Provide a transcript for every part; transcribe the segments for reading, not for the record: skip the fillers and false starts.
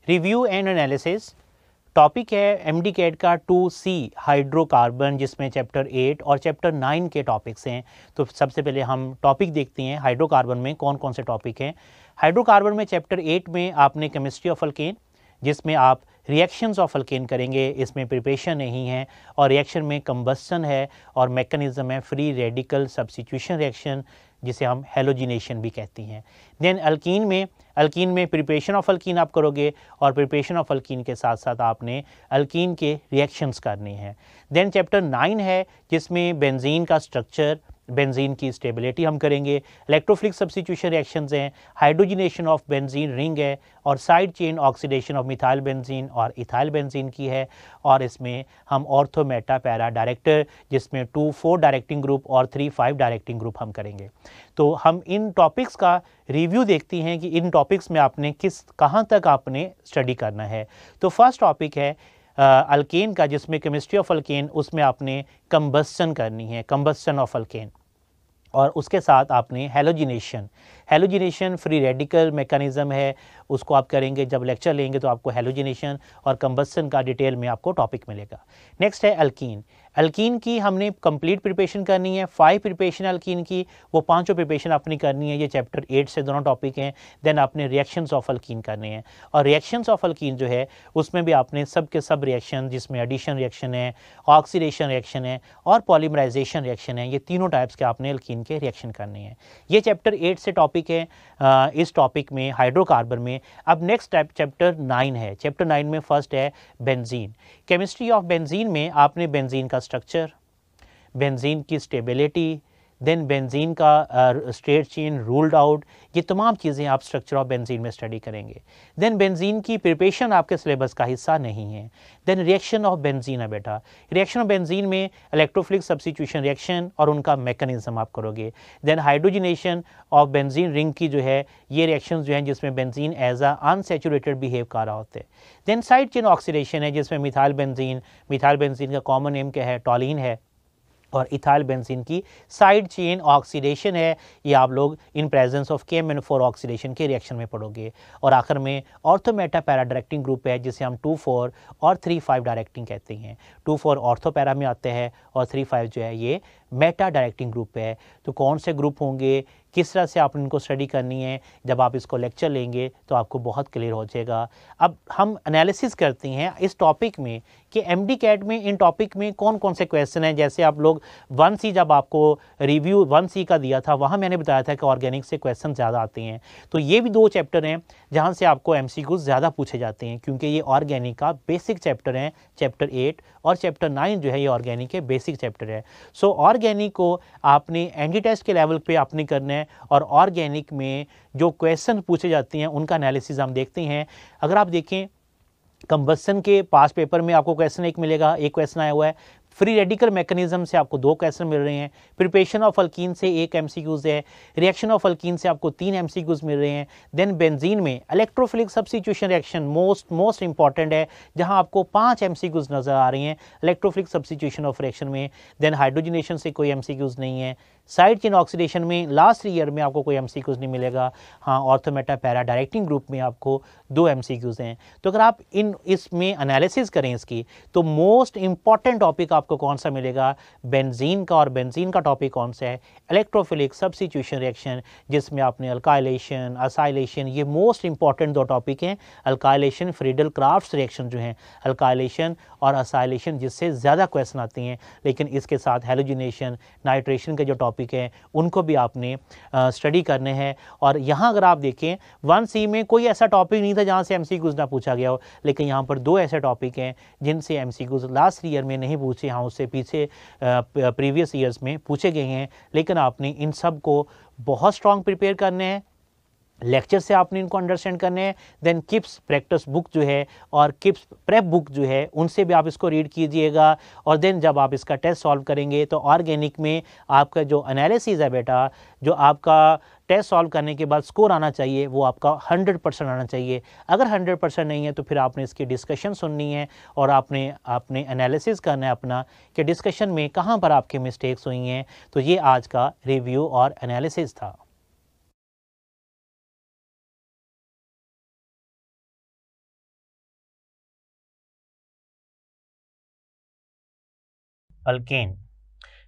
Review and analysis topic है MD cat का 2C hydrocarbon, जिसमें चैप्टर 8 और चैप्टर 9 के टॉपिक्स हैं। तो सबसे पहले हम टॉपिक देखते हैं हाइड्रोकार्बन में कौन कौन से टॉपिक हैं। हाइड्रोकार्बन में चैप्टर 8 में आपने केमिस्ट्री ऑफ अल्केन, जिसमें आप रिएक्शंस ऑफ अल्केन करेंगे। इसमें प्रिपरेशन नहीं है और रिएक्शन में कंबस्शन है और मैकेनिज्म है फ्री रेडिकल सब्स्टिट्यूशन रिएक्शन, जिसे हम हेलोजिनेशन भी कहती हैं। देन अल्कीन में प्रिपरेशन ऑफ अल्कीन आप करोगे और प्रिपरेशन ऑफ अल्कीन के साथ साथ आपने अल्कीन के रिएक्शंस करने हैं। देन चैप्टर 9 है जिसमें बेंजीन का स्ट्रक्चर, बेंजीन की स्टेबिलिटी हम करेंगे। इलेक्ट्रोफिलिक सब्स्टिट्यूशन रिएक्शंस हैं, हाइड्रोजनेशन ऑफ बेंजीन रिंग है और side chain oxidation of methyl benzene और इथाइल बेंजीन की है। और इसमें हम ऑर्थो मेटा पैरा डायरेक्टर, जिसमें 2-4 डायरेक्टिंग ग्रुप और 3-5 डायरेक्टिंग ग्रुप हम करेंगे। तो हम इन टॉपिक्स का रिव्यू देखते हैं कि इन टॉपिक्स में आपने कहाँ तक आपने स्टडी करना है। तो फर्स्ट टॉपिक है अल्केन का, जिसमें केमिस्ट्री ऑफ अल्केन, उसमें आपने कंबस्शन करनी है, कंबस्शन ऑफ अल्केन। और उसके साथ आपने हेलोजिनेशन फ्री रेडिकल मैकेनिज्म है, उसको आप करेंगे। जब लेक्चर लेंगे तो आपको हेलोजिनेशन और कंबस्शन का डिटेल में आपको टॉपिक मिलेगा। नेक्स्ट है अल्कीन की हमने कंप्लीट प्रिपरेशन करनी है। 5 प्रिपरेशन अल्कीन की, वो 5 प्रिपरेशन अपनी करनी है। ये चैप्टर 8 से दोनों टॉपिक हैं। देन आपने रिएक्शंस ऑफ अल्कीन करने हैं और रिएक्शंस ऑफ अल्कीन जो है उसमें भी आपने सब के सब रिएक्शन, जिसमें एडिशन रिएक्शन है, ऑक्सीडेशन रिएक्शन है और पॉलीमराइजेशन रिएक्शन है, ये तीनों टाइप्स के आपने अल्कीन के रिएक्शन करने हैं। ये चैप्टर 8 से टॉपिक है। इस टॉपिक में हाइड्रोकार्बन में अब नेक्स्ट चैप्टर 9 है। चैप्टर 9 में फर्स्ट है बेंजीन। केमिस्ट्री ऑफ बेंजीन में आपने बेंजीन का स्ट्रक्चर, बेंजीन की स्टेबिलिटी, देन बेंजीन का स्ट्रेट चेन रूल्ड आउट, ये तमाम चीज़ें आप स्ट्रक्चर ऑफ बेंजीन में स्टडी करेंगे। देन बेंजीन की प्रिपरेशन आपके सिलेबस का हिस्सा नहीं है। देन रिएक्शन ऑफ बेंजीन है बेटा। रिएक्शन ऑफ बेंजीन में इलेक्ट्रोफिलिक सब्स्टिट्यूशन रिएक्शन और उनका मैकेनिज्म आप करोगे। Then hydrogenation of benzene ring की जो है, ये रिएक्शन जो हैं जिसमें benzene as a unsaturated behave कर रहा होता है। देन साइड चेन ऑक्सीडेशन है, जिसमें मिथाइल बेंजीन का कॉमन नेम क्या है, टॉलिन है, और इथाइल बेंजीन की साइड चेन ऑक्सीडेशन है। ये आप लोग इन प्रेजेंस ऑफ KMnO4 ऑक्सीडेशन के रिएक्शन में पढ़ोगे। और आखिर में ortho Meta para directing group है, जिसे हम 2-4 और 3-5 डायरेक्टिंग कहते हैं। 2-4 ऑर्थो पैरा में आते हैं और 3-5 जो है ये मेटा डायरेक्टिंग ग्रुप है। तो कौन से ग्रुप होंगे, किस तरह से आप इनको स्टडी करनी है, जब आप इसको लेक्चर लेंगे तो आपको बहुत क्लियर हो जाएगा। अब हम एनालिसिस करते हैं इस टॉपिक में कि एमडी कैट में इन टॉपिक में कौन कौन से क्वेश्चन हैं। जैसे आप लोग 1C, जब आपको रिव्यू 1C का दिया था, वहाँ मैंने बताया था कि ऑर्गेनिक से क्वेश्चन ज़्यादा आते हैं। तो ये भी 2 चैप्टर हैं जहाँ से आपको MCQ ज़्यादा पूछे जाते हैं, क्योंकि ये ऑर्गेनिक का बेसिक चैप्टर हैं। चैप्टर 8 और चैप्टर 9 जो है ये ऑर्गेनिक के बेसिक चैप्टर है। सो ऑर्गेनिक को आपने एनडी टेस्ट के लेवल पे आपने करना है और ऑर्गेनिक में जो क्वेश्चन पूछे जाते हैं उनका एनालिसिस हम देखते हैं। अगर आप देखें कंबस्शन के पास पेपर में आपको क्वेश्चन एक मिलेगा, एक क्वेश्चन आया हुआ है। फ्री रेडिकल मैकेनिज्म से आपको 2 क्वेश्चन मिल रहे हैं। प्रिपरेशन ऑफ अल्कीन से 1 MCQs है। रिएक्शन ऑफ अल्कीन से आपको 3 MCQs मिल रहे हैं। देन बेंजीन में electrophilic substitution reaction most important है, जहां आपको 5 MCQs नजर आ रही हैं इलेक्ट्रोफिलिक सब्स्टिट्यूशन ऑफ रिएक्शन में। देन हाइड्रोजनेशन से कोई MCQs नहीं है। साइड चेन ऑक्सीडेशन में लास्ट ईयर में आपको कोई MCQs नहीं मिलेगा। हाँ, ortho Meta para directing group में आपको 2 MCQs हैं। तो अगर आप इसमें एनालिसिस करें इसकी, तो मोस्ट इंपॉर्टेंट टॉपिक आपको कौन सा मिलेगा, बेंजीन का। और बेंजीन का टॉपिक कौन सा है, इलेक्ट्रोफिलिक सब्स्टिट्यूशन रिएक्शन, जिसमें आपने अल्काइलेशन, असाइलेशन, ये मोस्ट इंपॉर्टेंट 2 टॉपिक हैं। अल्काइलेशन, फ्रीडल क्राफ्ट्स रिएक्शन जो हैं, अल्काइलेशन और असाइलेशन, जिससे ज़्यादा क्वेश्चन आते हैं। लेकिन इसके साथ हेलोजिनेशन, नाइट्रेशन के जो टॉपिक हैं उनको भी आपने स्टडी करने हैं। और यहाँ अगर आप देखें 1C में कोई ऐसा टॉपिक नहीं था जहाँ से MCQs ना पूछा गया हो, लेकिन यहाँ पर 2 ऐसे टॉपिक हैं जिनसे MCQs लास्ट ईयर में नहीं पूछे, हाँ उससे पीछे प्रीवियस ईयर्स में पूछे गए हैं। लेकिन आपने इन सब को बहुत स्ट्रॉन्ग प्रिपेयर करने हैं, लेक्चर से आपने इनको अंडरस्टैंड करने हैं। देन किप्स प्रैक्टिस बुक जो है और किप्स प्रेप बुक जो है, उनसे भी आप इसको रीड कीजिएगा। और देन जब आप इसका टेस्ट सॉल्व करेंगे तो ऑर्गेनिक में आपका जो एनालिसिस है बेटा, जो आपका टेस्ट सॉल्व करने के बाद स्कोर आना चाहिए, वो आपका 100% आना चाहिए। अगर 100% नहीं है तो फिर आपने इसकी डिस्कशन सुननी है और आपने एनालिसिस करना है अपना कि डिस्कशन में कहाँ पर आपके मिस्टेक्स हुई हैं। तो ये आज का रिव्यू और एनालिसिस था। अल्केन।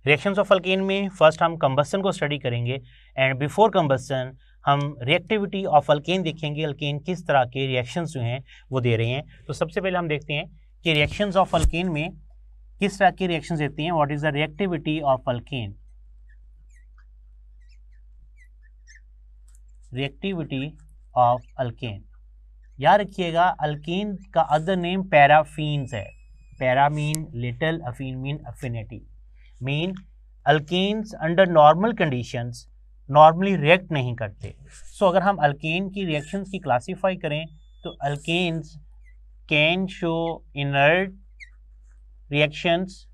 रिएक्शंस ऑफ अल्केन में फर्स्ट हम कंबस्शन को स्टडी करेंगे एंड बिफोर कंबस्शन हम रिएक्टिविटी ऑफ अल्केन देखेंगे, अल्केन किस तरह के रिएक्शंस जो हैं वो दे रहे हैं। तो सबसे पहले हम देखते हैं कि रिएक्शंस ऑफ अल्केन में किस तरह की रिएक्शंस देती हैं। What is the reactivity of alkane? Reactivity of alkane, याद रखिएगा अल्केन का अदर नेम पैराफीन्स है। Para mean little, affin mean affinity, mean alkanes under normal conditions normally react नहीं करते। सो अगर हम अल्केन की रिएक्शंस की क्लासीफाई करें तो alkanes can show inert reactions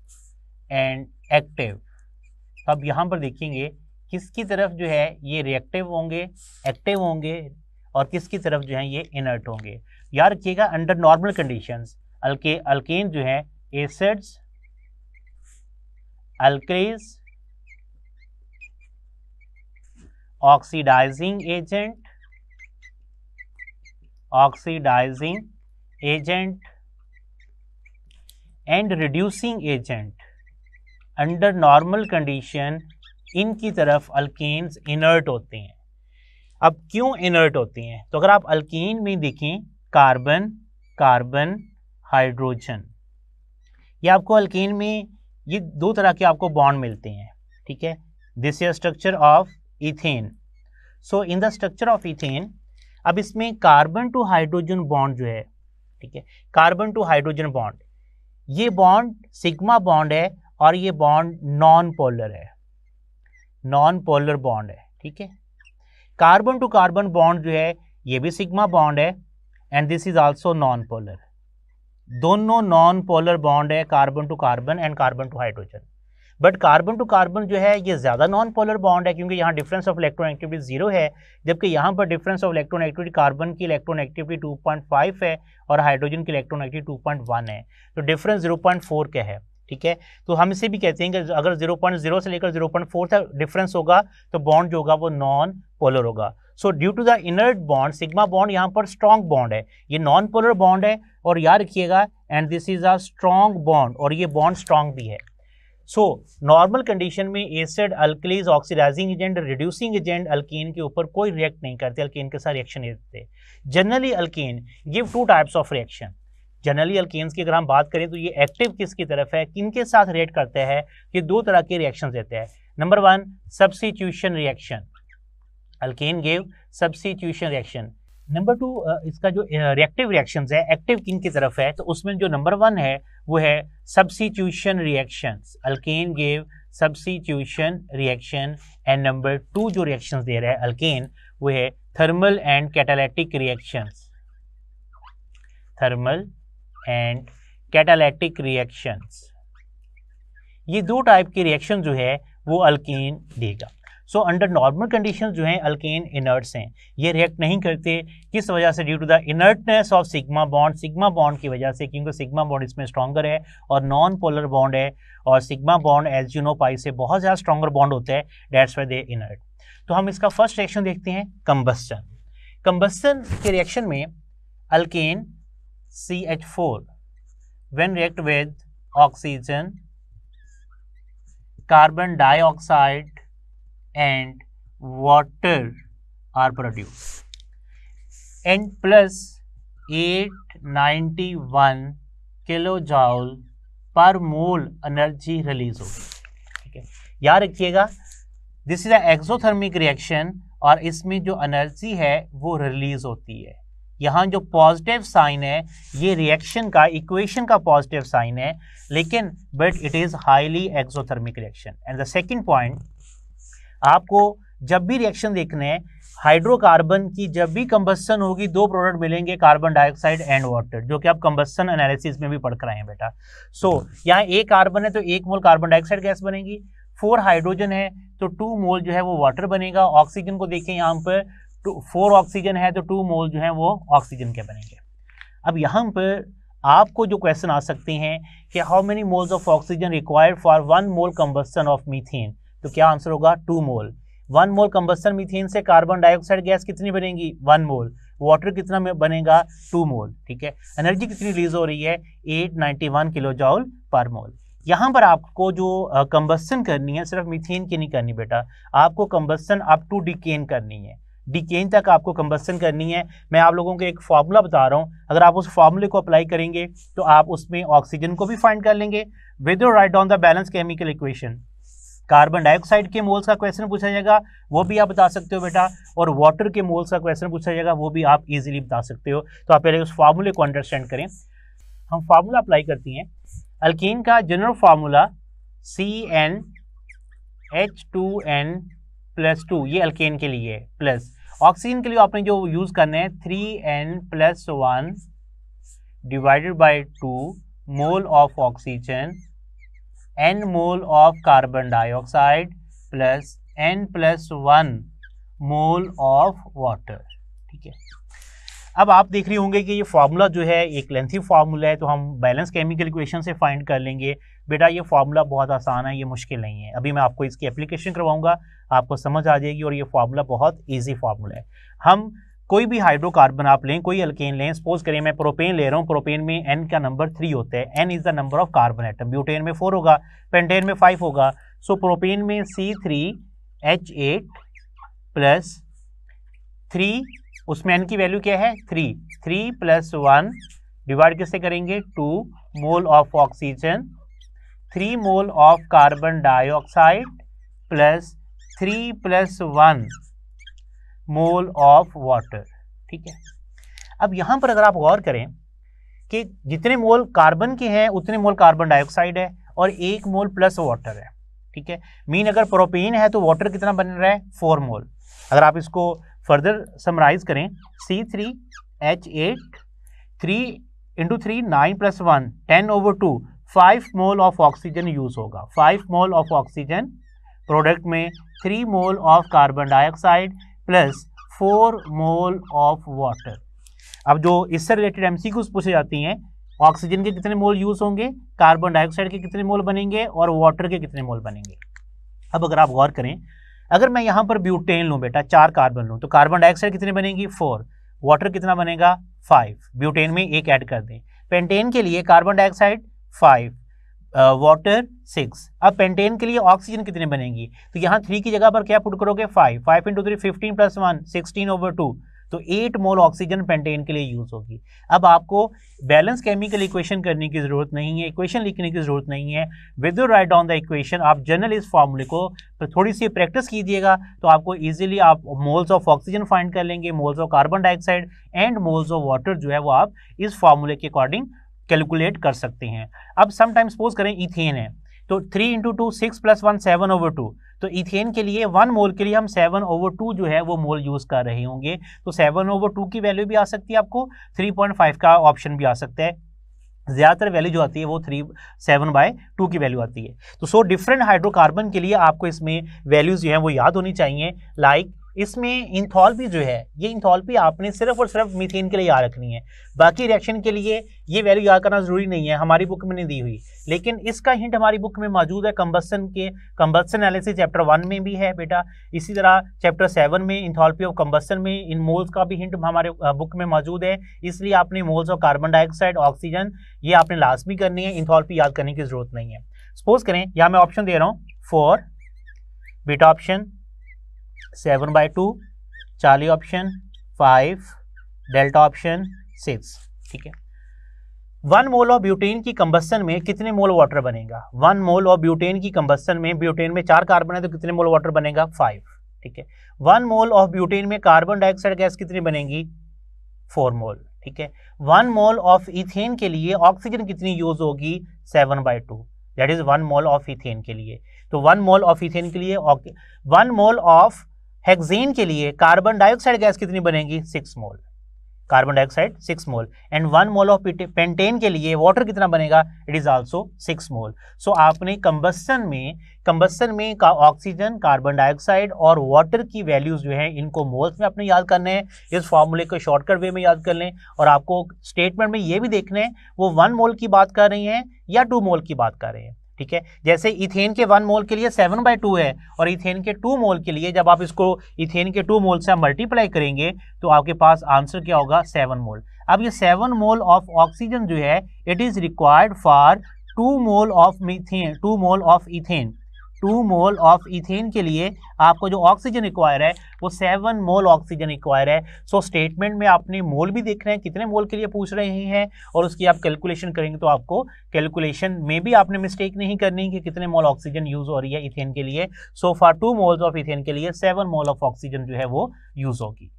and active. अब यहाँ पर देखेंगे किसकी तरफ जो है ये रिएक्टिव होंगे, एक्टिव होंगे, और किसकी तरफ जो है ये इनर्ट होंगे। याद रखिएगा अंडर नॉर्मल कंडीशंस अल्केन जो है acids, alkalis, oxidising agent and reducing agent, under normal condition इनकी तरफ अल्केन्स इनर्ट होते हैं। अब क्यों इनर्ट होते हैं? तो अगर आप अल्कीन में देखें कार्बन, कार्बन, हाइड्रोजन, ये आपको अल्कीन में ये दो तरह के आपको बॉन्ड मिलते हैं, ठीक है। This is structure of ethane. So in the structure of ethane, अब इसमें कार्बन टू हाइड्रोजन बॉन्ड जो है, ठीक है, कार्बन टू हाइड्रोजन बॉन्ड, ये बॉन्ड सिग्मा बॉन्ड है और ये बॉन्ड नॉन पोलर है, नॉन पोलर बॉन्ड है, ठीक है। कार्बन टू कार्बन बॉन्ड जो है ये भी सिग्मा बॉन्ड है and this is also non polar. दोनों नॉन पोलर बॉन्ड है, carbon to carbon and carbon to hydrogen. But carbon to carbon जो है ये ज़्यादा नॉन पोलर बॉन्ड है क्योंकि यहाँ डिफरेंस ऑफ इलेक्ट्रॉन जीरो है, जबकि यहाँ पर डिफरेंस ऑफ इलेक्ट्रॉन कार्बन की इलेक्ट्रॉन 2.5 है और हाइड्रोजन की इलेक्ट्रॉन 2.1 है, तो डिफरेंस 0.4 का है, ठीक है। तो हम इसे भी कहते हैं कि अगर 0.0 से लेकर 0.4 तक डिफरेंस होगा तो बॉन्ड जो होगा वो नॉन पोलर होगा। So due to the inert bond, sigma bond यहाँ पर स्ट्रॉन्ग बॉन्ड है, ये नॉन पोलर बॉन्ड है और याद रखिएगा and this is a strong bond और ये बॉन्ड स्ट्रॉन्ग भी है। सो नॉर्मल कंडीशन में acid, alkalis, oxidising agent, reducing agent alkane के ऊपर कोई रिएक्ट नहीं करते, अल्केन के साथ रिएक्शन नहीं देते। Generally alkane give two types of reaction. Generally alkanes की अगर हम बात करें तो ये एक्टिव किसकी तरफ है, किनके साथ रिएक्ट करते हैं, ये दो तरह के रिएक्शन देते हैं। Number 1 substitution reaction, alkane give substitution reaction. Number 2 इसका जो रिएक्टिव रिएक्शंस है, एक्टिव किन की तरफ है, तो उसमें जो नंबर 1 है वो है substitution reactions, alkane give substitution reaction. And number 2 जो रिएक्शंस दे रहा है अल्केन वो है thermal and catalytic reactions, thermal and catalytic reactions. ये दो टाइप के रिएक्शन जो है वो अल्केन देगा। सो अंडर नॉर्मल कंडीशन जो है अल्केन इनर्ट्स हैं, ये रिएक्ट नहीं करते। किस वजह से? Due to the inertness of sigma bond, sigma bond की वजह से, क्योंकि सिग्मा बॉन्ड इसमें स्ट्रॉन्गर है और नॉन पोलर बॉन्ड है और sigma bond as you know pi से बहुत ज़्यादा स्ट्रॉन्गर बॉन्ड होता है, दैट्स व्हाई दे इनर्ट। तो हम इसका फर्स्ट रिएक्शन देखते हैं कंबस्टन। कंबस्टन के रिएक्शन में alkane CH4 when react with oxygen, carbon dioxide and water are produced and plus 891 kilojoule पर मोल एनर्जी रिलीज होगी, ठीक है। याद रखिएगा this is a exothermic reaction और इसमें जो एनर्जी है वो रिलीज होती है। यहाँ जो पॉजिटिव साइन है ये रिएक्शन का, इक्वेशन का पॉजिटिव साइन है, लेकिन but it is highly exothermic reaction. And the second point, आपको जब भी रिएक्शन देखने हैं हाइड्रोकार्बन की, जब भी कंबस्टन होगी दो प्रोडक्ट मिलेंगे, कार्बन डाइऑक्साइड एंड वाटर, जो कि आप कंबस्टन एनालिसिस में भी पढ़ कर आए हैं बेटा। सो यहाँ एक कार्बन है तो 1 मोल कार्बन डाइऑक्साइड गैस बनेगी, 4 हाइड्रोजन है तो 2 मोल जो है वो वाटर बनेगा। ऑक्सीजन को देखें यहाँ पर 4 ऑक्सीजन है तो 2 मोल जो है वो ऑक्सीजन के बनेंगे। अब यहाँ पर आपको जो क्वेश्चन आ सकते हैं कि how many moles of oxygen required for 1 mole combustion of methane, तो क्या आंसर होगा 2 मोल। 1 मोल कंबस्टन मीथेन से कार्बन डाइऑक्साइड गैस कितनी बनेगी 1 मोल, वाटर कितना बनेगा 2 मोल, ठीक है। एनर्जी कितनी रिलीज हो रही है 891 किलोजूल पर मोल। यहाँ पर आपको जो कंबस्सन करनी है सिर्फ मीथेन की नहीं करनी बेटा, आपको कंबस्सन अप टू डिकेन करनी है, डिकेन तक आपको कंबस्सन करनी है। मैं आप लोगों को एक फार्मूला बता रहा हूँ, अगर आप उस फार्मूले को अप्लाई करेंगे तो आप उसमें ऑक्सीजन को भी फाइंड कर लेंगे। With write down the balance chemical equation, carbon dioxide के मोल्स का क्वेश्चन पूछा जाएगा, वो भी आप बता सकते हो बेटा, और वाटर के मोल्स का क्वेश्चन पूछा जाएगा, वो भी आप इजीली बता सकते हो। तो आप पहले उस फार्मूले को अंडरस्टैंड करें। हम फार्मूला अप्लाई करती हैं। अल्कीन का जनरल फार्मूला CnH2n+2, ये अल्केन के लिए है, प्लस ऑक्सीजन के लिए आपने जो यूज करना है 3n+1 divided by 2 mole of oxygen, n mole of carbon dioxide plus n+1 mole of water. ठीक है, अब आप देख रहे होंगे कि ये फार्मूला जो है एक लेंथी फार्मूला है, तो हम बैलेंस केमिकल इक्वेशन से फाइंड कर लेंगे। बेटा ये फार्मूला बहुत आसान है, ये मुश्किल नहीं है। अभी मैं आपको इसकी एप्लीकेशन करवाऊंगा, आपको समझ आ जाएगी, और ये फार्मूला बहुत इजी फार्मूला है। हम कोई भी हाइड्रोकार्बन आप लें, कोई अल्केन लें, सपोज करें मैं प्रोपेन ले रहा हूँ, प्रोपेन में n का नंबर 3 होता है, n is the number of carbon atom, butane में 4 होगा, पेंटेन में 5 होगा। सो प्रोपेन में C3H8 प्लस 3, उसमें n की वैल्यू क्या है 3, 3+1 डिवाइड किससे करेंगे 2 mole of oxygen, 3 mole of carbon dioxide plus 3+1 mole of water. ठीक है, अब यहां पर अगर आप गौर करें कि जितने मोल कार्बन के हैं उतने मोल कार्बन डाइऑक्साइड है और 1 मोल प्लस वाटर है। ठीक है, मीन अगर प्रोपेन है तो वाटर कितना बन रहा है 4 मोल। अगर आप इसको फर्दर समराइज करें, C3H8 3 × 3 9+1 10/2 5 mole of oxygen use होगा, 5 मोल ऑफ ऑक्सीजन, प्रोडक्ट में 3 mole of carbon dioxide plus 4 mole of water. अब जो इससे रिलेटेड एमसीक्यूज पूछे जाती हैं, ऑक्सीजन के कितने मोल यूज होंगे, कार्बन डाइऑक्साइड के कितने मोल बनेंगे और वाटर के कितने मोल बनेंगे। अब अगर आप गौर करें, अगर मैं यहाँ पर ब्यूटेन लूँ बेटा, 4 कार्बन लूँ, तो कार्बन डाइऑक्साइड कितने बनेगी 4, वाटर कितना बनेगा 5, ब्यूटेन में 1 ऐड कर दें। पेंटेन के लिए कार्बन डाइऑक्साइड 5, वाटर 6। अब पेंटेन के लिए ऑक्सीजन कितने बनेगी, तो यहाँ 3 की जगह पर क्या पुट करोगे 5, 5 × 3 15 + 1 16/2, तो 8 मोल ऑक्सीजन पेंटेन के लिए यूज होगी। अब आपको बैलेंस केमिकल इक्वेशन करने की जरूरत नहीं है, इक्वेशन लिखने की जरूरत नहीं है। With write down the equation, आप जनरल इस फार्मूले को थोड़ी सी प्रैक्टिस कीजिएगा तो आपको इजीली आप मोल्स ऑफ ऑक्सीजन फाइंड कर लेंगे, moles of carbon dioxide and moles of water जो है वो आप इस फार्मूले के अकॉर्डिंग कैलकुलेट कर सकते हैं। अब समटाइम्स सपोज करें इथेन है, तो 3 × 2 6 + 1 7/2, तो इथेन के लिए 1 मोल के लिए हम 7/2 जो है वो मोल यूज कर रहे होंगे, तो 7/2 की वैल्यू भी आ सकती है, आपको 3.5 का ऑप्शन भी आ सकता है। ज्यादातर वैल्यू जो आती है वो 7/2 की वैल्यू आती है। तो सो डिफरेंट हाइड्रोकार्बन के लिए आपको इसमें वैल्यूज जो है वो याद होनी चाहिए। लाइक इसमें इंथॉल्पी जो है, ये इंथॉल्पी आपने सिर्फ और सिर्फ मीथेन के लिए याद रखनी है, बाकी रिएक्शन के लिए ये वैल्यू याद करना जरूरी नहीं है, हमारी बुक में नहीं दी हुई, लेकिन इसका हिंट हमारी बुक में मौजूद है। कंबस्शन एनालिसिस चैप्टर 1 में भी है बेटा, इसी तरह चैप्टर 7 में इंथॉल्पी ऑफ कंबस्शन में इन मोल्स का भी हिंट हमारे बुक में मौजूद है। इसलिए आपने moles of carbon dioxide, oxygen, ये आपने लाजमी करनी है, इंथॉल्पी याद करने की जरूरत नहीं है। सपोज करें यहाँ मैं ऑप्शन दे रहा हूँ 4, beta option 7/2, Charlie option 5, delta option 6। ठीक है, 1 मोल ऑफ ब्यूटेन की कंबस्शन में कितने मोल वाटर बनेगा, 1 मोल ऑफ ब्यूटेन की कंबस्शन में, ब्यूटेन में 4 कार्बन है तो कितने मोल वाटर बनेगा 5। ठीक है, 1 मोल ऑफ ब्यूटेन में कार्बन डाइऑक्साइड गैस कितनी बनेगी 4 मोल। ठीक है, 1 मोल ऑफ इथेन के लिए ऑक्सीजन कितनी यूज होगी 7/2, that is 1 mole of ethane के लिए। तो 1 मोल ऑफ इथेन के लिए, 1 मोल ऑफ हेक्सेन के लिए कार्बन डाइऑक्साइड गैस कितनी बनेगी 6 mole, carbon dioxide 6 mole. And 1 mole of pentane के लिए वाटर कितना बनेगा, it is also 6 mole. So आपने कंबस्शन में का ऑक्सीजन, कार्बन डाइऑक्साइड और वाटर की वैल्यूज जो है इनको मोल्स में अपने याद करने हैं, इस फॉर्मूले को शॉर्टकट वे में याद कर लें। और आपको स्टेटमेंट में ये भी देखना है वो 1 मोल की बात कर रही हैं या 2 मोल की बात कर रहे हैं। ठीक है, जैसे इथेन के 1 मोल के लिए 7/2 है और इथेन के 2 मोल के लिए जब आप इसको इथेन के 2 मोल से मल्टीप्लाई करेंगे तो आपके पास आंसर क्या होगा 7 मोल। अब ये 7 मोल ऑफ ऑक्सीजन जो है it is required for 2 mole of methane, 2 mole of ethane, 2 mole of ethane के लिए आपको जो ऑक्सीजन रिक्वायर है वो 7 मोल ऑक्सीजन रिक्वायर है। सो स्टेटमेंट में आपने मोल भी देख रहे हैं, कितने मोल के लिए पूछ रहे हैं, और उसकी आप कैलकुलेशन करेंगे तो आपको कैलकुलेशन में भी आपने मिस्टेक नहीं करनी कि कितने मोल ऑक्सीजन यूज हो रही है इथेन के लिए। So for 2 moles of ethane के लिए 7 मोल ऑफ ऑक्सीजन जो है वो यूज होगी।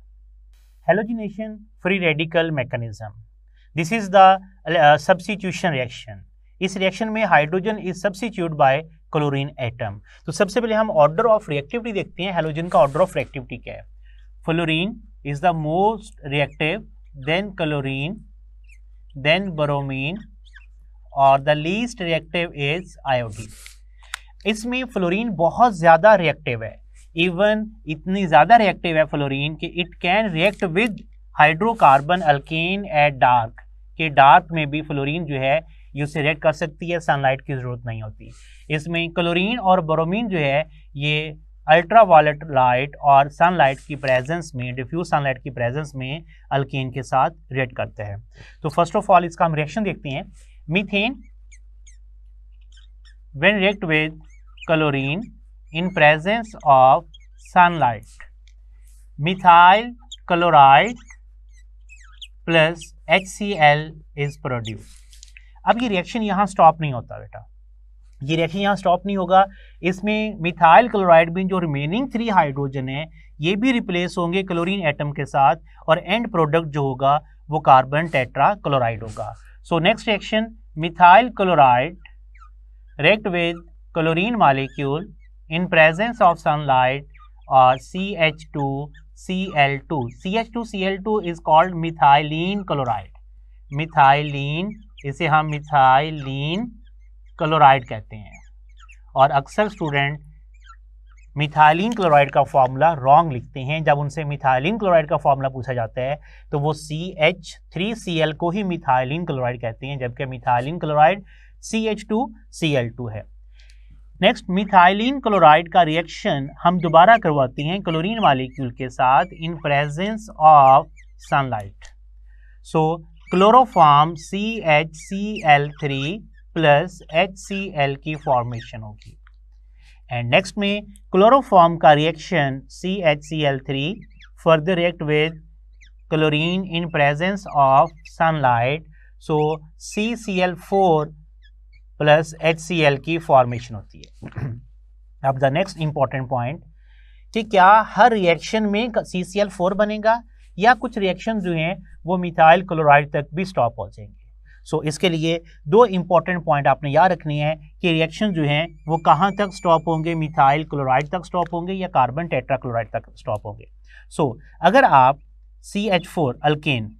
Halogenation free radical mechanism, this is the substitution reaction. इस रिएक्शन में hydrogen is substitute by chlorine atom. तो सबसे पहले हम ऑर्डर ऑफ रिएक्टिविटी देखते हैं। हेलोजन का ऑर्डर ऑफ रिएक्टिविटी क्या है? Fluorine is the most reactive, then chlorine, then bromine, और the least reactive is iodine. इसमें फ्लोरीन बहुत ज्यादा रिएक्टिव है, इवन इतनी ज्यादा रिएक्टिव है फ्लोरीन कि it can react with hydrocarbon alkane at dark, के डार्क में भी फ्लोरीन जो है ये उससे रिएक्ट कर सकती है, सनलाइट की जरूरत नहीं होती। इसमें क्लोरीन और ब्रोमीन जो है ये अल्ट्रावायलेट लाइट और सनलाइट की प्रेजेंस में, डिफ्यूज सनलाइट की प्रेजेंस में अल्केन के साथ रिएक्ट करते हैं। तो फर्स्ट ऑफ ऑल इसका हम रिएक्शन देखते हैं। Methane when react with chlorine in presence of sunlight, methyl chloride plus HCl is produce. अब ये रिएक्शन यहाँ स्टॉप नहीं होता बेटा, ये रिएक्शन यहाँ स्टॉप नहीं होगा। इसमें मिथाइल क्लोराइड में जो रिमेनिंग 3 हाइड्रोजन है ये भी रिप्लेस होंगे क्लोरीन एटम के साथ, और एंड प्रोडक्ट जो होगा वो कार्बन टेट्रा क्लोराइड होगा। So next reaction, methyl chloride react with chlorine molecule in presence of sunlight और CH2Cl2। CH2Cl2 is called methylene chloride. Methylene, इसे हम मिथाइलिन क्लोराइड कहते हैं। और अक्सर स्टूडेंट मिथाइलिन क्लोराइड का फॉर्मूला रॉन्ग लिखते हैं। जब उनसे मिथाइलिन क्लोराइड का फॉर्मूला पूछा जाता है तो वो CH3Cl को ही मिथाइलिन क्लोराइड कहते हैं, जबकि मिथाइलिन क्लोराइड CH2Cl2 है। नेक्स्ट, मिथाइलिन क्लोराइड का रिएक्शन हम दोबारा करवाते हैं क्लोरीन मॉलिक्यूल के साथ इन presence of sunlight. So chloroform CHCl3 plus HCl की फॉर्मेशन होगी। एंड नेक्स्ट में क्लोरोफॉर्म का reaction CHCl3 further react with chlorine in presence of sunlight, so CCl4 plus HCl की फॉर्मेशन होती है। अब द नेक्स्ट इंपॉर्टेंट पॉइंट कि क्या हर रिएक्शन में CCl4 बनेगा या कुछ रिएक्शन जो हैं वो मिथाइल क्लोराइड तक भी स्टॉप हो जाएंगे। सो इसके लिए 2 इंपॉर्टेंट पॉइंट आपने याद रखनी है कि रिएक्शन जो हैं वो कहाँ तक स्टॉप होंगे, मिथाइल क्लोराइड तक स्टॉप होंगे या कार्बन टेट्राक्लोराइड तक स्टॉप होंगे। सो अगर आप CH4 अल्केन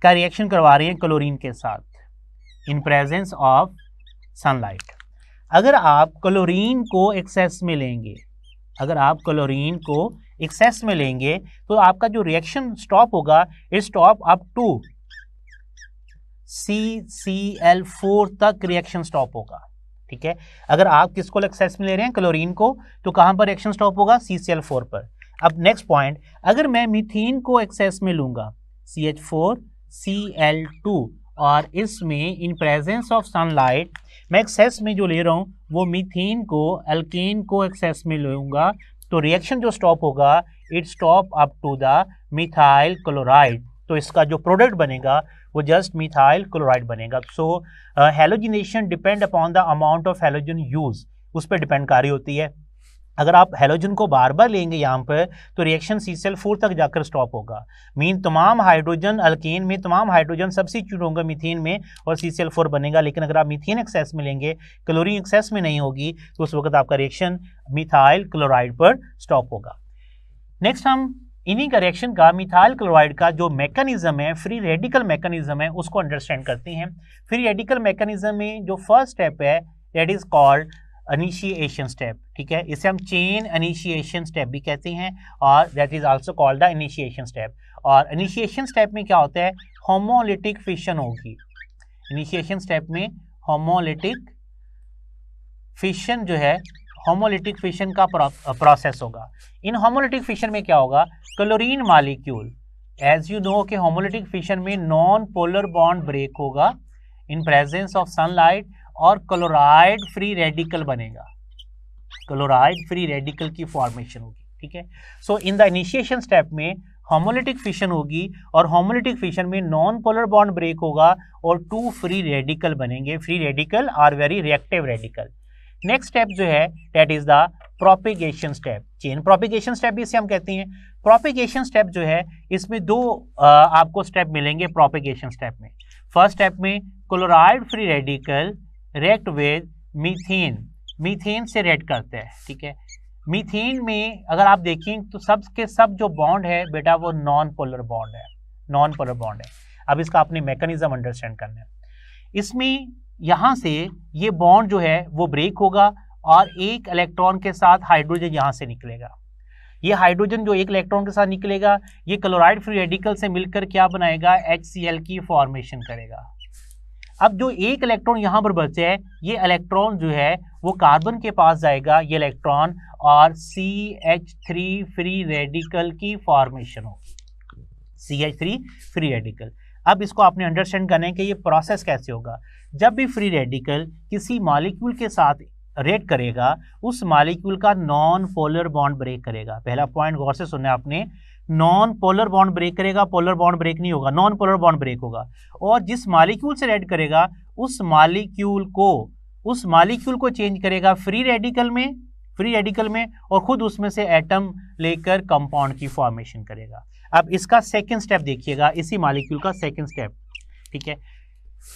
का रिएक्शन करवा रहे हैं क्लोरीन के साथ इन प्रेजेंस ऑफ सनलाइट, अगर आप क्लोरीन को एक्सेस में लेंगे, अगर आप क्लोरीन को एक्सेस में लेंगे तो आपका जो रिएक्शन स्टॉप होगा it stop up to CCl4 तक रिएक्शन स्टॉप होगा। ठीक है, अगर आप किसको एक्सेस में ले रहे हैं, क्लोरीन को, तो कहां पर रिएक्शन स्टॉप होगा, CCl4 पर। अब नेक्स्ट पॉइंट, अगर मैं मीथेन को एक्सेस में लूंगा CH4Cl2 और इसमें इन प्रेजेंस ऑफ सनलाइट मैं एक्सेस में जो ले रहा हूं वो मीथेन को, अल्केन को एक्सेस में लूंगा, तो रिएक्शन जो स्टॉप होगा it stop up to the methyl chloride. तो इसका जो प्रोडक्ट बनेगा वो जस्ट मिथाइल क्लोराइड बनेगा। So halogenation depend upon the amount of halogen use, उस पर डिपेंड कारी होती है। अगर आप हेलोजन को बार बार लेंगे यहाँ पर तो रिएक्शन CCl4 तक जाकर स्टॉप होगा। मीन तमाम हाइड्रोजन अल्केन में तमाम हाइड्रोजन सब्स्टिट्यूट होंगे मीथेन में और CCl4 बनेगा। लेकिन अगर आप मीथेन एक्सेस में लेंगे, क्लोरीन एक्सेस में नहीं होगी, तो उस वक्त आपका रिएक्शन मिथाइल क्लोराइड पर स्टॉप होगा। नेक्स्ट हम इन्हीं का रिएक्शन का मिथाइल क्लोराइड का जो मैकेनिज्म है, फ्री रेडिकल मैकेनिज्म है, उसको अंडरस्टैंड करते हैं। फ्री रेडिकल मैकेनिज्म में जो फर्स्ट स्टेप है that is called initiation step. ठीक है, इसे हम चेन इनिशिएशन स्टेप भी कहते हैं और that is also called the initiation step. और इनिशिएशन स्टेप में क्या होता है, होमोलिटिक फिशन होगी। इनिशिएशन स्टेप में होमोलिटिक फिशन जो है, होमोलिटिक फिशन का प्रोसेस होगा। इन होमोलिटिक फिशन में क्या होगा, chlorine molecule, as you know कि होमोलिटिक फिशन में नॉन पोलर बॉन्ड ब्रेक होगा इन प्रेजेंस ऑफ सनलाइट और क्लोराइड फ्री रेडिकल बनेगा, क्लोराइड फ्री रेडिकल की फॉर्मेशन होगी, ठीक है। So in the initiation step में होमोलिटिक फिशन होगी और होमोलिटिक फिशन में नॉन पोलर बॉन्ड ब्रेक होगा और 2 फ्री रेडिकल बनेंगे। Free radical are very reactive radical. Next step जो है that is the propagation step. Chain propagation step भी इसे हम कहते हैं। प्रोपेगेशन स्टेप जो है इसमें 2 आपको स्टेप मिलेंगे प्रोपेगेशन स्टेप में। फर्स्ट स्टेप में chloride free radical react with methane, methane से रिएक्ट करते हैं, ठीक है। मीथेन में अगर आप देखें तो सब के सब जो बॉन्ड है बेटा वो नॉन पोलर बॉन्ड है, नॉन पोलर बॉन्ड है। अब इसका अपनी मैकेनिज्म अंडरस्टैंड करना है। इसमें यहाँ से ये बॉन्ड जो है वो ब्रेक होगा और एक इलेक्ट्रॉन के साथ हाइड्रोजन यहाँ से निकलेगा। ये हाइड्रोजन जो एक इलेक्ट्रॉन के साथ निकलेगा ये क्लोराइड फ्री रेडिकल से मिलकर क्या बनाएगा, HCl की फॉर्मेशन करेगा। अब जो एक इलेक्ट्रॉन यहाँ पर बचे है ये इलेक्ट्रॉन जो है वो कार्बन के पास जाएगा, ये इलेक्ट्रॉन, और CH3 फ्री रेडिकल की फॉर्मेशन होगी, CH3 फ्री रेडिकल। अब इसको आपने अंडरस्टैंड करना है कि ये प्रोसेस कैसे होगा। जब भी फ्री रेडिकल किसी मॉलिक्यूल के साथ रिएक्ट करेगा उस मॉलिक्यूल का नॉन पोलर बॉन्ड ब्रेक करेगा। पहला पॉइंट गौर से सुनना आपने, नॉन पोलर बॉन्ड ब्रेक करेगा, पोलर बॉन्ड ब्रेक नहीं होगा, नॉन पोलर बॉन्ड ब्रेक होगा। और जिस मॉलिक्यूल से रिएक्ट करेगा उस मॉलिक्यूल को चेंज करेगा फ्री रेडिकल में और खुद उसमें से एटम लेकर कंपाउंड की फॉर्मेशन करेगा। अब इसका सेकंड स्टेप देखिएगा, इसी मॉलिक्यूल का सेकंड स्टेप, ठीक है।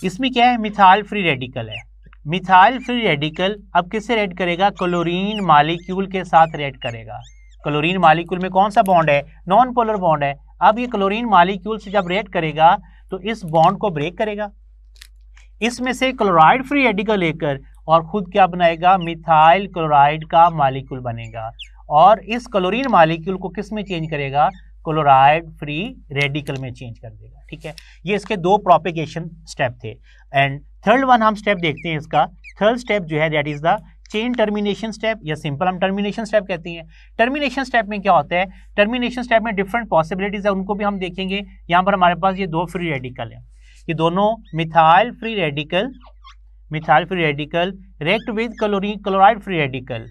इसमें क्या है, मिथाइल फ्री रेडिकल है। मिथाइल फ्री रेडिकल अब किससे रिएक्ट करेगा, क्लोरीन मॉलिक्यूल के साथ रिएक्ट करेगा। क्लोरीन मॉलिक्यूल में कौन सा बॉन्ड है, नॉन पोलर बॉन्ड है। अब ये क्लोरीन मॉलिक्यूल से जब रिएक्ट करेगा तो इस बॉन्ड को ब्रेक करेगा, इसमें से क्लोराइड फ्री रेडिकल लेकर और खुद क्या बनाएगा, मिथाइल क्लोराइड का मॉलिक्यूल बनेगा और इस क्लोरीन मॉलिक्यूल को किस में चेंज करेगा, क्लोराइड फ्री रेडिकल में चेंज कर देगा, ठीक है। ये इसके 2 प्रोपेगेशन स्टेप थे। एंड थर्ड वन हम स्टेप देखते हैं इसका। थर्ड स्टेप जो है that is the chain termination step, या सिंपल हम टर्मिनेशन स्टेप कहते हैं। टर्मिनेशन स्टेप में क्या होता है, टर्मिनेशन स्टेप में डिफरेंट पॉसिबिलिटीज है, उनको भी हम देखेंगे। यहाँ पर हमारे पास ये 2 फ्री रेडिकल है, ये दोनों methyl free radical react with chloride free radical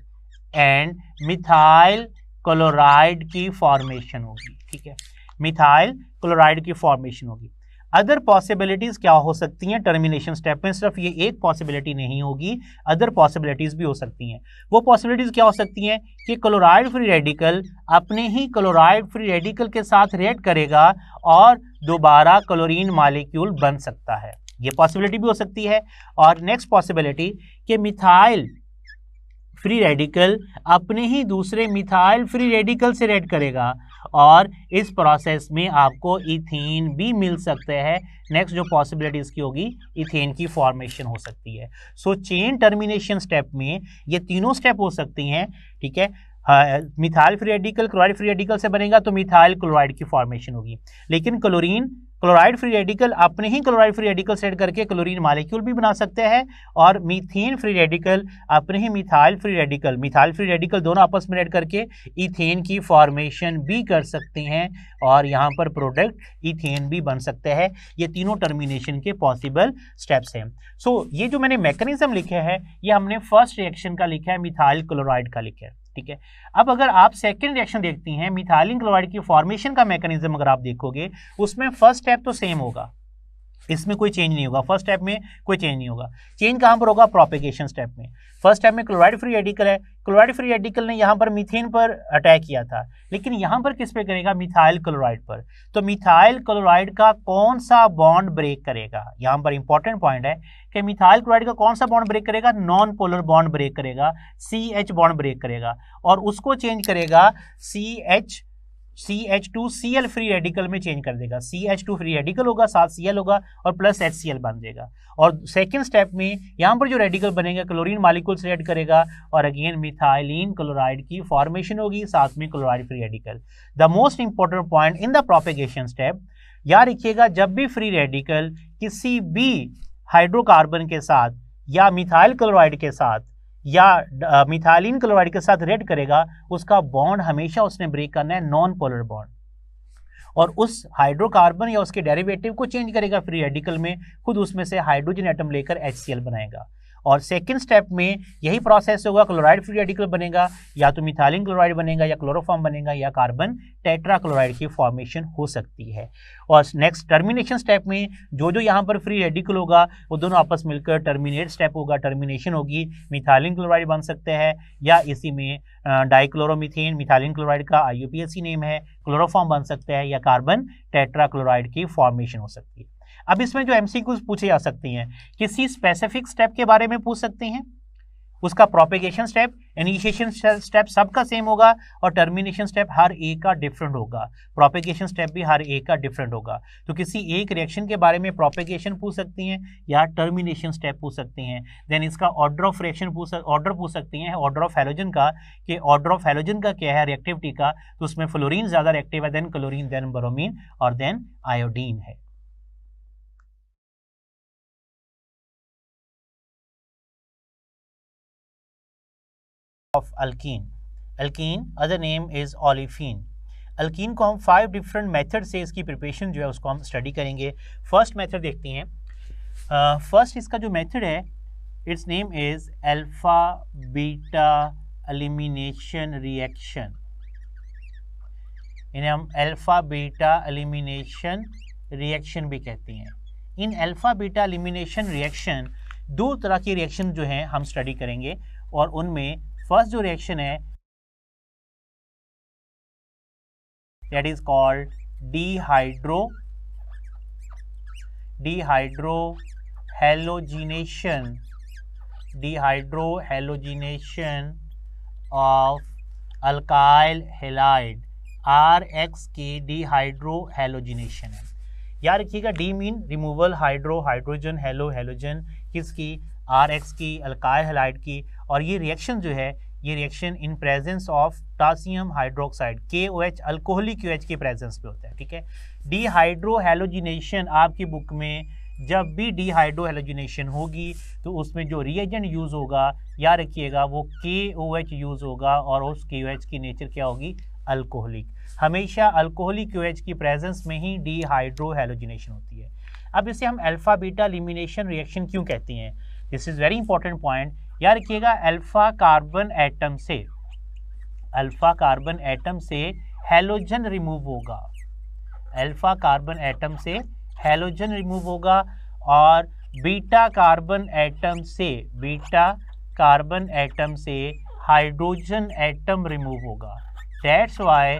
and methyl chloride की फॉर्मेशन होगी, ठीक है। मिथाइल क्लोराइड की फॉर्मेशन होगी। अदर पॉसिबिलिटीज क्या हो सकती हैं टर्मिनेशन स्टेप में, सिर्फ ये एक पॉसिबिलिटी नहीं होगी, अदर पॉसिबिलिटीज भी हो सकती हैं। वो पॉसिबिलिटीज क्या हो सकती हैं कि क्लोराइड फ्री रेडिकल अपने ही क्लोराइड फ्री रेडिकल के साथ रिएक्ट करेगा और दोबारा क्लोरीन मॉलिक्यूल बन सकता है, ये पॉसिबिलिटी भी हो सकती है। और नेक्स्ट पॉसिबिलिटी कि मिथाइल फ्री रेडिकल अपने ही दूसरे मिथाइल फ्री रेडिकल से रिएक्ट करेगा और इस प्रोसेस में आपको इथेन भी मिल सकते हैं। नेक्स्ट जो पॉसिबिलिटी इसकी होगी, इथेन की फॉर्मेशन हो सकती है। सो चेन टर्मिनेशन स्टेप में ये तीनों स्टेप हो सकती हैं, ठीक है। Methyl free radical chloride free radical से बनेगा तो मिथाइल क्लोराइड की फॉर्मेशन होगी, लेकिन क्लोराइड फ्री रेडिकल अपने ही क्लोराइड फ्री रेडिकल से करके क्लोरीन मॉलिक्यूल भी बना सकते हैं और मीथेन फ्री रेडिकल अपने ही मिथाइल फ्री रेडिकल दोनों आपस में ऐड करके इथेन की फॉर्मेशन भी कर सकते हैं और यहाँ पर प्रोडक्ट इथेन भी बन सकते हैं। ये तीनों टर्मिनेशन के पॉसिबल स्टेप्स हैं। सो ये जो मैंने मैकेनिज्म लिखे है ये हमने फर्स्ट रिएक्शन का लिखा है, मिथाइल क्लोराइड का लिखा है, ठीक है। अब अगर आप सेकंड रिएक्शन देखती हैं, मिथाइलिन क्लोराइड की फॉर्मेशन का मैकेनिज्म अगर आप देखोगे उसमें फर्स्ट स्टेप तो सेम होगा, इसमें कोई चेंज नहीं होगा। फर्स्ट स्टेप में कोई चेंज नहीं होगा। चेंज कहां पर होगा, प्रोपेगेशन स्टेप में। फर्स्ट स्टेप में क्लोराइड फ्री रेडिकल है, क्लोराइड फ्री रेडिकल ने यहां पर मीथेन पर अटैक किया था, लेकिन यहां पर किस पे करेगा, मिथाइल क्लोराइड पर। तो मिथाइल क्लोराइड का कौन सा बॉन्ड ब्रेक करेगा, यहां पर इंपॉर्टेंट पॉइंट है कि मिथाइल क्लोराइड का कौन सा बॉन्ड ब्रेक करेगा, नॉन पोलर बॉन्ड ब्रेक करेगा, CH बॉन्ड ब्रेक करेगा और उसको चेंज करेगा CH2Cl फ्री रेडिकल में चेंज कर देगा। CH2 फ्री रेडिकल होगा, साथ Cl होगा और प्लस HCl बन जाएगा। और सेकंड स्टेप में यहाँ पर जो रेडिकल बनेगा क्लोरीन मॉलिक्यूल से रिएक्ट करेगा और अगेन मिथाइलिन क्लोराइड की फॉर्मेशन होगी, साथ में chloride free radical. The most important point in the propagation step, याद रखिएगा जब भी फ्री रेडिकल किसी भी हाइड्रोकार्बन के साथ या मिथाइल क्लोराइड के साथ या मिथाइलिन क्लोराइड के साथ रिएक्ट करेगा उसका बॉन्ड हमेशा उसने ब्रेक करना है नॉन पोलर बॉन्ड, और उस हाइड्रोकार्बन या उसके डेरिवेटिव को चेंज करेगा फ्री रेडिकल में, खुद उसमें से हाइड्रोजन एटम लेकर HCl बनाएगा और सेकेंड स्टेप में यही प्रोसेस होगा, क्लोराइड फ्री रेडिकल बनेगा, या तो मिथाइलिन क्लोराइड बनेगा, या क्लोरोफॉर्म बनेगा, या कार्बन टेट्राक्लोराइड की फॉर्मेशन हो सकती है। और नेक्स्ट टर्मिनेशन स्टेप में जो यहाँ पर फ्री रेडिकल होगा वो दोनों आपस मिलकर टर्मिनेट स्टेप होगा, टर्मिनेशन होगी, मिथाइलिन क्लोराइड बन सकते हैं, या इसी में डाइक्लोरोमीथेन मिथाइलिन क्लोराइड का IUPAC नेम है, क्लोरोफॉर्म बन सकते हैं, या कार्बन टेट्राक्लोराइड की फॉर्मेशन हो सकती है। अब इसमें जो MCQs पूछे जा सकती हैं, किसी स्पेसिफिक स्टेप के बारे में पूछ सकते हैं, उसका प्रोपेगेशन स्टेप, इनिशिएशन स्टेप सबका सेम होगा और टर्मिनेशन स्टेप हर एक का डिफरेंट होगा, प्रोपेगेशन स्टेप भी हर एक का डिफरेंट होगा। तो किसी एक रिएक्शन के बारे में प्रोपेगेशन पूछ सकती हैं या टर्मिनेशन स्टेप पूछ सकती हैं। देन इसका ऑर्डर ऑफ रिएक्शन ऑर्डर पूछ सकती हैं, ऑर्डर ऑफ हैलोजन का, कि ऑर्डर ऑफ हैलोजन का क्या है रिएक्टिविटी का, तो उसमें फ्लोरीन ज़्यादा रिएक्टिव है, देन क्लोरीन, देन ब्रोमीन और देन आयोडीन है। of alkene other name is olefin। Alkyne को हम 5 डिफरेंट मेथड से इसकी प्रिपरेशन जो है उसको हम स्टडी करेंगे। फर्स्ट मेथड देखते हैं। फर्स्ट इसका जो मेथड है it's name is alpha beta elimination reaction. इन्हें हम अल्फा बीटा एलिमिनेशन रिएक्शन भी कहते हैं। इन अल्फा बीटा एलिमिनेशन रिएक्शन 2 तरह की रिएक्शन जो हैं हम स्टडी करेंगे, और उनमें फर्स्ट जो रिएक्शन है that is called dehydrohalogenation of alkyl halide. RX की डिहाइड्रोहैलोजिनेशन है। याद रखिएगा, de mean removal, hydrogen, halogen किसकी, RX की, अल्काइल हैलाइड की। और ये रिएक्शन जो है, ये reaction in presence of potassium hydroxide KOH, alcoholic QH की प्रेजेंस पे होता है। ठीक है, डिहाइड्रोहैलोजिनेशन आपकी बुक में जब भी डिहाइड्रोहैलोजिनेशन होगी तो उसमें जो रिएजेंट यूज होगा, याद रखिएगा, वो KOH यूज होगा, और उस KOH की नेचर क्या होगी, अल्कोहलिक। हमेशा अल्कोहलिक QH की प्रेजेंस में ही डिहाइड्रोहैलोजिनेशन होती है। अब इसे हम अल्फा बीटा एलिमिनेशन रिएक्शन क्यों कहती हैं, this is very important point. याद रखिएगा, अल्फा कार्बन एटम से हैलोजन रिमूव होगा, अल्फा कार्बन एटम से हैलोजन रिमूव होगा, और बीटा कार्बन एटम से हाइड्रोजन एटम रिमूव होगा। That's why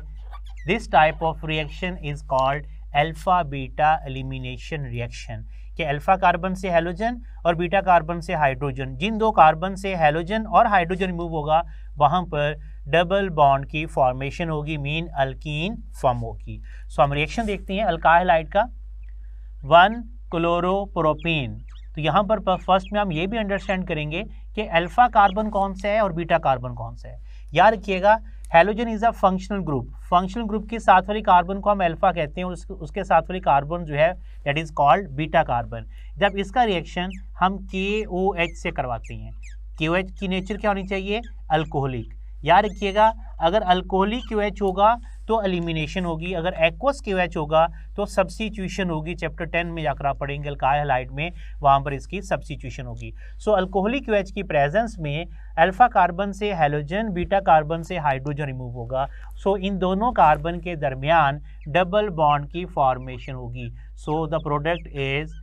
this type of reaction is called alpha beta elimination reaction, कि अल्फा कार्बन से हैलोजन और बीटा कार्बन से हाइड्रोजन, जिन 2 कार्बन से हैलोजन और हाइड्रोजन रिमूव होगा वहां पर डबल बॉन्ड की फॉर्मेशन होगी, मीन अल्कीन फॉर्म होगी। सो हम रिएक्शन देखते हैं अल्काइल हैलाइड का, 1 क्लोरोप्रोपेन। तो यहाँ पर फर्स्ट में हम ये भी अंडरस्टैंड करेंगे कि अल्फा कार्बन कौन सा है और बीटा कार्बन कौन सा है। याद रखिएगा, halogen is a functional group के साथ वाली कार्बन को हम अल्फा कहते हैं, और उसके साथ वाली कार्बन जो है that is called beta carbon. जब इसका रिएक्शन हम KOH से करवाते हैं, KOH की नेचर क्या होनी चाहिए, अल्कोहलिक। याद रखिएगा, अगर अल्कोहलिक QH होगा तो एलिमिनेशन होगी, अगर एक्वस QH होगा तो सब्स्टिट्यूशन होगी। चैप्टर 10 में जाकर आप पढ़ेंगे अल्काइल हैलाइड में, वहाँ पर इसकी सब्स्टिट्यूशन होगी। सो अल्कोहलिक QH की प्रेजेंस में अल्फा कार्बन से हैलोजन, बीटा कार्बन से हाइड्रोजन रिमूव होगा। सो इन दोनों कार्बन के दरमियान डबल बॉन्ड की फॉर्मेशन होगी। सो द प्रोडक्ट इज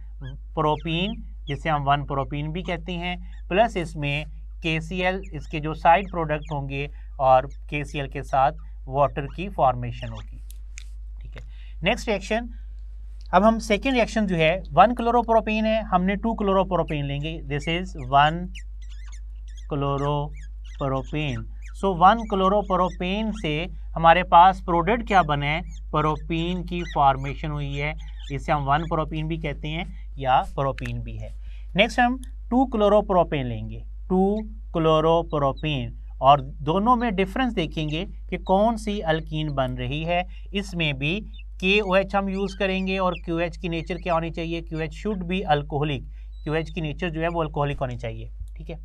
प्रोपीन, जिसे हम 1 प्रोपीन भी कहते हैं, प्लस इसमें KCl, इसके जो साइड प्रोडक्ट होंगे, और KCl के साथ वाटर की फॉर्मेशन होगी। ठीक है, नेक्स्ट रिएक्शन, अब हम सेकेंड रिएक्शन जो है 1 क्लोरोप्रोपेन है, हमने 2 क्लोरोप्रोपेन लेंगे, this is 1 chloropropane. So 1 chloropropane से हमारे पास प्रोडक्ट क्या बना है, प्रोपीन की फॉर्मेशन हुई है, इसे हम 1 प्रोपीन भी कहते हैं या प्रोपीन भी है। नेक्स्ट हम 2 क्लोरोप्रोपेन लेंगे, 2 क्लोरोप्रोपेन, और दोनों में डिफरेंस देखेंगे कि कौन सी अल्कीन बन रही है। इसमें भी KOH हम यूज़ करेंगे, और QH की नेचर क्या होनी चाहिए, QH should be alcoholic, QH की नेचर जो है वो अल्कोहलिक होनी चाहिए। ठीक है,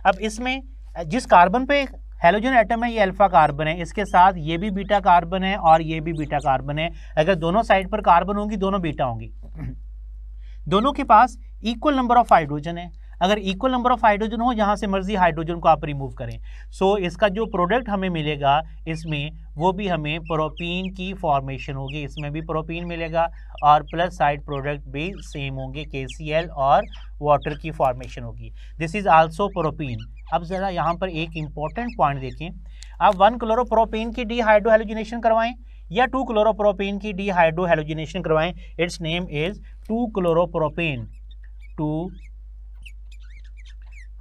अब इसमें जिस कार्बन पे हैलोजन एटम है ये अल्फा कार्बन है, इसके साथ ये भी बीटा कार्बन है और ये भी बीटा कार्बन है। अगर दोनों साइड पर कार्बन होंगी दोनों बीटा होंगी। दोनों के पास इक्वल नंबर ऑफ हाइड्रोजन है। अगर इक्वल नंबर ऑफ हाइड्रोजन हो, जहाँ से मर्जी हाइड्रोजन को आप रिमूव करें। सो इसका जो प्रोडक्ट हमें मिलेगा इसमें, वो भी हमें प्रोपीन की फॉर्मेशन होगी, इसमें भी प्रोपीन मिलेगा और प्लस साइड प्रोडक्ट भी सेम होंगे, KCl और वाटर की फॉर्मेशन होगी। This is also propene. अब ज़रा यहाँ पर एक इंपॉर्टेंट पॉइंट देखें, आप 1 क्लोरोप्रोपीन की डीहाइड्रोहेलोजिनेशन करवाएं या 2 क्लोरोप्रोपीन की डीहाइड्रोहेलोजिनेशन करवाएं, इट्स नेम इज 2 क्लोरोप्रोपीन। 2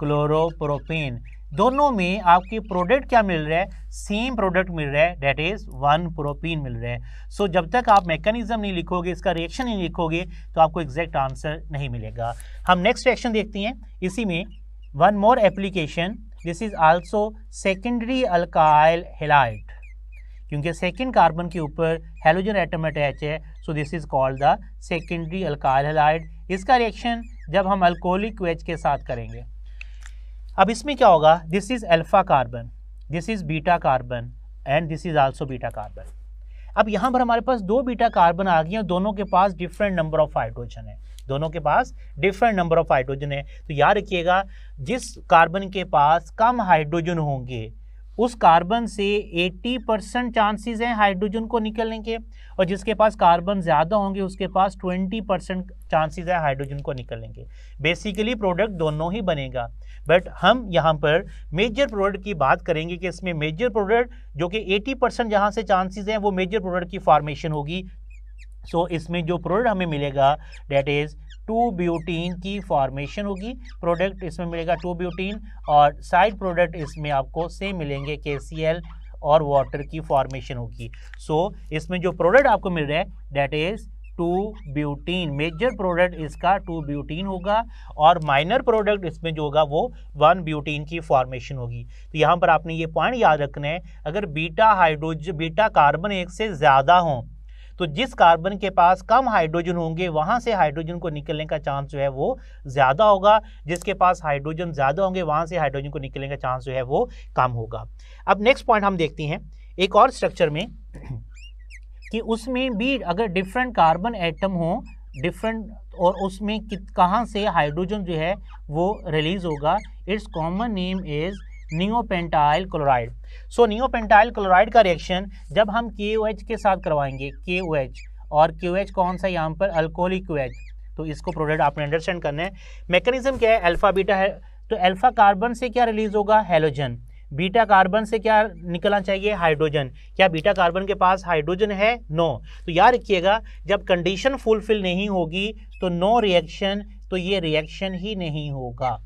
क्लोरोप्रोपीन, दोनों में आपके प्रोडक्ट क्या मिल रहा है, सेम प्रोडक्ट मिल रहा है, दैट इज 1 प्रोपीन मिल रहा है। सो जब तक आप मैकेनिज्म नहीं लिखोगे, इसका रिएक्शन नहीं लिखोगे, तो आपको एग्जैक्ट आंसर नहीं मिलेगा। हम नेक्स्ट रिएक्शन देखते हैं, इसी में one more application, this is also secondary alkyl halide, क्योंकि सेकेंड कार्बन के ऊपर हेलोजन एटम अटैच है, सो this is called the secondary alkyl halide. इसका रिएक्शन जब हम अल्कोहलिक OH के साथ करेंगे, अब इसमें क्या होगा, this is alpha carbon, this is beta carbon and this is also beta carbon. अब यहाँ पर हमारे पास 2 बीटा कार्बन आ गए हैं, दोनों के पास डिफरेंट नंबर ऑफ हाइड्रोजन है, दोनों के पास डिफरेंट नंबर ऑफ हाइड्रोजन है। तो याद रखिएगा, जिस कार्बन के पास कम हाइड्रोजन होंगे उस कार्बन से 80% चांसेस हैं हाइड्रोजन को निकलने के, और जिसके पास कार्बन ज़्यादा होंगे उसके पास 20% चांसेस है हाइड्रोजन को निकलने के। बेसिकली प्रोडक्ट दोनों ही बनेगा, बट हम यहाँ पर मेजर प्रोडक्ट की बात करेंगे कि इसमें मेजर प्रोडक्ट जो कि 80% जहाँ से चांसेस हैं वो मेजर प्रोडक्ट की फॉर्मेशन होगी। सो इसमें जो प्रोडक्ट हमें मिलेगा दैट इज़ 2 ब्यूटीन की फॉर्मेशन होगी, प्रोडक्ट इसमें मिलेगा 2 ब्यूटीन, और साइड प्रोडक्ट इसमें आपको सेम मिलेंगे, KCl और वाटर की फॉर्मेशन होगी। सो इसमें जो प्रोडक्ट आपको मिल रहा है that is 2 butene, major product इसका 2 ब्यूटीन होगा, और माइनर प्रोडक्ट इसमें जो होगा वो 1 ब्यूटीन की फॉर्मेशन होगी। तो यहाँ पर आपने ये पॉइंट याद रखना है, अगर बीटा कार्बन एक से ज़्यादा हों तो जिस कार्बन के पास कम हाइड्रोजन होंगे वहाँ से हाइड्रोजन को निकलने का चांस जो है वो ज़्यादा होगा, जिसके पास हाइड्रोजन ज़्यादा होंगे वहाँ से हाइड्रोजन को निकलने का चांस जो है वो कम होगा। अब नेक्स्ट पॉइंट हम देखते हैं एक और स्ट्रक्चर में कि उसमें भी अगर डिफरेंट कार्बन एटम हो डिफरेंट, और उसमें कहाँ से हाइड्रोजन जो है वो रिलीज होगा, it's common name is neopentyl chloride. So neopentyl chloride का रिएक्शन जब हम KOH के साथ करवाएंगे, KOH, और KOH कौन सा यहाँ पर, अल्कोहलिक OH, तो इसको प्रोडक्ट आपने अंडरस्टैंड करना है। मैकेनिज्म क्या है, अल्फा बीटा है, तो अल्फा कार्बन से क्या रिलीज होगा, हेलोजन, बीटा कार्बन से क्या निकलना चाहिए, हाइड्रोजन। क्या बीटा कार्बन के पास हाइड्रोजन है, नो। तो याद रखिएगा, जब कंडीशन फुलफिल नहीं होगी तो नो रिएक्शन, तो ये रिएक्शन ही नहीं होगा।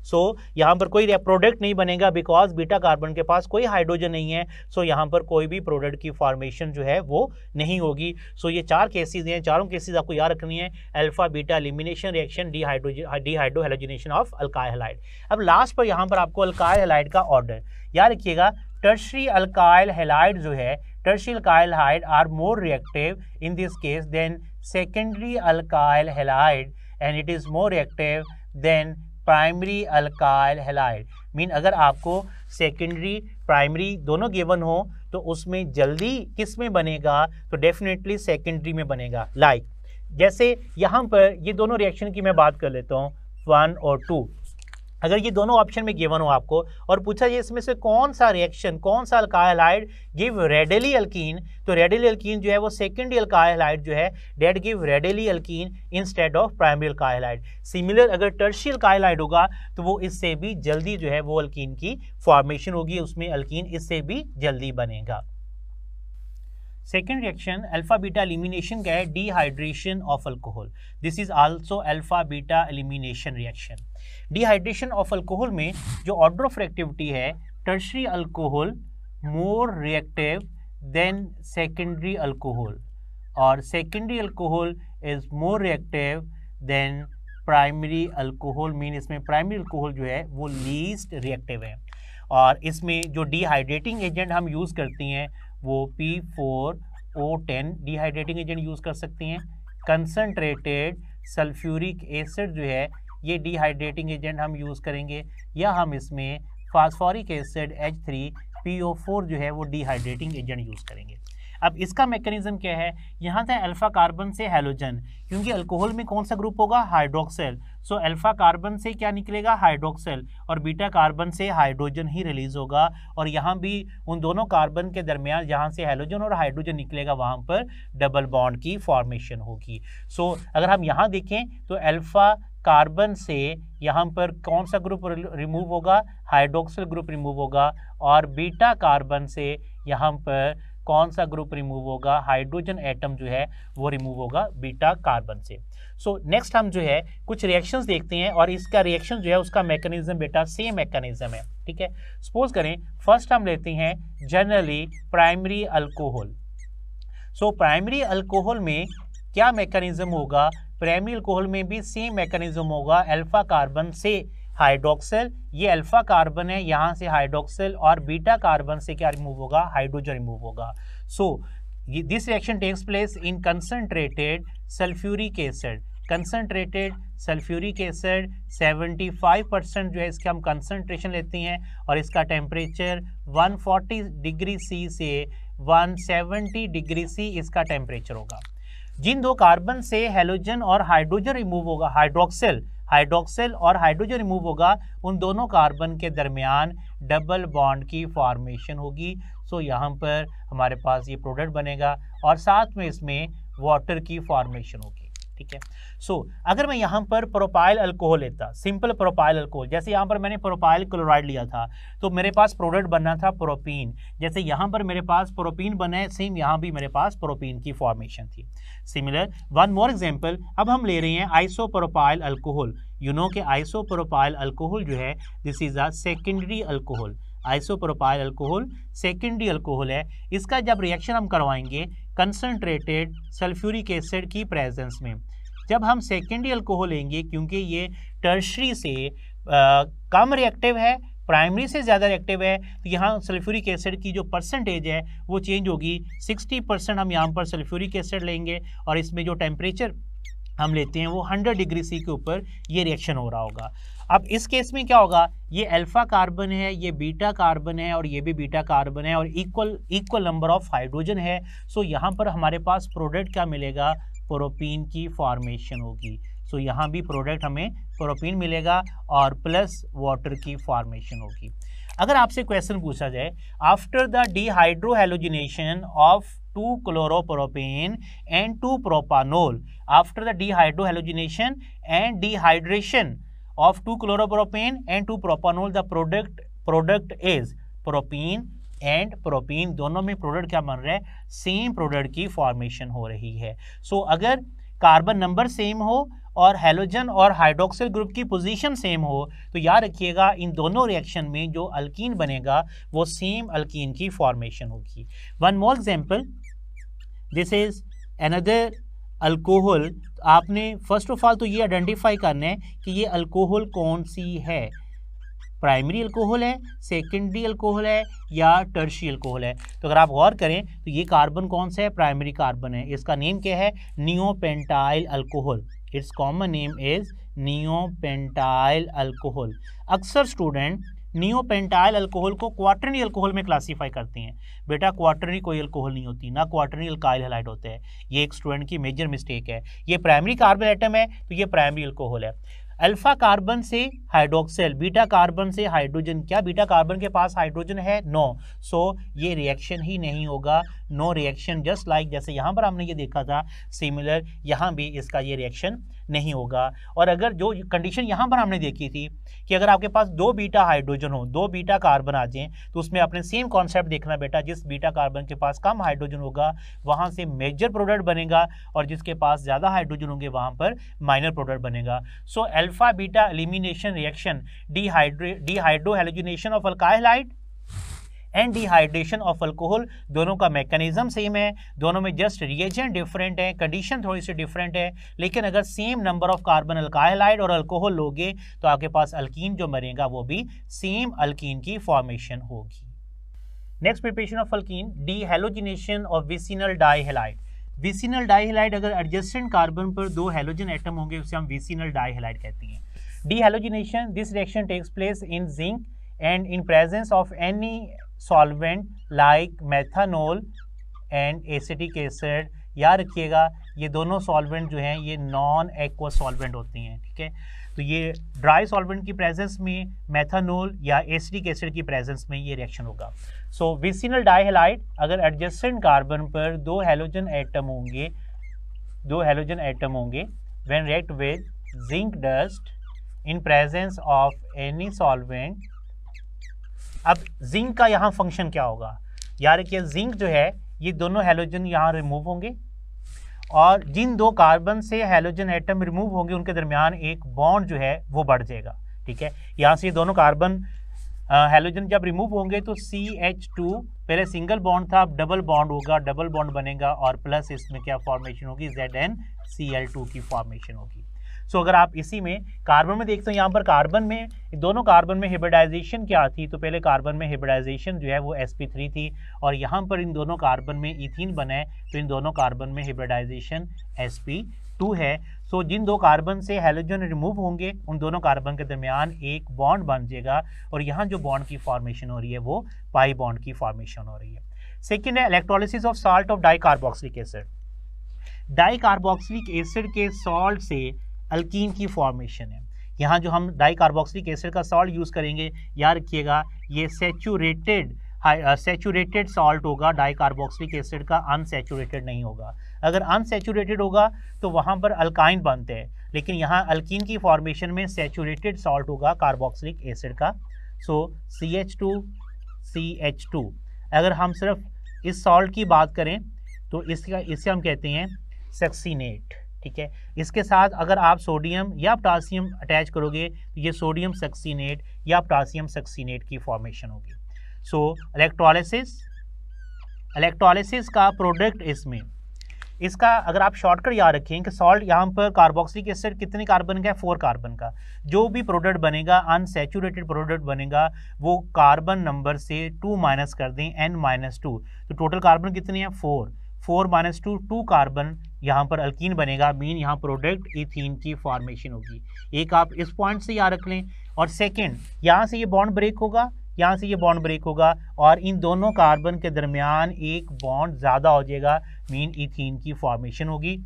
सो यहाँ पर कोई प्रोडक्ट नहीं बनेगा, बिकॉज बीटा कार्बन के पास कोई हाइड्रोजन नहीं है। सो यहाँ पर कोई भी प्रोडक्ट की फॉर्मेशन जो है वो नहीं होगी। सो ये 4 केसेस हैं, चारों केसेस आपको याद रखनी है, alpha beta elimination reaction, dehydrohalogenation of alkyl halide. अब लास्ट पर यहाँ पर आपको अल्काइल हैलाइड का ऑर्डर याद रखिएगा। टर्शरी अल्काइल हैलाइड जो है, tertiary alkyl halide are more reactive in this case than secondary alkyl halide, and it is more reactive than primary alkyl halide. Mean अगर आपको सेकेंडरी प्राइमरी दोनों given हो तो उसमें जल्दी किस में बनेगा, तो डेफिनेटली सेकेंडरी में बनेगा। लाइक जैसे यहाँ पर ये दोनों रिएक्शन की मैं बात कर लेता हूँ, 1 और 2। अगर ये दोनों ऑप्शन में गिवन हो आपको और पूछा जाए इसमें से कौन सा रिएक्शन, कौन सा alkyl halide give readily alkene, तो रेडिली अल्कीन जो है वो सेकेंडरी अल्काइल हैलाइड जो है that give readily alkene instead of primary alkyl halide. Similar अगर टर्शियरी अल्काइल हैलाइड होगा तो वो इससे भी जल्दी जो है वो अल्कीन की फॉर्मेशन होगी, उसमें अल्कीन इससे भी जल्दी बनेगा। Second reaction alpha beta elimination का है, dehydration of alcohol. This is also alpha beta elimination reaction. Dehydration of alcohol में जो ऑर्डर ऑफ रिएक्टिविटी है, tertiary alcohol more reactive than secondary alcohol, और secondary alcohol is more reactive than primary alcohol. Mean इसमें primary alcohol जो है वो least reactive है, और इसमें जो डिहाइड्रेटिंग एजेंट हम यूज़ करते हैं वो P4O10 डिहाइड्रेटिंग एजेंट यूज़ कर सकते हैं। कंसनट्रेटेड सल्फ्यूरिक एसिड जो है ये डिहाइड्रेटिंग एजेंट हम यूज़ करेंगे, या हम इसमें फास्फोरिक एसिड H3PO4 जो है वो डिहाइड्रेटिंग एजेंट यूज़ करेंगे। अब इसका मैकेनिज्म क्या है, यहाँ था अल्फा कार्बन से हैलोजन, क्योंकि अल्कोहल में कौन सा ग्रुप होगा, हाइड्रोक्सिल, सो अल्फा कार्बन से क्या निकलेगा, हाइड्रोक्सिल, और बीटा कार्बन से हाइड्रोजन ही रिलीज होगा, और यहाँ भी उन दोनों कार्बन के दरमियान जहाँ से हैलोजन और हाइड्रोजन निकलेगा वहाँ पर डबल बॉन्ड की फॉर्मेशन होगी। सो अगर हम यहाँ देखें तो अल्फा कार्बन से यहाँ पर कौन सा ग्रुप रिमूव होगा, हाइड्रोक्सिल ग्रुप रिमूव होगा, और बीटा कार्बन से यहाँ पर कौन सा ग्रुप रिमूव होगा, हाइड्रोजन एटम जो है वो रिमूव होगा बीटा कार्बन से। सो नेक्स्ट हम जो है कुछ रिएक्शंस देखते हैं, और इसका रिएक्शन जो है उसका मैकेनिज्म बेटा सेम मैकेनिज्म है, ठीक है। सपोज करें फर्स्ट हम लेते हैं generally primary alcohol. So primary alcohol में क्या मैकेनिज्म होगा, प्राइमरी अल्कोहल में भी सेम मैकेनिज्म होगा, अल्फा कार्बन से हाइड्रोक्सिल, ये अल्फा कार्बन है, यहाँ से हाइड्रोक्सिल, और बीटा कार्बन से क्या रिमूव होगा, हाइड्रोजन रिमूव होगा। So this reaction takes place in concentrated sulphuric acid, concentrated sulphuric acid 75% जो है इसके हम कंसंट्रेशन लेते हैं, और इसका टेम्परेचर 140 डिग्री सी से 170 डिग्री सी इसका टेम्परेचर होगा। जिन दो कार्बन से हैलोजन और हाइड्रोजन रिमूव होगा, हाइड्रोक्सिल और हाइड्रोजन रिमूव होगा, उन दोनों कार्बन के दरमियान डबल बॉन्ड की फॉर्मेशन होगी। सो यहाँ पर हमारे पास ये प्रोडक्ट बनेगा, और साथ में इसमें वाटर की फॉर्मेशन होगी, ठीक है। सो अगर मैं यहाँ पर प्रोपाइल अल्कोहल लेता, सिंपल प्रोपाइल अल्कोहल, जैसे यहाँ पर मैंने प्रोपाइल क्लोराइड लिया था तो मेरे पास प्रोडक्ट बनना था प्रोपीन, जैसे यहाँ पर मेरे पास प्रोपीन बना है, सेम यहाँ भी मेरे पास प्रोपीन की फॉर्मेशन थी। सिमिलर वन मोर एग्जांपल, अब हम ले रहे हैं आइसोप्रोपाइल अल्कोहल। यू नो कि आइसोप्रोपाइल अल्कोहल जो है this is a secondary alcohol, isopropyl alcohol secondary alcohol है। इसका जब रिएक्शन हम करवाएंगे कंसंट्रेटेड सल्फ्यूरिक एसिड की प्रेजेंस में, जब हम सेकेंडरी अल्कोहल लेंगे क्योंकि ये टर्शरी से कम रिएक्टिव है, प्राइमरी से ज़्यादा रिएक्टिव है, तो यहाँ सल्फ्यूरिक एसिड की जो परसेंटेज है वो चेंज होगी। 60% हम यहाँ पर सल्फ्यूरिक एसिड लेंगे, और इसमें जो टेम्परेचर हम लेते हैं वो 100 डिग्री सी के ऊपर ये रिएक्शन हो रहा होगा। अब इस केस में क्या होगा, ये अल्फा कार्बन है, ये बीटा कार्बन है, और ये भी बीटा कार्बन है, और इक्वल नंबर ऑफ हाइड्रोजन है। सो यहाँ पर हमारे पास प्रोडक्ट क्या मिलेगा, प्रोपीन की फॉर्मेशन होगी। सो यहाँ भी प्रोडक्ट हमें प्रोपीन मिलेगा और प्लस वाटर की फॉर्मेशन होगी। अगर आपसे क्वेश्चन पूछा जाए, after the dehydrohalogenation of 2-chloropropane and 2-propanol, after the dehydrohalogenation and dehydration of 2-chloropropane and 2-propanol, the product is propene and propene, दोनों में प्रोडक्ट क्या बन रहा है, सेम प्रोडक्ट की फॉर्मेशन हो रही है। सो अगर कार्बन नंबर सेम हो और हैलोजन और हाइड्रोक्सिल ग्रुप की पोजीशन सेम हो तो याद रखिएगा इन दोनों रिएक्शन में जो अल्कीन बनेगा वो सेम अल्कीन की फॉर्मेशन होगी। One more example, this is another alcohol. आपने फर्स्ट ऑफ ऑल तो ये आइडेंटिफाई करना है कि ये अल्कोहल कौन सी है, प्राइमरी अल्कोहल है, सेकेंडरी अल्कोहल है या टर्शियरी अल्कोहल है। तो अगर आप गौर करें तो ये कार्बन कौन सा है, प्राइमरी कार्बन है। इसका नेम क्या है, neopentyl alcohol. It's common name is neopentyl alcohol. अक्सर स्टूडेंट नियोपेंटाइल अल्कोहल को क्वाटरनरी अल्कोहल में क्लासीफाई करते हैं। बेटा क्वाटरनरी कोई अल्कोहल नहीं होती, ना क्वाटरनरी अल्काइल हैलाइड होते हैं। ये एक स्टूडेंट की मेजर मिस्टेक है। ये प्राइमरी कार्बन एटम है तो ये प्राइमरी अल्कोहल है। अल्फा कार्बन से हाइड्रोक्सिल, बीटा कार्बन से हाइड्रोजन, क्या बीटा कार्बन के पास हाइड्रोजन है, नो। सो ये रिएक्शन ही नहीं होगा, नो रिएक्शन। जस्ट लाइक जैसे यहाँ पर हमने ये देखा था सिमिलर यहाँ भी इसका ये रिएक्शन नहीं होगा। और अगर जो कंडीशन यहाँ पर हमने देखी थी कि अगर आपके पास दो बीटा हाइड्रोजन हो, दो बीटा कार्बन आ जाएं, तो उसमें अपने सेम कॉन्सेप्ट देखना बेटा, जिस बीटा कार्बन के पास कम हाइड्रोजन होगा वहाँ से मेजर प्रोडक्ट बनेगा और जिसके पास ज़्यादा हाइड्रोजन होंगे वहाँ पर माइनर प्रोडक्ट बनेगा। So alpha beta elimination reaction, dehydrohalogenation of alkyl halide and dehydration of alcohol, दोनों का मैकेनिज्म सेम है, दोनों में जस्ट रिएजेंट डिफरेंट है, कंडीशन थोड़ी सी डिफरेंट है। लेकिन अगर same number of carbon alkyl halide और अल्कोहल लोगे तो आपके पास अल्कीन जो बनेगा वो भी सेम अल्कीन की फॉर्मेशन होगी। Next preparation of alkene, dehalogenation of vicinal dihalide. Vicinal dihalide, अगर एडजेसेंट कार्बन पर दो हैलोजन एटम होंगे उसे हम विसिनल डाइहैलाइड कहते हैं। Dehalogenation, this reaction takes place in zinc and in presence of any solvent like methanol and acetic acid, याद रखिएगा ये दोनों सॉल्वेंट जो हैं ये नॉन एक्वस सॉल्वेंट होती हैं, ठीक है। तो ये ड्राई सॉल्वेंट की प्रेजेंस में मेथनॉल या एसिटिक एसिड की प्रेजेंस में ये रिएक्शन होगा। सो विसिनल डाइहैलाइड, अगर एडजेसेंट कार्बन पर दो हैलोजन एटम होंगे when react with zinc dust in presence of any solvent. अब जिंक का यहाँ फंक्शन क्या होगा, याद रखिए जिंक जो है ये दोनों हैलोजन यहाँ रिमूव होंगे और जिन दो कार्बन से हैलोजन एटम रिमूव होंगे उनके दरमियान एक बॉन्ड जो है वो बढ़ जाएगा, ठीक है। यहाँ से ये दोनों कार्बन हैलोजन जब रिमूव होंगे तो CH2 पहले सिंगल बॉन्ड था, अब डबल बॉन्ड होगा, डबल बॉन्ड बनेगा और प्लस इसमें क्या फॉर्मेशन होगी, ZnCl2 की फॉर्मेशन होगी। सो अगर आप इसी में कार्बन में देखते हो, यहाँ पर कार्बन में दोनों कार्बन में हिब्रिडाइजेशन क्या थी, तो पहले कार्बन में हिब्रिडाइजेशन जो है वो sp3 थी और यहाँ पर इन दोनों कार्बन में इथीन बना है तो इन दोनों कार्बन में हिब्रिडाइजेशन sp2 है। सो जिन दो कार्बन से हैलोजन रिमूव होंगे उन दोनों कार्बन के दरमियान एक बॉन्ड बन जाएगा और यहाँ जो बॉन्ड की फॉर्मेशन हो रही है वो पाई बॉन्ड की फॉर्मेशन हो रही है। सेकेंड है electrolysis of salt of dicarboxylic acid. Dicarboxylic acid के सॉल्ट से अल्कीन की फॉर्मेशन है। यहाँ जो हम डाइकार्बोक्सिलिक एसिड का सॉल्ट यूज़ करेंगे, याद रखिएगा ये सैचुरेटेड सॉल्ट होगा, डाइकार्बोक्सिलिक एसिड का अनसैचुरेटेड नहीं होगा। अगर अनसैचुरेटेड होगा तो वहाँ पर अल्काइन बनते हैं, लेकिन यहाँ अल्कीन की फॉर्मेशन में सैचुरेटेड सॉल्ट होगा कार्बोक्सिलिक एसिड का। सो CH2CH2। अगर हम सिर्फ इस सॉल्ट की बात करें तो इसे हम कहते हैं सक्सीनेट, ठीक है। इसके साथ अगर आप सोडियम या पोटासियम अटैच करोगे तो ये सोडियम सक्सीनेट या पोटासियम सक्सीनेट की फॉर्मेशन होगी। सो इलेक्ट्रोलिसिस का प्रोडक्ट इसका अगर आप शॉर्टकट याद रखें कि सॉल्ट यहाँ पर कार्बोक्सिलिक एसिड कितने कार्बन का है, 4 कार्बन का। जो भी प्रोडक्ट बनेगा अनसैचुरेटेड प्रोडक्ट बनेगा वो कार्बन नंबर से 2 माइनस कर दें, N-2, तो टोटल कार्बन कितने हैं 4 माइनस 2 कार्बन यहाँ पर अल्कीन बनेगा, मीन यहाँ प्रोडक्ट इथीन की फॉर्मेशन होगी। एक आप इस पॉइंट से याद रख लें। और सेकंड, यहाँ से ये बॉन्ड ब्रेक होगा, यहाँ से ये बॉन्ड ब्रेक होगा और इन दोनों कार्बन के दरमियान एक बॉन्ड ज़्यादा हो जाएगा, मीन इथीन की फॉर्मेशन होगी।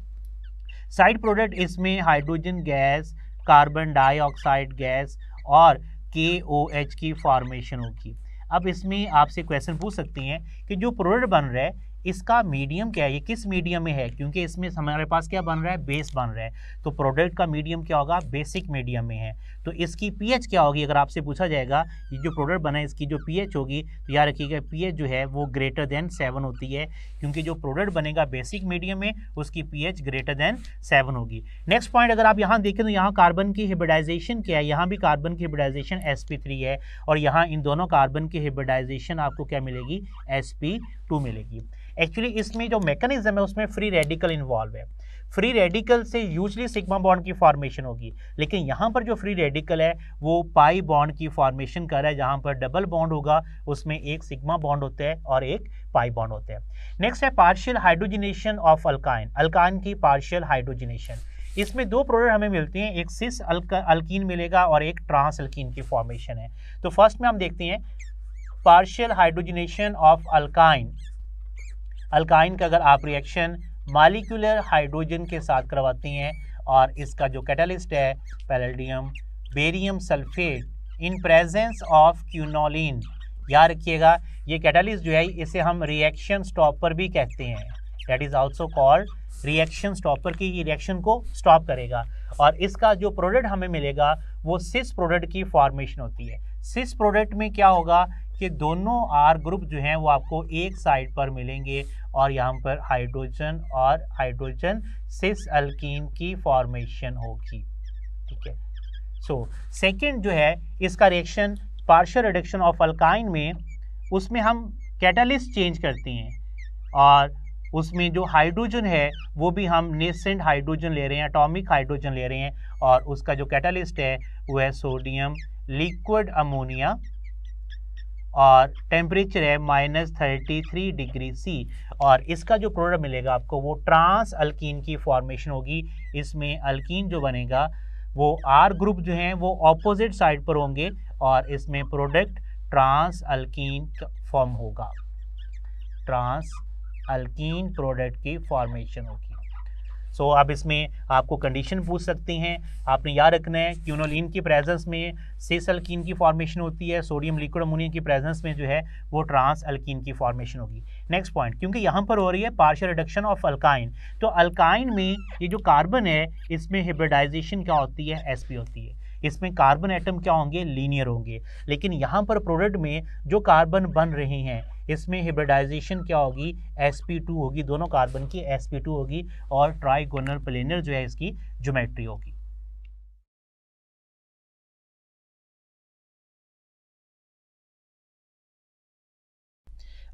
साइड प्रोडक्ट इसमें hydrogen gas, carbon dioxide gas और KOH की फॉर्मेशन होगी। अब इसमें आपसे क्वेश्चन पूछ सकते हैं कि जो प्रोडक्ट बन रहा है इसका मीडियम क्या है, ये किस मीडियम में है, क्योंकि इसमें हमारे पास क्या बन रहा है, बेस बन रहा है। तो प्रोडक्ट का मीडियम क्या होगा, बेसिक मीडियम में है। तो इसकी पीएच क्या होगी, अगर आपसे पूछा जाएगा ये जो प्रोडक्ट बना है इसकी जो पीएच होगी, तो याद रखिएगा पीएच जो है वो ग्रेटर देन 7 होती है, क्योंकि जो प्रोडक्ट बनेगा बेसिक मीडियम में उसकी पीएच ग्रेटर देन 7 होगी। नेक्स्ट पॉइंट अगर आप यहाँ देखें तो यहाँ कार्बन की हिब्रिडाइजेशन क्या है, यहाँ भी कार्बन की हिब्रिडाइजेशन sp3 है और यहाँ इन दोनों कार्बन की हिब्रिडाइजेशन आपको क्या मिलेगी, sp2 मिलेगी। एक्चुअली इसमें जो मैकेनिज्म है उसमें फ्री रेडिकल इन्वॉल्व है। फ्री रेडिकल से यूजली सिग्मा बॉन्ड की फॉर्मेशन होगी, लेकिन यहाँ पर जो फ्री रेडिकल है वो पाई बॉन्ड की फॉर्मेशन कर रहा है, जहाँ पर डबल बॉन्ड होगा उसमें एक सिग्मा बॉन्ड होता है और एक पाई बॉन्ड होता है। नेक्स्ट है partial hydrogenation of alkyne, alkyne की पार्शियल हाइड्रोजनेशन। इसमें 2 प्रोडक्ट हमें मिलते हैं, एक सिस अल्कीन मिलेगा और एक ट्रांस अल्कीन की फॉर्मेशन है। तो फर्स्ट में हम देखते हैं partial hydrogenation of alkyne. Alkyne का अगर आप रिएक्शन मॉलिक्यूलर हाइड्रोजन के साथ करवाते हैं और इसका जो कैटालिस्ट है palladium barium sulphate in presence of quinoline, याद रखिएगा ये कैटालिस्ट जो है इसे हम रिएक्शन स्टॉपर भी कहते हैं, that is also called reaction stopper, की ये रिएक्शन को स्टॉप करेगा और इसका जो प्रोडक्ट हमें मिलेगा वो सिस प्रोडक्ट की फॉर्मेशन होती है। सिस प्रोडक्ट में क्या होगा कि दोनों R ग्रुप जो हैं वो आपको एक साइड पर मिलेंगे और यहाँ पर हाइड्रोजन और हाइड्रोजन सिस अल्कीन की फॉर्मेशन होगी, ठीक है। सो सेकंड जो है इसका reaction partial reduction of alkyne में, उसमें हम कैटालिस्ट चेंज करते हैं और उसमें जो हाइड्रोजन है वो भी हम नेसेंट हाइड्रोजन ले रहे हैं, एटॉमिक हाइड्रोजन ले रहे हैं और उसका जो कैटालिस्ट है वो है सोडियम लिक्विड अमोनिया और टेम्परेचर है -33 डिग्री C और इसका जो प्रोडक्ट मिलेगा आपको वो ट्रांस अल्कीन की फॉर्मेशन होगी। इसमें अल्कीन जो बनेगा वो R ग्रुप जो हैं वो ऑपोजिट साइड पर होंगे और इसमें प्रोडक्ट ट्रांस अल्कीन फॉर्म होगा, ट्रांस अल्कीन प्रोडक्ट की फॉर्मेशन होगी। सो अब इसमें आपको कंडीशन पूछ सकते हैं, आपने याद रखना है क्यूनोलिन की प्रेजेंस में सिस अल्कीन की फॉर्मेशन होती है, सोडियम लिक्विड अमोनिया की प्रेजेंस में जो है वो ट्रांस अल्कीन की फॉर्मेशन होगी। नेक्स्ट पॉइंट, क्योंकि यहाँ पर हो रही है पार्शियल रिडक्शन ऑफ अल्काइन, तो अल्काइन में ये जो कार्बन है इसमें हिब्रिडाइजेशन क्या होती है, sp होती है। इसमें कार्बन एटम क्या होंगे, लीनियर होंगे, लेकिन यहाँ पर प्रोडक्ट में जो कार्बन बन रहे हैं इसमें हिब्रिडाइजेशन क्या होगी, sp2 होगी, दोनों कार्बन की sp2 होगी और ट्राइगोनल प्लेनर जो है इसकी ज्योमेट्री होगी।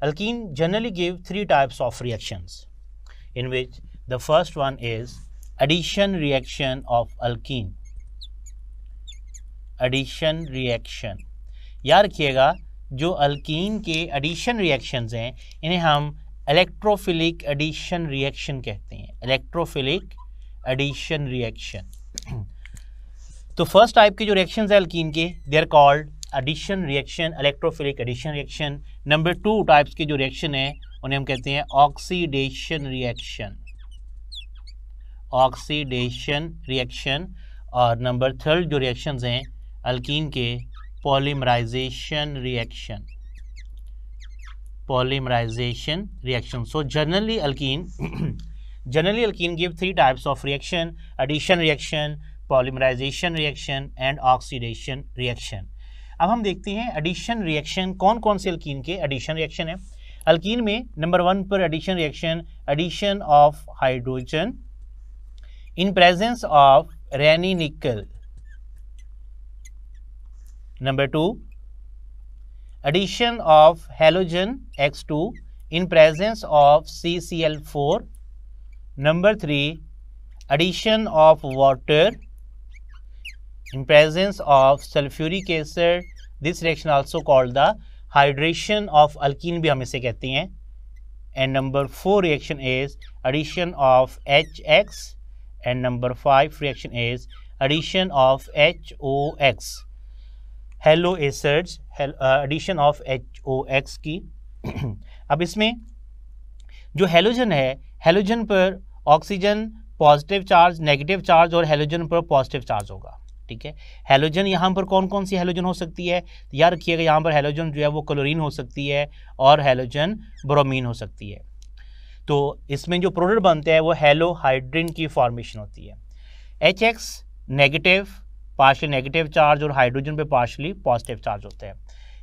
Alkene generally give 3 types of reactions, in which the first one is addition reaction of alkene. Addition reaction, याद रखिएगा जो अल्कीन के एडिशन रिएक्शंस हैं इन्हें हम इलेक्ट्रोफिलिक एडिशन रिएक्शन कहते हैं, इलेक्ट्रोफिलिक एडिशन रिएक्शन। तो फर्स्ट टाइप के जो रिएक्शंस है अल्कीन के, they are called addition reaction, electrophilic addition reaction. Number 2 types के जो रिएक्शन है उन्हें हम कहते हैं ऑक्सीडेशन रिएक्शन, ऑक्सीडेशन रिएक्शन। और नंबर 3 जो रिएक्शंस हैं अल्कीन के, polymerisation reaction, polymerisation reaction. So generally alkene give 3 types of reaction: addition reaction, polymerization reaction and oxidation reaction। अब हम देखते हैं एडिशन रिएक्शन कौन कौन से अल्कीन के एडिशन रिएक्शन है। अल्कीन में नंबर 1 पर addition reaction, addition of hydrogen in presence of Raney nickel. Number 2, addition of halogen X2 in presence of CCl4. Number 3, addition of water in presence of sulfuric acid. This reaction also called the hydration of alkene भी हम इसे कहते हैं। And number 4 reaction is addition of HX and number 5 reaction is addition of HOX, halo acids, addition of HOX की। अब इसमें जो halogen है, हेलोजन पर oxygen positive charge, negative charge और हेलोजन पर पॉजिटिव चार्ज होगा। ठीक है, हेलोजन यहाँ पर कौन कौन सी हेलोजन हो सकती है, याद रखिएगा यहाँ पर हेलोजन जो है वो क्लोरीन हो सकती है और हेलोजन ब्रोमीन हो सकती है। तो इसमें जो प्रोडक्ट बनते हैं वो हेलोहाइड्रिन की फॉर्मेशन होती है। HX negative, partial negative charge और हाइड्रोजन पे पार्शियली पॉजिटिव चार्ज होता है।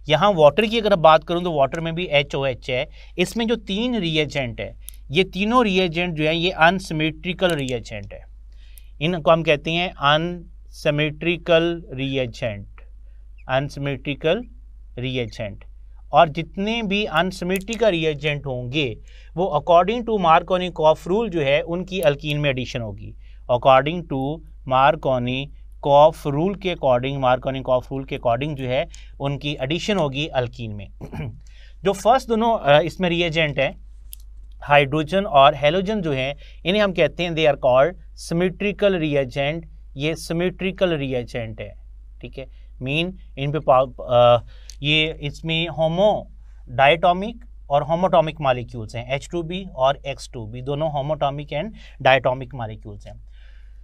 यहाँ वाटर की अगर बात करूँ तो वाटर में भी HOH है। इसमें जो 3 रिएजेंट है, ये तीनों रिएजेंट जो है ये अनसिमेट्रिकल रिएजेंट है, इनको हम कहते हैं अनसिमेट्रिकल रिएजेंट, अनसिमेट्रिकल रिएजेंट। और जितने भी अनसिमेट्रिकल रिएजेंट होंगे वो अकॉर्डिंग टू मार्कोनी-कॉफ रूल जो है उनकी अल्कीन में एडिशन होगी, अकॉर्डिंग टू मार्कोनी-कॉफ रूल के अकॉर्डिंग, मार्कोनी-कॉफ रूल के अकॉर्डिंग जो है उनकी एडिशन होगी अल्कीन में। जो फर्स्ट दोनों इसमें रिएजेंट है हाइड्रोजन और हेलोजन जो है इन्हें हम कहते हैं they are called symmetrical reagent, ये सिमेट्रिकल रिएजेंट है। ठीक है, मीन इन पे ये इसमें होमो डायटोमिक और होमोटोमिक मॉलिक्यूल्स हैं, H2B और X2B दोनों होमोटोमिक एंड डायटोमिक मॉलिक्यूल्स हैं।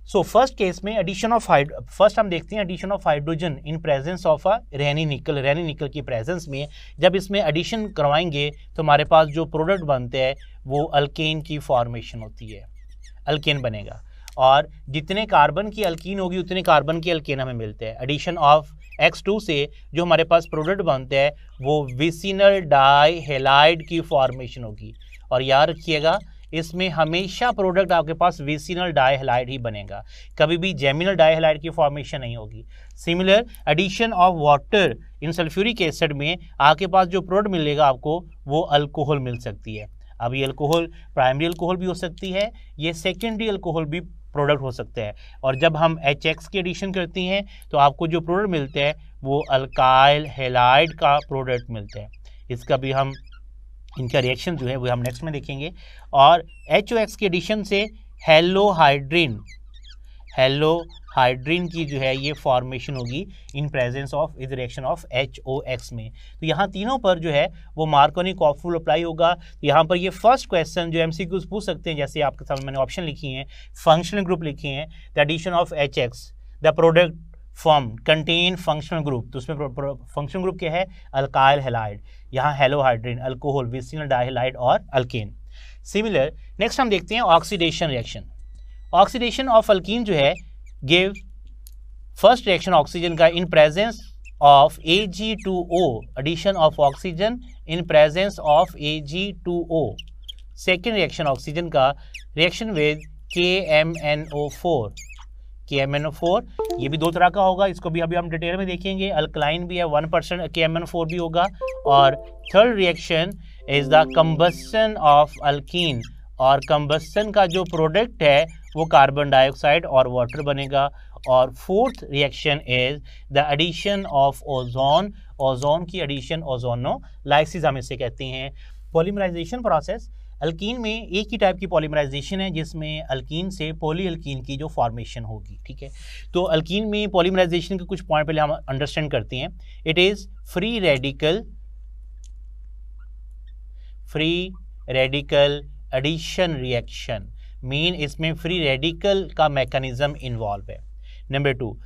सो फर्स्ट केस में एडिशन ऑफ फर्स्ट हम देखते हैं addition of hydrogen in presence of a Raney nickel, Raney निकल की प्रेजेंस में जब इसमें एडिशन करवाएंगे तो हमारे पास जो प्रोडक्ट बनते हैं वो अल्केन की फॉर्मेशन होती है, अल्केन बनेगा और जितने कार्बन की अल्कीन होगी उतने कार्बन के अल्केन हमें मिलते हैं। एडिशन ऑफ X2 से जो हमारे पास प्रोडक्ट बनते हैं वो विसिनल डाई हेलाइड की फॉर्मेशन होगी और याद रखिएगा इसमें हमेशा प्रोडक्ट आपके पास विसिनल डाई हेलाइड ही बनेगा, कभी भी जेमिनल डाई हेलाइड की फॉर्मेशन नहीं होगी। Similar addition of water in sulphuric acid में आपके पास जो प्रोडक्ट मिलेगा आपको वो अल्कोहल मिल सकती है। अब ये अल्कोहल प्राइमरी अल्कोहल भी हो सकती है, ये सेकेंडरी अल्कोहल भी प्रोडक्ट हो सकते हैं और जब हम HX की एडिशन करते हैं तो आपको जो प्रोडक्ट मिलते हैं वो अल्काइल हेलाइड का प्रोडक्ट मिलते हैं। इसका भी हम इनका रिएक्शन जो है वो हम नेक्स्ट में देखेंगे। और HOX की एडिशन से हेलोहाइड्रिन, हाइड्रीन की जो है ये फॉर्मेशन होगी इन प्रेजेंस ऑफ इस रिएक्शन ऑफ HOX में। तो यहाँ तीनों पर जो है वो मार्कोनी-कॉफ रूल अप्लाई होगा। तो यहाँ पर ये फर्स्ट क्वेश्चन जो MCQs पूछ सकते हैं, जैसे आपके सामने मैंने ऑप्शन लिखी हैं, फंक्शनल ग्रुप लिखी हैं, the addition of HX the product form contain functional group. तो उसमें फंक्शनल ग्रुप क्या है, अल्काइल हैलाइड, यहाँ हेलोहाइड्रिन, अल्कोहल, विसिनल डाइहैलाइड और अल्केन। सिमिलर नेक्स्ट हम देखते हैं oxidation reaction. Oxidation of alkene जो है गिव फर्स्ट रिएक्शन ऑक्सीजन का in presence of Ag2O, addition of oxygen in presence of Ag2O। Second reaction oxygen का reaction with KMnO4। KMnO4 ये भी दो तरह का होगा, इसको भी अभी हम डिटेल में देखेंगे। अल्कलाइन भी है, 1% KMnO4 भी होगा। और third reaction is the combustion of alkyne, और कंबस्शन का जो प्रोडक्ट है वो कार्बन डाइऑक्साइड और वाटर बनेगा। और fourth reaction is the addition of ozone, ozone की एडिशन ओजोनोलाइसिस हम इसे कहते हैं। पॉलीमराइजेशन प्रोसेस, अल्कीन में एक ही टाइप की पॉलीमराइजेशन है जिसमें अल्कीन से पॉलीअल्कीन की जो फॉर्मेशन होगी, ठीक है। तो अल्कीन में पॉलीमराइजेशन के कुछ पॉइंट पहले हम अंडरस्टैंड करते हैं। It is free radical addition reaction, mean इसमें फ्री रेडिकल का मैकेनिज्म इन्वॉल्व है। नंबर 2,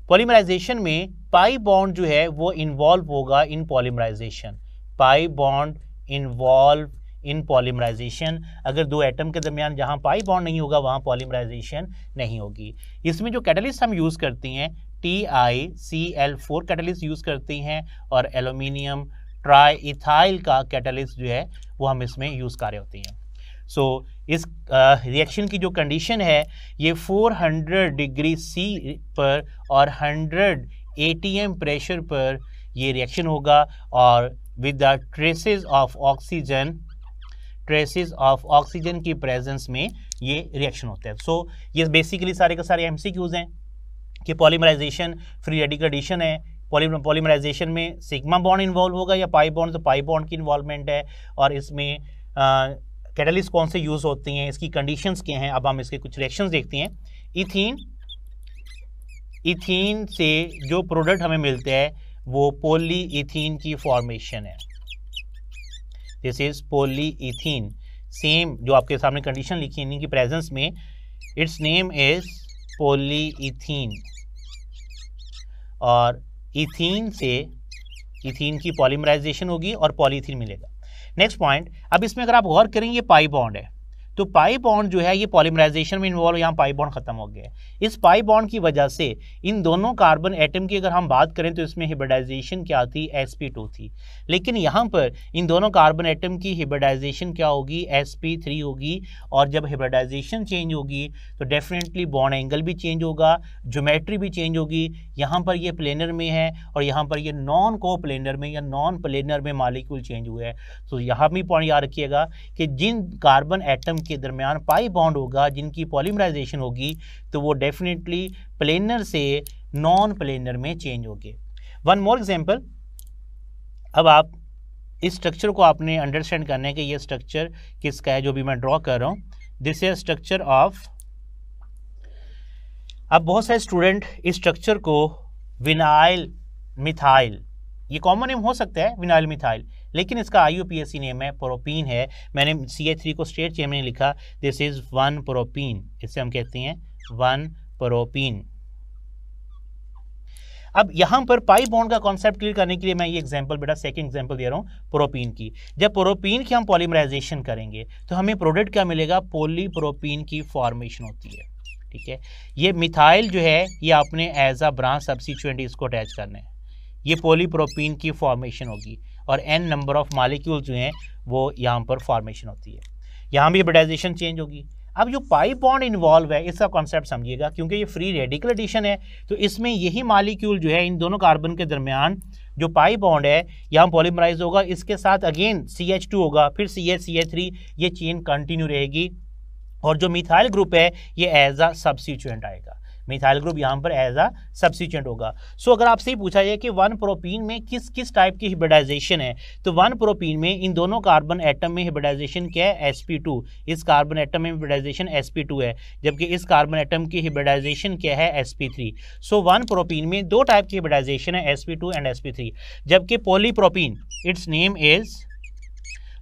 पॉलीमराइजेशन में पाई बॉन्ड जो है वो इन्वॉल्व होगा in polymerization. Pi bond involve in polymerization, अगर दो एटम के दरमियान जहां पाई बॉन्ड नहीं होगा वहां पॉलीमराइजेशन नहीं होगी। इसमें जो कैटलिस्ट हम यूज़ करते हैं TiCl4 कैटलिस्ट यूज़ करते हैं, और एल्यूमिनियम ट्राईइथाइल का कैटलिस्ट जो है वो हम इसमें यूज़ कर रहे होते हैं। सो इस रिएक्शन की जो कंडीशन है ये 400 डिग्री C पर और 100 atm प्रेशर पर ये रिएक्शन होगा, और with the traces of oxygen की प्रेजेंस में ये रिएक्शन होता है। सो ये बेसिकली सारे के सारे MCQs हैं कि पॉलीमराइजेशन फ्री रेडिकल एडिशन है, पॉलीमराइजेशन में सिग्मा बॉन्ड इन्वॉल्व होगा या पाई बॉन्ड, तो पाई बॉन्ड की इन्वॉल्वमेंट है, और इसमें कैटलिस्ट कौन से यूज़ होती हैं, इसकी कंडीशंस क्या हैं। अब हम इसके कुछ रिएक्शंस देखते हैं। इथीन से जो प्रोडक्ट हमें मिलते हैं वो पॉलीइथीन की फॉर्मेशन है। दिस इज पॉलीइथीन, सेम जो आपके सामने कंडीशन लिखी है इनकी प्रेजेंस में, इट्स नेम इज पॉलीइथीन, और इथीन से इथीन की पॉलीमराइजेशन होगी और पॉलीइथीन मिलेगा। नेक्स्ट पॉइंट, अब इसमें अगर आप गौर करें ये पाई बॉन्ड है, तो पाई बॉन्ड जो है ये पॉलीमराइजेशन में इन्वॉल्व, यहाँ पाई बॉन्ड खत्म हो गया है। इस पाई बॉन्ड की वजह से इन दोनों कार्बन एटम की अगर हम बात करें तो इसमें हिब्रिडाइजेशन क्या थी, sp2 थी, लेकिन यहाँ पर इन दोनों कार्बन एटम की हिब्रिडाइजेशन क्या होगी, sp3 होगी। और जब हिब्रिडाइजेशन चेंज होगी तो डेफिनेटली बॉन्ड एंगल भी चेंज होगा, ज्योमेट्री भी चेंज होगी। यहाँ पर ये प्लेनर में है और यहाँ पर ये नॉन को प्लेनर में या नॉन प्लेनर में मॉलिक्यूल चेंज हुए हैं। तो यहाँ भी पॉइंट याद रखिएगा कि जिन कार्बन एटम के दरमियान पाई बॉन्ड होगा, जिनकी पॉलीमराइजेशन होगी, तो वो डेफिनेटली प्लेनर से नॉन प्लेनर में चेंज होंगे। वन मोर एग्जांपल, अब आप इस स्ट्रक्चर को आपने अंडरस्टैंड करना है कि ये स्ट्रक्चर किसका है जो भी मैं ड्रॉ कर रहा हूं। दिस इज स्ट्रक्चर ऑफ, अब बहुत सारे स्टूडेंट इस स्ट्रक्चर को विनाइल मिथाइल, ये कॉमन नेम हो सकता है विनाइल मिथाइल, लेकिन इसका IUPAC नेम है प्रोपीन है। मैंने CH3 को स्ट्रेट चेन में लिखा, दिस इज 1 प्रोपीन, इसे हम कहते हैं 1 प्रोपीन। अब यहाँ पर पाई बॉन्ड का कॉन्सेप्ट क्लियर करने के लिए मैं ये एग्जांपल बेटा सेकंड एग्जांपल दे रहा हूँ प्रोपीन की। जब प्रोपीन की हम पॉलीमराइजेशन करेंगे तो हमें प्रोडक्ट क्या मिलेगा, पॉलीप्रोपीन की फॉर्मेशन होती है, ठीक है। ये मिथाइल जो है ये आपने एज अ ब्रांच सब्स्टिट्यूएंट इसको अटैच करना है, ये पॉलीप्रोपीन की फॉर्मेशन होगी और n नंबर ऑफ मॉलिक्यूल जो हैं वो यहाँ पर फॉर्मेशन होती है। यहाँ भी हाइब्रिडाइजेशन चेंज होगी। अब जो पाई बॉन्ड इन्वॉल्व है इसका कॉन्सेप्ट समझिएगा, क्योंकि ये फ्री रेडिकल एडिशन है तो इसमें यही मॉलिक्यूल जो है इन दोनों कार्बन के दरमियान जो पाई बॉन्ड है यहाँ पॉलीमराइज होगा, इसके साथ अगेन CH2 होगा, फिर CH3, ये चेन कंटिन्यू रहेगी और जो मिथाइल ग्रुप है ये एज अ सब्स्टिट्यूएंट आएगा। मिथाइल ग्रुप यहाँ पर एज अ सब्स्टिट्यूएंट होगा। सो अगर आपसे पूछा जाए कि 1 प्रोपीन में किस किस टाइप की हिब्रिडाइजेशन है, तो 1 प्रोपीन में इन दोनों कार्बन एटम में हिब्रिडाइजेशन क्या है, sp2। इस कार्बन एटम में हिब्रिडाइजेशन sp2 है, जबकि इस कार्बन एटम की हिब्रिडाइजेशन क्या है, sp3। सो 1 प्रोपीन में दो टाइप की हिब्रिडाइजेशन है, sp2 एंड sp3। जबकि polypropene, it's name is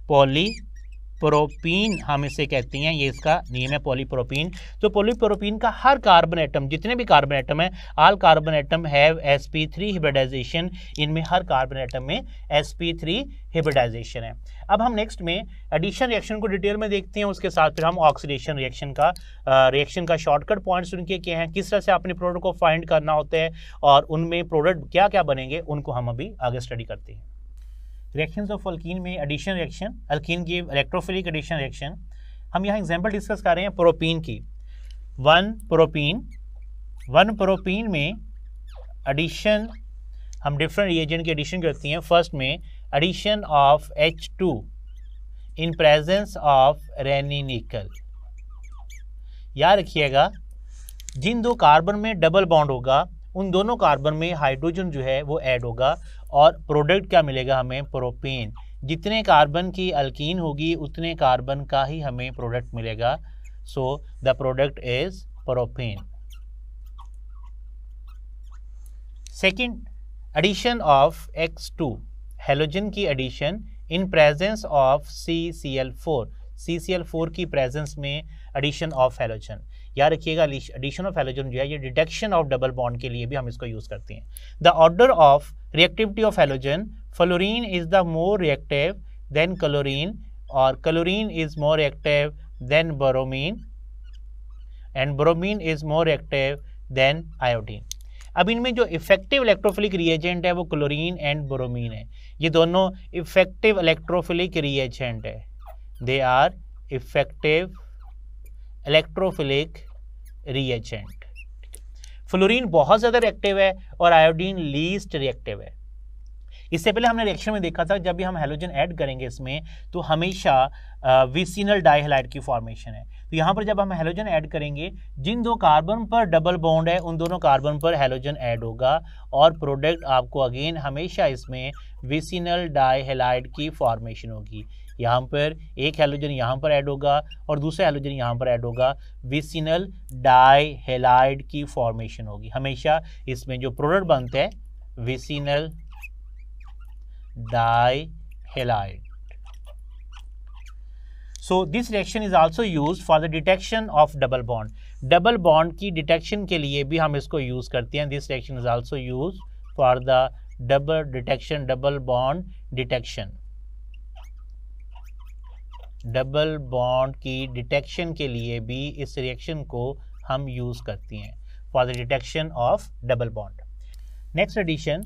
polypropene, हम इसे कहते हैं, ये इसका नेम है पॉलीप्रोपीन। तो पॉलीप्रोपीन का हर कार्बन एटम, जितने भी कार्बन एटम है, all carbon atom have sp3 hybridisation. इनमें हर कार्बन एटम में sp3 हिब्रिडाइजेशन है। अब हम नेक्स्ट में एडिशन रिएक्शन को डिटेल में देखते हैं, उसके साथ फिर हम ऑक्सीडेशन रिएक्शन का शॉर्टकट पॉइंट्स उनके क्या हैं, किस तरह से अपने प्रोडक्ट को फाइंड करना होता है और उनमें प्रोडक्ट क्या क्या बनेंगे, उनको हम अभी आगे स्टडी करते हैं। रिएक्शंस ऑफ अल्कीन में एडिशन रिएक्शन, अल्कीन की इलेक्ट्रोफिलिक एडिशन रिएक्शन, हम यहाँ एग्जांपल डिस्कस कर रहे हैं प्रोपीन की। 1 प्रोपीन में एडिशन, हम डिफरेंट रिएजेंट की एडिशन करती हैं। फर्स्ट में addition of H2 in presence of Raney nickel. याद रखिएगा, जिन दो कार्बन में डबल बॉन्ड होगा उन दोनों कार्बन में हाइड्रोजन जो है वो ऐड होगा और प्रोडक्ट क्या मिलेगा हमें, प्रोपेन। जितने कार्बन की अल्कीन होगी उतने कार्बन का ही हमें प्रोडक्ट मिलेगा। So the product is propane. Second, addition of X2, halogen की addition in presence of CCl4, CCl4 की प्रेजेंस में एडिशन ऑफ हेलोजन। याद रखिएगा, एडिशन ऑफ हेलोजन जो है ये डिटेक्शन ऑफ डबल बॉन्ड के लिए भी हम इसको यूज करते हैं। The order of reactivity of halogen, fluorine is the more reactive then chlorine, और chlorine is more reactive than bromine, and bromine is more reactive than iodine. अब इनमें जो इफेक्टिव इलेक्ट्रोफिलिक रिएजेंट है वो क्लोरीन एंड ब्रोमीन है। ये दोनों effective electrophilic reagent है, they are effective electrophilic reagent. Fluorine बहुत ज़्यादा रिएक्टिव है और आयोडीन लीस्ट रिएक्टिव है। इससे पहले हमने रिएक्शन में देखा था, जब भी हम हेलोजन ऐड करेंगे इसमें तो हमेशा विसिनल डाइहैलाइड की फॉर्मेशन है। तो यहाँ पर जब हम हेलोजन ऐड करेंगे, जिन दो कार्बन पर डबल बॉन्ड है उन दोनों कार्बन पर हेलोजन ऐड होगा और प्रोडक्ट आपको अगेन हमेशा इसमें विसिनल डाइहैलाइड की फॉर्मेशन होगी। यहाँ पर एक हेलोजन यहाँ पर ऐड होगा और दूसरा हेलोजन यहाँ पर ऐड होगा, विसिनल डाइहैलाइड की फॉर्मेशन होगी। हमेशा इसमें जो प्रोडक्ट बनता है vicinal डाइहैलाइड। So this reaction is also used for the detection of double bond. Double bond की डिटेक्शन के लिए भी हम इसको यूज करते हैं। This reaction is also used for the double detection, double bond detection. Double bond की detection के लिए भी इस रिएक्शन को हम यूज करते हैं for the detection of double bond. Next addition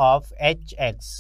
of HX.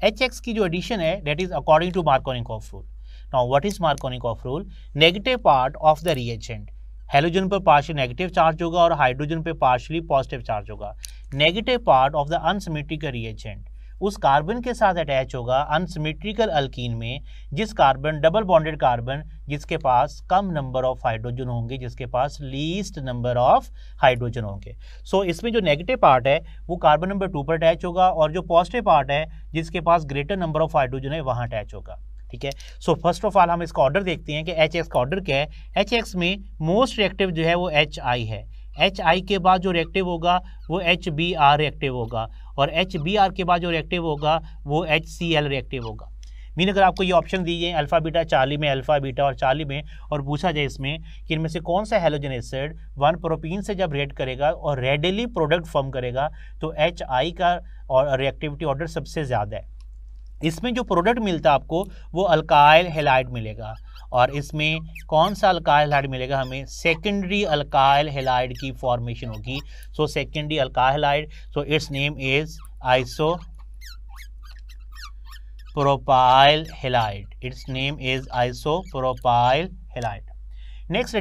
HX की जो एडिशन है that is according to Markovnikov rule. Now what is Markovnikov rule? Negative part of the reagent, halogen पर partial negative charge होगा और hydrogen पे partially positive charge होगा। Negative part of the unsymmetrical reagent उस carbon के साथ attach होगा unsymmetrical alkyne में, जिस कार्बन डबल बॉन्डेड कार्बन जिसके पास कम नंबर ऑफ हाइड्रोजन होंगे, जिसके पास लीस्ट नंबर ऑफ हाइड्रोजन होंगे। सो इसमें जो नेगेटिव पार्ट है वो कार्बन नंबर 2 पर अटैच होगा और जो पॉजिटिव पार्ट है जिसके पास ग्रेटर नंबर ऑफ हाइड्रोजन है वहाँ अटैच होगा। ठीक है, सो फर्स्ट ऑफ ऑल हम इसका ऑर्डर देखते हैं कि HX का ऑर्डर क्या है। HX में मोस्ट रिएक्टिव जो है वो HI है। HI के बाद जो रिएक्टिव होगा वो HBr रिएक्टिव होगा और HBr के बाद जो रिएक्टिव होगा वो HCl रिएक्टिव होगा। मीन अगर आपको ये ऑप्शन दी जाए अल्फा बीटा चार्ली में, अल्फा बीटा और चार्ली में, और पूछा जाए इसमें कि इनमें से कौन सा हेलोजन एसिड 1 प्रोपीन से जब रिएक्ट करेगा और रेडिली प्रोडक्ट फॉर्म करेगा, तो HI का और रिएक्टिविटी ऑर्डर सबसे ज़्यादा है। इसमें जो प्रोडक्ट मिलता है आपको वो अल्काइल हैलाइड मिलेगा और इसमें कौन सा अल्काइल हैलाइड मिलेगा हमें, सेकेंडरी अल्काइल हैलाइड की फॉर्मेशन होगी। So secondary alkyl halide, so its name is isopropyl halide. Its name is isopropyl halide. Next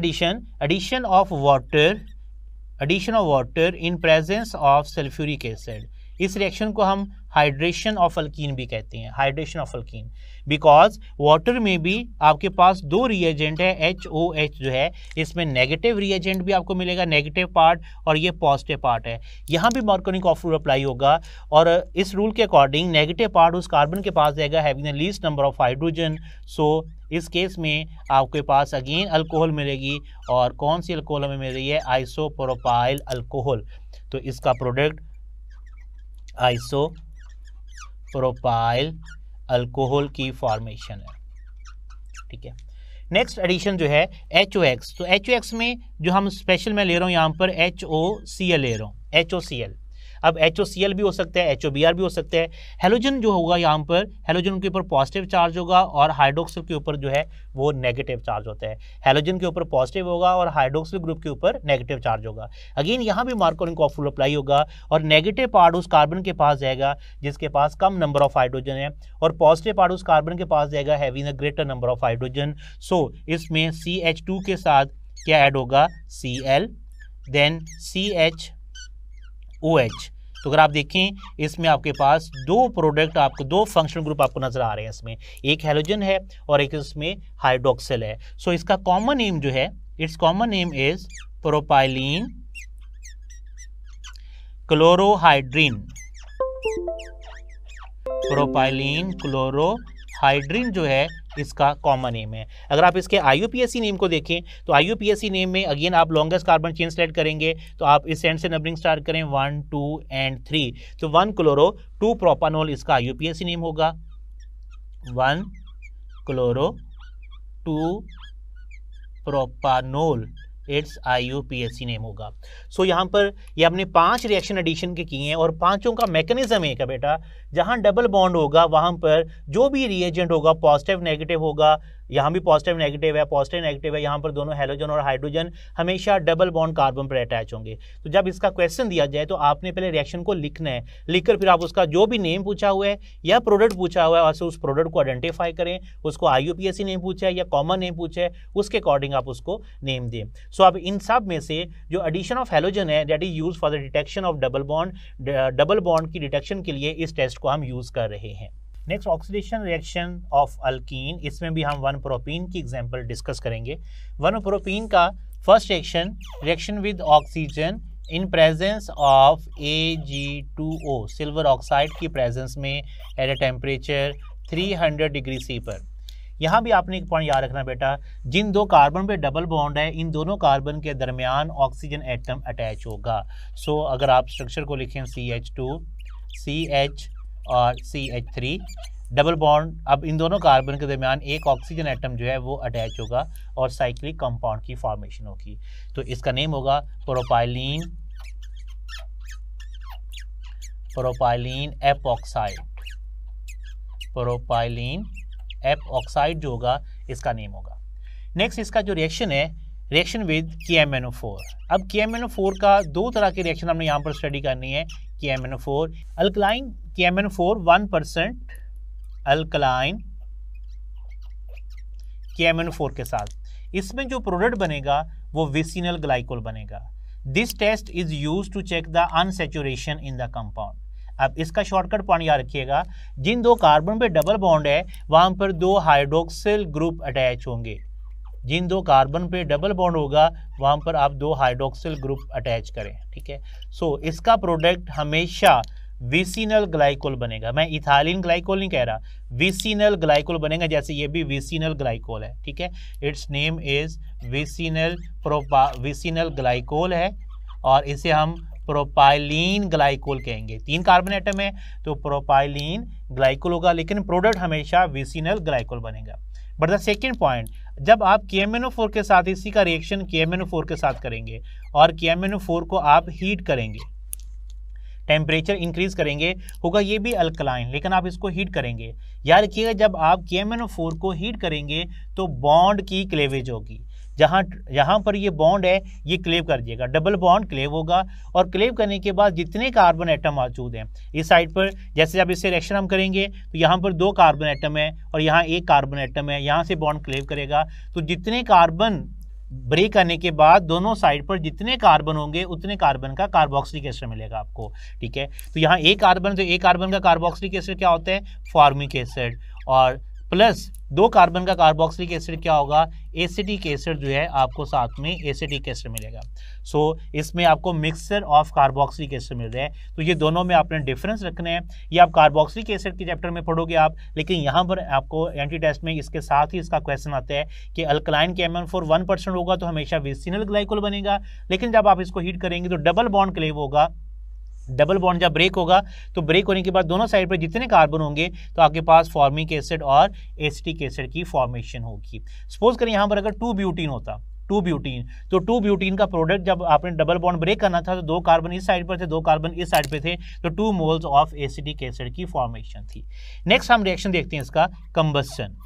addition of water in presence of sulphuric acid. इस रिएक्शन को हम hydration of alkene भी कहते हैं, hydration of alkene, because water में भी आपके पास दो रिएजेंट है, HOH जो है, इसमें नेगेटिव रिएजेंट भी आपको मिलेगा, नेगेटिव पार्ट, और ये पॉजिटिव पार्ट है। यहाँ भी मार्कोनिकॉफ रूल अप्लाई होगा, और इस रूल के अकॉर्डिंग नेगेटिव पार्ट उस कार्बन के पास जाएगा having the least number of hydrogen. So इस केस में आपके पास अगेन अल्कोहल मिलेगी, और कौन सी अल्कोहल हमें मिल रही है, आइसोप्रोपाइल अल्कोहल। तो इसका प्रोडक्ट आइसोप्रोपाइल अल्कोहल की फॉर्मेशन है, ठीक है। नेक्स्ट एडिशन जो है HOX, तो HOX में जो हम स्पेशल मैं ले रहा हूँ यहाँ पर HOCl ले रहा हूँ, HOCl। अब HOCl भी हो सकता है, HOBr भी हो सकता है। हेलोजन जो होगा यहाँ पर, हेलोजन के ऊपर पॉजिटिव चार्ज होगा और हाइड्रोक्सिल के ऊपर जो है वो नेगेटिव चार्ज होता है। हेलोजन के ऊपर पॉजिटिव होगा और हाइड्रोक्सिल ग्रुप के ऊपर नेगेटिव चार्ज होगा। अगेन यहाँ भी मार्कोनिकॉफ रूल अप्लाई होगा, और नेगेटिव पार्ट उस कार्बन के पास जाएगा जिसके पास कम नंबर ऑफ हाइड्रोजन है, और पॉजिटिव पार्ट उस कार्बन के पास जाएगा having a greater number of hydrogen. So इसमें CH2 के साथ क्या ऐड होगा, Cl, देन CHOH। तो अगर आप देखें इसमें आपके पास दो प्रोडक्ट, आपको दो फंक्शनल ग्रुप आपको नजर आ रहे हैं इसमें, एक हेलोजन है और एक इसमें हाइड्रोक्सिल है। सो इसका कॉमन नेम जो है, it's common name is propylene chlorohydrin. Propylene chlorohydrin जो है इसका कॉमन नेम है। अगर आप इसके IUPAC नेम को देखें तो IUPAC नेम में अगेन आप लॉन्गेस्ट कार्बन चेन सेलेक्ट करेंगे, तो आप इस एंड से नंबरिंग स्टार्ट करें 1 2 एंड 3, तो 1 क्लोरो 2 प्रोपानोल इसका IUPAC नेम होगा, 1 chloro 2 propanol it's IUPAC name होगा। सो यहाँ पर ये हमने 5 रिएक्शन एडिशन के किए हैं, और पांचों का मैकेनिज्म एक है बेटा, जहाँ डबल बॉन्ड होगा वहाँ पर जो भी रिएजेंट होगा पॉजिटिव नेगेटिव होगा, यहाँ भी पॉजिटिव नेगेटिव है, यहाँ पर दोनों हेलोजन और हाइड्रोजन हमेशा डबल बॉन्ड कार्बन पर अटैच होंगे। तो जब इसका क्वेश्चन दिया जाए तो आपने पहले रिएक्शन को लिखना है, लिखकर फिर आप उसका जो भी नेम पूछा हुआ है या प्रोडक्ट पूछा हुआ है और उस प्रोडक्ट को आइडेंटिफाई करें, उसको IUPAC नेम पूछा है या कॉमन नेम पूछा है, उसके अकॉर्डिंग आप उसको नेम दें। सो अब इन सब में से जो एडिशन ऑफ हेलोजन है that is use for the detection of double bond की डिटेक्शन के लिए इस टेस्ट को हम यूज कर रहे हैं। Next oxidation reaction of alkyne, इसमें भी हम 1-प्रोपीन की एग्जांपल डिस्कस करेंगे। 1-प्रोपीन का first reaction with oxygen in presence of Ag2O, silver oxide की प्रेजेंस में at a temperature 300 degree C पर। यहाँ भी आपने एक पॉइंट याद रखना बेटा, जिन दो कार्बन पे डबल बॉन्ड है इन दोनों कार्बन के दरमियान ऑक्सीजन एटम अटैच होगा। सो अगर आप स्ट्रक्चर को लिखें CH2 CH और CH3 डबल बॉन्ड, अब इन दोनों कार्बन के दरमियान एक ऑक्सीजन एटम जो है वो अटैच होगा और साइक्लिक कंपाउंड की फॉर्मेशन होगी। तो इसका नेम होगा प्रोपाइलीन एपॉक्साइड। प्रोपाइलीन एपॉक्साइड जो होगा इसका नेम होगा। नेक्स्ट इसका जो रिएक्शन है, रिएक्शन विद KMnO4। अब KMnO4 का दो तरह के रिएक्शन हमने यहाँ पर स्टडी करनी है। KMnO4 alkaline KMnO4 1% alkaline KMnO4 के साथ, इसमें जो प्रोडक्ट बनेगा वो विसिनल ग्लाइकोल बनेगा। This test is used to check the unsaturation in the compound. अब इसका शॉर्टकट पॉइंट याद रखिएगा, जिन दो कार्बन पे डबल बॉन्ड है वहां पर दो हाइड्रोक्सिल ग्रुप अटैच होंगे। जिन दो कार्बन पे डबल बॉन्ड होगा वहां पर आप दो हाइड्रोक्सिल ग्रुप अटैच करें, ठीक है। सो इसका प्रोडक्ट हमेशा विसिनल ग्लाइकोल बनेगा। मैं इथाइलिन ग्लाइकोल नहीं कह रहा, विसिनल ग्लाइकोल बनेगा, जैसे ये भी विसिनल ग्लाइकोल है, ठीक है। It's name is vicinal glycol है, और इसे हम प्रोपाइलीन ग्लाइकोल कहेंगे। 3 कार्बन एटम है तो प्रोपाइलीन ग्लाइकोल होगा, लेकिन प्रोडक्ट हमेशा विसिनल ग्लाइकोल बनेगा। बट द सेकेंड पॉइंट, जब आप KMnO4 के साथ इसी का रिएक्शन KMnO4 के साथ करेंगे और KMnO4 को आप हीट करेंगे, टेम्परेचर इंक्रीज करेंगे, होगा ये भी अल्कलाइन, लेकिन आप इसको हीट करेंगे। याद रखिएगा जब आप KMnO4 को हीट करेंगे तो बॉन्ड की क्लेवेज होगी। यहाँ पर ये बॉन्ड है ये क्लेव कर दिएगा, डबल बॉन्ड क्लेव होगा, और क्लेव करने के बाद जितने कार्बन एटम मौजूद हैं इस साइड पर, जैसे जब इससे रिएक्शन हम करेंगे तो यहाँ पर 2 कार्बन एटम है और यहाँ 1 कार्बन एटम है, यहाँ से बॉन्ड क्लेव करेगा, तो जितने कार्बन ब्रेक करने के बाद दोनों साइड पर जितने कार्बन होंगे उतने कार्बन का कार्बोक्सिलिक एसिड मिलेगा आपको, ठीक है। तो यहाँ एक कार्बन, तो एक कार्बन का कार्बोक्सिलिक एसिड क्या होता है, फॉर्मिक एसिड, और प्लस 2 कार्बन का कार्बोक्सिलिक एसिड क्या होगा, एसिटिक एसिड जो है आपको साथ में एसिटिक एसिड मिलेगा। सो इसमें आपको मिक्सचर ऑफ कार्बोक्सिलिक एसिड मिल रहा है। तो ये दोनों में आपने डिफरेंस रखने हैं। ये आप कार्बोक्सिलिक एसिड के चैप्टर में पढ़ोगे आप, लेकिन यहाँ पर आपको एंटी टेस्ट में इसके साथ ही इसका क्वेश्चन आता है कि अल्कलाइन के MnO4 1% होगा तो हमेशा विसिनल ग्लाइकोल बनेगा, लेकिन जब आप इसको हीट करेंगे तो डबल बॉन्ड क्लेव होगा। डबल बॉन्ड जब ब्रेक होगा तो ब्रेक होने के बाद दोनों साइड पर जितने कार्बन होंगे तो आपके पास फॉर्मिक एसिड और एसिटिक एसिड की फॉर्मेशन होगी। सपोज करें यहाँ पर अगर 2 ब्यूटीन होता, 2 ब्यूटीन, तो 2 ब्यूटीन का प्रोडक्ट जब आपने डबल बॉन्ड ब्रेक करना था तो 2 कार्बन इस साइड पर थे, 2 कार्बन इस साइड पे थे, तो 2 मोल्स ऑफ एसिटिक एसिड की फॉर्मेशन थी। नेक्स्ट हम रिएक्शन देखते हैं इसका, कंबस्शन।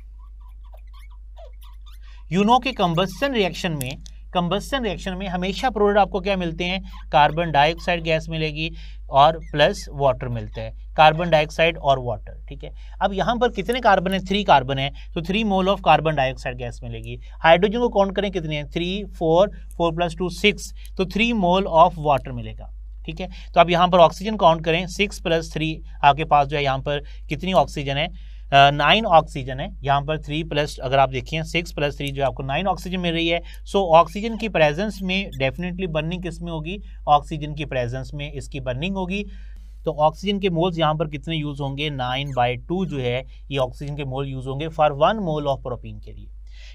यू नो कि कंबस्शन रिएक्शन में हमेशा प्रोडक्ट आपको क्या मिलते हैं, कार्बन डाइऑक्साइड गैस मिलेगी और प्लस वाटर मिलता है, कार्बन डाइऑक्साइड और वाटर, ठीक है। अब यहाँ पर कितने कार्बन है, 3 कार्बन है, तो 3 mole of carbon dioxide gas मिलेगी। हाइड्रोजन को काउंट करें कितने हैं, 3 4 4 + 2 6, तो 3 मोल ऑफ वाटर मिलेगा, ठीक है। तो अब यहाँ पर ऑक्सीजन काउंट करें, 6 + 3 आपके पास जो है यहाँ पर कितनी ऑक्सीजन है, 9 ऑक्सीजन है। यहाँ पर 3 प्लस अगर आप देखिए 6 + 3 जो आपको 9 ऑक्सीजन मिल रही है। सो ऑक्सीजन की प्रेजेंस में डेफिनेटली बर्निंग किस में होगी, ऑक्सीजन की प्रेजेंस में इसकी बर्निंग होगी। तो ऑक्सीजन के मोल्स यहाँ पर कितने यूज होंगे, 9/2 जो है ये ऑक्सीजन के मोल यूज होंगे फॉर 1 मोल ऑफ प्रोपीन के लिए।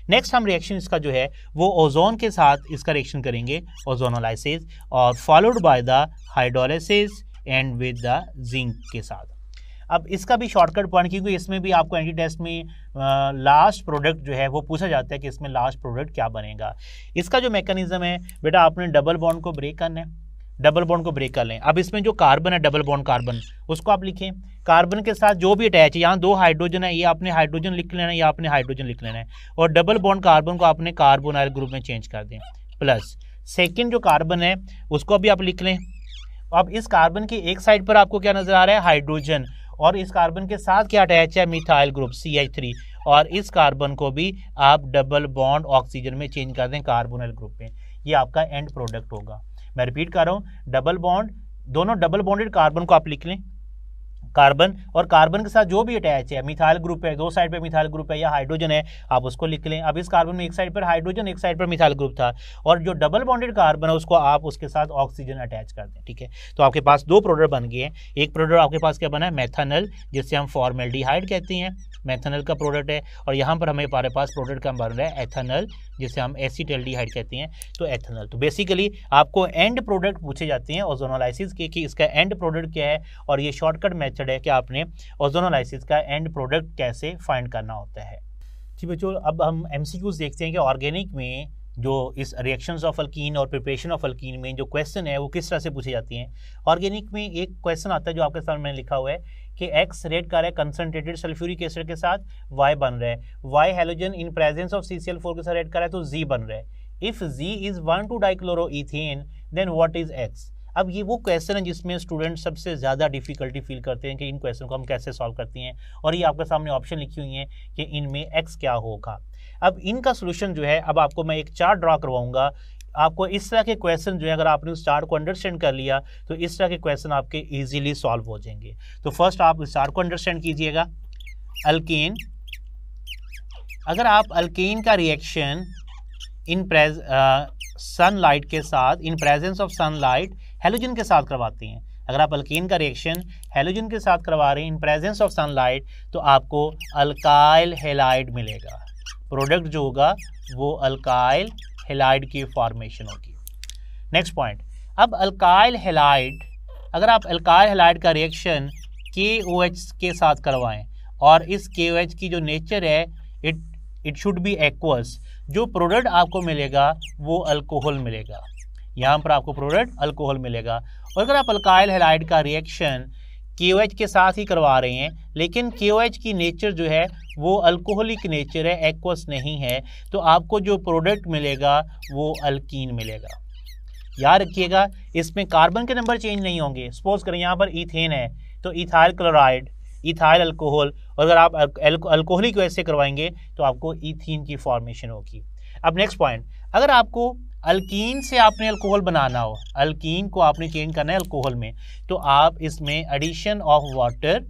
नेक्स्ट हम रिएक्शन इसका जो है वो ओजोन के साथ इसका रिएक्शन करेंगे, ओजोनोलाइसिस, और followed by the hydrolysis and with the zinc के साथ। अब इसका भी शॉर्टकट पॉइंट, क्योंकि इसमें भी आपको एंटी टेस्ट में लास्ट प्रोडक्ट जो है वो पूछा जाता है कि इसमें लास्ट प्रोडक्ट क्या बनेगा। इसका जो मैकेनिज्म है बेटा, आपने डबल बॉन्ड को ब्रेक करना है, डबल बॉन्ड को ब्रेक कर लें। अब इसमें जो कार्बन है, डबल बॉन्ड कार्बन, उसको आप लिखें, कार्बन के साथ जो भी अटैच है, यहाँ 2 हाइड्रोजन है, ये आपने हाइड्रोजन लिख लेना है, या आपने हाइड्रोजन लिख लेना है, और डबल बॉन्ड कार्बन को आपने कार्बोनाइल ग्रुप में चेंज कर दें। प्लस सेकेंड जो कार्बन है उसको भी आप लिख लें। अब इस कार्बन की एक साइड पर आपको क्या नजर आ रहा है, हाइड्रोजन, और इस कार्बन के साथ क्या अटैच है, मिथाइल ग्रुप CH3, और इस कार्बन को भी आप डबल बॉन्ड ऑक्सीजन में चेंज कर दें कार्बोनाइल ग्रुप में। ये आपका एंड प्रोडक्ट होगा। मैं रिपीट कर रहा हूँ, डबल बॉन्ड, दोनों डबल बॉन्डेड कार्बन को आप लिख लें, कार्बन और कार्बन के साथ जो भी अटैच है, मिथाइल ग्रुप है, 2 साइड पे मिथाइल ग्रुप है या हाइड्रोजन है, आप उसको लिख लें। अब इस कार्बन में एक साइड पर हाइड्रोजन, एक साइड पर मिथाइल ग्रुप था, और जो डबल बॉन्डेड कार्बन है उसको आप उसके साथ ऑक्सीजन अटैच कर दें, ठीक है। तो आपके पास 2 प्रोडक्ट बन गए हैं। एक प्रोडक्ट आपके पास क्या बना है, मेथनल, जिससे हम फॉर्मेल्डिहाइड कहते हैं, मेथनल का प्रोडक्ट है, और यहाँ पर हमारे पास प्रोडक्ट का बन रहा है एथनल, जिसे हम एसिटाल्डिहाइड कहते हैं, तो एथनल। तो बेसिकली आपको एंड प्रोडक्ट पूछे जाते हैं ओजोनोलाइसिस के कि इसका एंड प्रोडक्ट क्या है, और ये शॉर्टकट मेथड है कि आपने ओजोनोलाइसिस का एंड प्रोडक्ट कैसे फाइंड करना होता है। ठीक बच्चों, अब हम MCQs देखते हैं कि ऑर्गेनिक में जो इस रिएक्शंस ऑफ अल्कीन और प्रिपरेशन ऑफ अल्कीन में जो क्वेश्चन है वो किस तरह से पूछे जाती हैं। ऑर्गेनिक में एक क्वेश्चन आता है जो आपके सामने मैंने लिखा हुआ है कि X रेड कर रहा है कंसनट्रेटेड सल्फ्यूरिक एसिड के साथ, Y बन रहा है, Y halogen in presence of CCl4 के साथ रेड कर रहा है तो Z बन रहा है। If Z is one two dichloroethane then what is X। अब ये वो क्वेश्चन है जिसमें स्टूडेंट सबसे ज़्यादा डिफिकल्टी फील करते हैं कि इन क्वेश्चन को हम कैसे सॉल्व करते हैं, और ये आपके सामने ऑप्शन लिखी हुई हैं कि इनमें X क्या होगा। अब इनका सोल्यूशन जो है, अब आपको मैं एक चार्ट ड्रा करवाऊंगा। आपको इस तरह के क्वेश्चन जो है, अगर आपने उस चार्ट को अंडरस्टैंड कर लिया तो इस तरह के क्वेश्चन आपके इजीली सॉल्व हो जाएंगे। तो फर्स्ट आप इस चार्ट को अंडरस्टैंड कीजिएगा। अल्केन, अगर आप अल्केन का रिएक्शन इन सनलाइट के साथ, इन प्रेजेंस ऑफ सनलाइट हैलोजन के साथ करवाते हैं, अगर आप अल्केन का रिएक्शन हैलोजन के साथ करवा रहे हैं इन प्रेजेंस ऑफ सनलाइट, तो आपको अल्काइल हैलाइड मिलेगा। प्रोडक्ट जो होगा वो अल्काइल हैलाइड की फॉर्मेशन होगी। नेक्स्ट पॉइंट, अब अल्काइल हैलाइड, अगर आप अल्काइल हैलाइड का रिएक्शन KOH के साथ करवाएं और इस KOH की जो नेचर है इट शुड बी एक्वस, जो प्रोडक्ट आपको मिलेगा वो अल्कोहल मिलेगा। यहाँ पर आपको प्रोडक्ट अल्कोहल मिलेगा। और अगर आप अल्काइल हैलाइड का रिएक्शन KOH के साथ ही करवा रहे हैं, लेकिन KOH की नेचर जो है वो अल्कोहलिक नेचर है, एक्वस नहीं है, तो आपको जो प्रोडक्ट मिलेगा वो अल्कीन मिलेगा। याद रखिएगा, इसमें कार्बन के नंबर चेंज नहीं होंगे। सपोज करें यहाँ पर इथेन है तो इथाइल क्लोराइड, इथाइल अल्कोहल, और अगर आप अल्कोहलिक वैसे करवाएंगे तो आपको इथीन की फॉर्मेशन होगी। अब नेक्स्ट पॉइंट, अगर आपको अल्कीन से आपने अल्कोहल बनाना हो, अल्कीन को आपने चेंज करना है अल्कोहल में, तो आप इसमें addition of water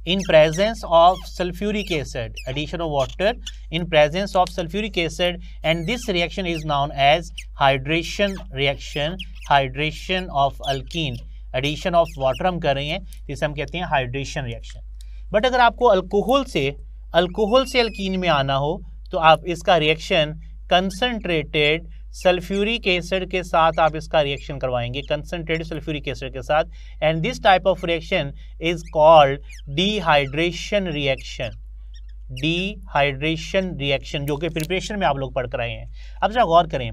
in presence of sulfuric acid, addition of water in presence of sulfuric acid, and this reaction is known as hydration reaction, hydration of alkene, addition of water हम कर रहे हैं, जिसे हम कहते हैं हाइड्रेशन रिएक्शन। बट अगर आपको अल्कोहल से अल्कीन में आना हो, तो आप इसका रिएक्शन कंसंट्रेटेड सल्फ्यूरिक एसिड के साथ आप इसका रिएक्शन करवाएंगे, कंसंट्रेटेड सल्फ्यूरिक एसिड के साथ, and this type of reaction is called dehydration reaction, dehydration reaction, जो कि प्रिपरेशन में आप लोग पढ़ कर आए हैं। अब जरा गौर करें,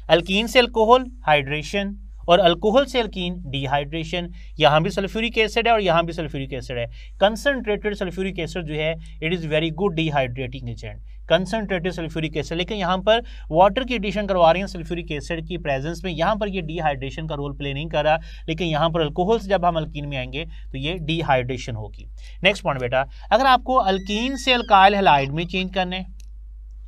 अल्कीन से अल्कोहल हाइड्रेशन और अल्कोहल से अल्कीन डिहाइड्रेशन, यहाँ भी सल्फ्यूरिक एसिड है और यहाँ भी सल्फ्यूरिक एसिड है। कंसंट्रेटेड सल्फ्यूरिक एसिड जो है it is very good dehydrating agent, concentrated sulphuric acid, लेकिन यहाँ पर वाटर की एडिशन करवा रहे हैं सल्फ्यूरिक एसिड की प्रेजेंस में, यहाँ पर ये डिहाइड्रेशन का रोल प्ले नहीं कर रहा, लेकिन यहाँ पर अल्कोहल से जब हम अल्कीन में आएंगे तो ये डिहाइड्रेशन होगी। नेक्स्ट पॉइंट बेटा, अगर आपको अल्कीन से अल्काइल हैलाइड में चेंज करने,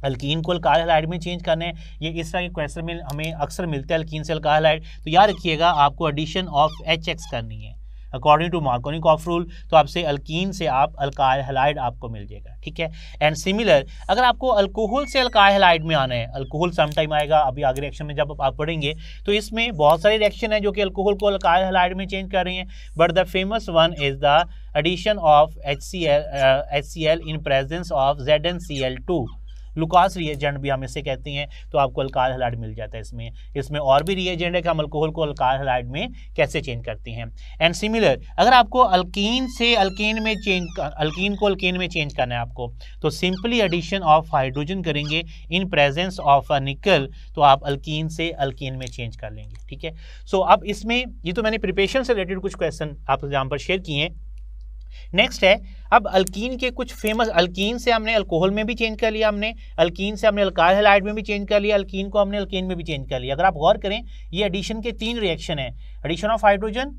अल्कीन को अल्काइल हैलाइड में चेंज करने, ये इस तरह के क्वेश्चन में हमें अक्सर मिलते हैं अल्कीन से अल्काइल हैलाइड, तो याद रखिएगा आपको एडिशन ऑफ HX करनी है अकॉर्डिंग टू मार्कोनिकॉफ रूल, तो आपसे अल्कीन से आप अल्काइल हैलाइड आपको मिल जाएगा, ठीक है। एंड सिमिलर अगर आपको अल्कोहल से अल्काइल हैलाइड में आना है, अल्कोहल सम टाइम आएगा, अभी आगे रिएक्शन में जब आप पढ़ेंगे तो इसमें बहुत सारे रिएक्शन है जो कि अल्कोहल को अल्काइल हैलाइड में चेंज कर रही हैं, but the famous one is the addition of HCl in presence of ZnCl2, Lucas reagent भी हम इसे कहते हैं, तो आपको अल्काइल हैलाइड मिल जाता है इसमें। इसमें और भी रिएजेंट है कि हम अल्कोहल को अल्काइल हैलाइड में कैसे चेंज करते हैं। एंड सिमिलर अगर आपको अल्कीन से अल्कीन में अल्कीन को अल्कीन में चेंज करना है आपको, तो सिंपली एडिशन ऑफ हाइड्रोजन करेंगे इन प्रेजेंस ऑफ अ निकल, तो आप अल्कीन से अल्कीन में चेंज कर लेंगे, ठीक है। सो अब इसमें ये तो मैंने प्रिपरेशन से रिलेटेड कुछ क्वेश्चन आप यहाँ पर शेयर किए हैं। नेक्स्ट है अब अल्कीन के कुछ फेमस, अल्कीन से हमने अल्कोहल में भी चेंज कर लिया, हमने अल्कीन से हमने अल्काइल हैलाइड में भी चेंज कर लिया, अल्कीन को हमने अल्कीन में भी चेंज कर लिया। अगर आप गौर करें ये एडिशन के 3 रिएक्शन है, addition of hydrogen,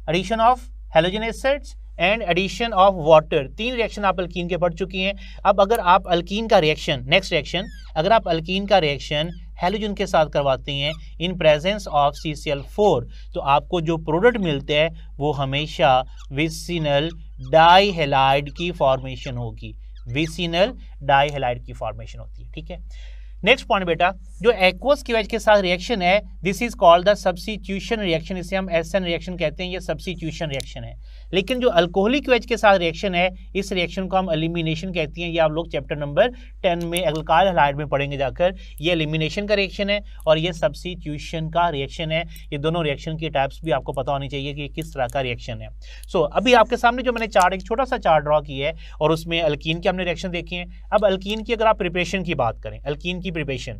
addition of halogen acids and addition of water, 3 reaction आप अल्कीन के पढ़ चुकी हैं। अब अगर आप अल्कीन का रिएक्शन, नेक्स्ट रिएक्शन, अगर आप अल्कीन का रिएक्शन हैलोजन के साथ करवाते हैं इन प्रेजेंस ऑफ CCl4, तो आपको जो प्रोडक्ट मिलते हैं वो हमेशा विसिनल डाइहैलाइड की फॉर्मेशन होगी, विसिनल डाइहैलाइड की फॉर्मेशन होती है, ठीक है। नेक्स्ट पॉइंट बेटा, जो एक्वस KOH के साथ रिएक्शन है this is called the substitution reaction, इसे हम SN रिएक्शन कहते हैं, ये सब्स्टिट्यूशन रिएक्शन है। लेकिन जो अल्कोहलिक KOH के साथ रिएक्शन है इस रिएक्शन को हम एलिमिनेशन कहते हैं, ये आप लोग चैप्टर नंबर 10 में अल्काइल हैलाइड में पढ़ेंगे जाकर। ये एलिमिनेशन का रिएक्शन है और ये सब्स्टिट्यूशन का रिएक्शन है। ये दोनों रिएक्शन की टाइप्स भी आपको पता होनी चाहिए कि किस तरह का रिएक्शन है। सो अभी आपके सामने जो मैंने चार्ट, एक छोटा सा चार्ट ड्रॉ किया है और उसमें अल्कीन के हमने रिएक्शन देखे हैं। अब अल्कीन की अगर आप प्रिपरेशन की बात करें, अल्कीन की प्रिपरेशन,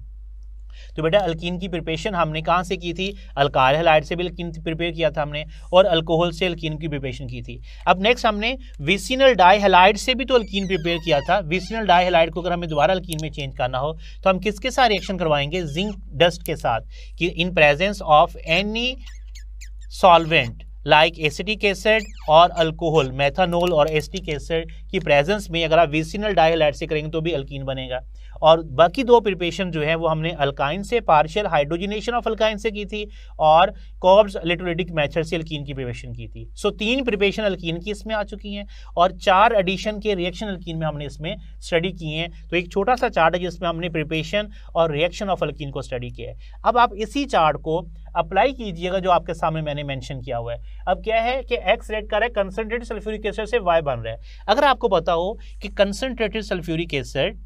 तो बेटा अल्कीन की प्रिपरेशन हमने कहाँ से की थी, अल्काइल हैलाइड से भी अल्कीन प्रिपेयर किया था हमने, और अल्कोहल से अल्कीन की प्रिपरेशन की थी। अब नेक्स्ट हमने विसिनल डाइहैलाइड से भी तो अल्कीन प्रिपेयर किया था। विसिनल डाइहैलाइड को अगर हमें दोबारा अल्कीन में चेंज करना हो तो हम किसके साथ रिएक्शन करवाएंगे, जिंक डस्ट के साथ, कि इन presence of any solvent like acetic acid और अल्कोहल, मेथानॉल और एसिटिक एसिड की प्रेजेंस में अगर आप विसिनल डाइहैलाइड से करेंगे तो भी अल्कीन बनेगा। और बाकी 2 प्रिपरेशन जो है वो हमने अल्काइन से, पार्शियल हाइड्रोजनेशन ऑफ अल्काइन से की थी और कॉर्ब्स इलेक्ट्रोलाइटिक मेथड से अल्कीन की प्रिपरेशन की थी। सो 3 प्रिपरेशन अल्कीन की इसमें आ चुकी हैं और 4 एडिशन के रिएक्शन अल्कीन में हमने इसमें स्टडी किए हैं। तो एक छोटा सा चार्ट है जिसमें हमने प्रिपरेशन और रिएक्शन ऑफ अल्कीन को स्टडी किया है। अब आप इसी चार्ट को अप्लाई कीजिएगा जो आपके सामने मैंने मेंशन किया हुआ है। अब क्या है कि X रेड कर रहा है कंसंट्रेटेड सल्फ्यूरिक एसिड से Y बन रहा है। अगर आपको पता हो कि कंसंट्रेटेड सल्फ्यूरिक एसिड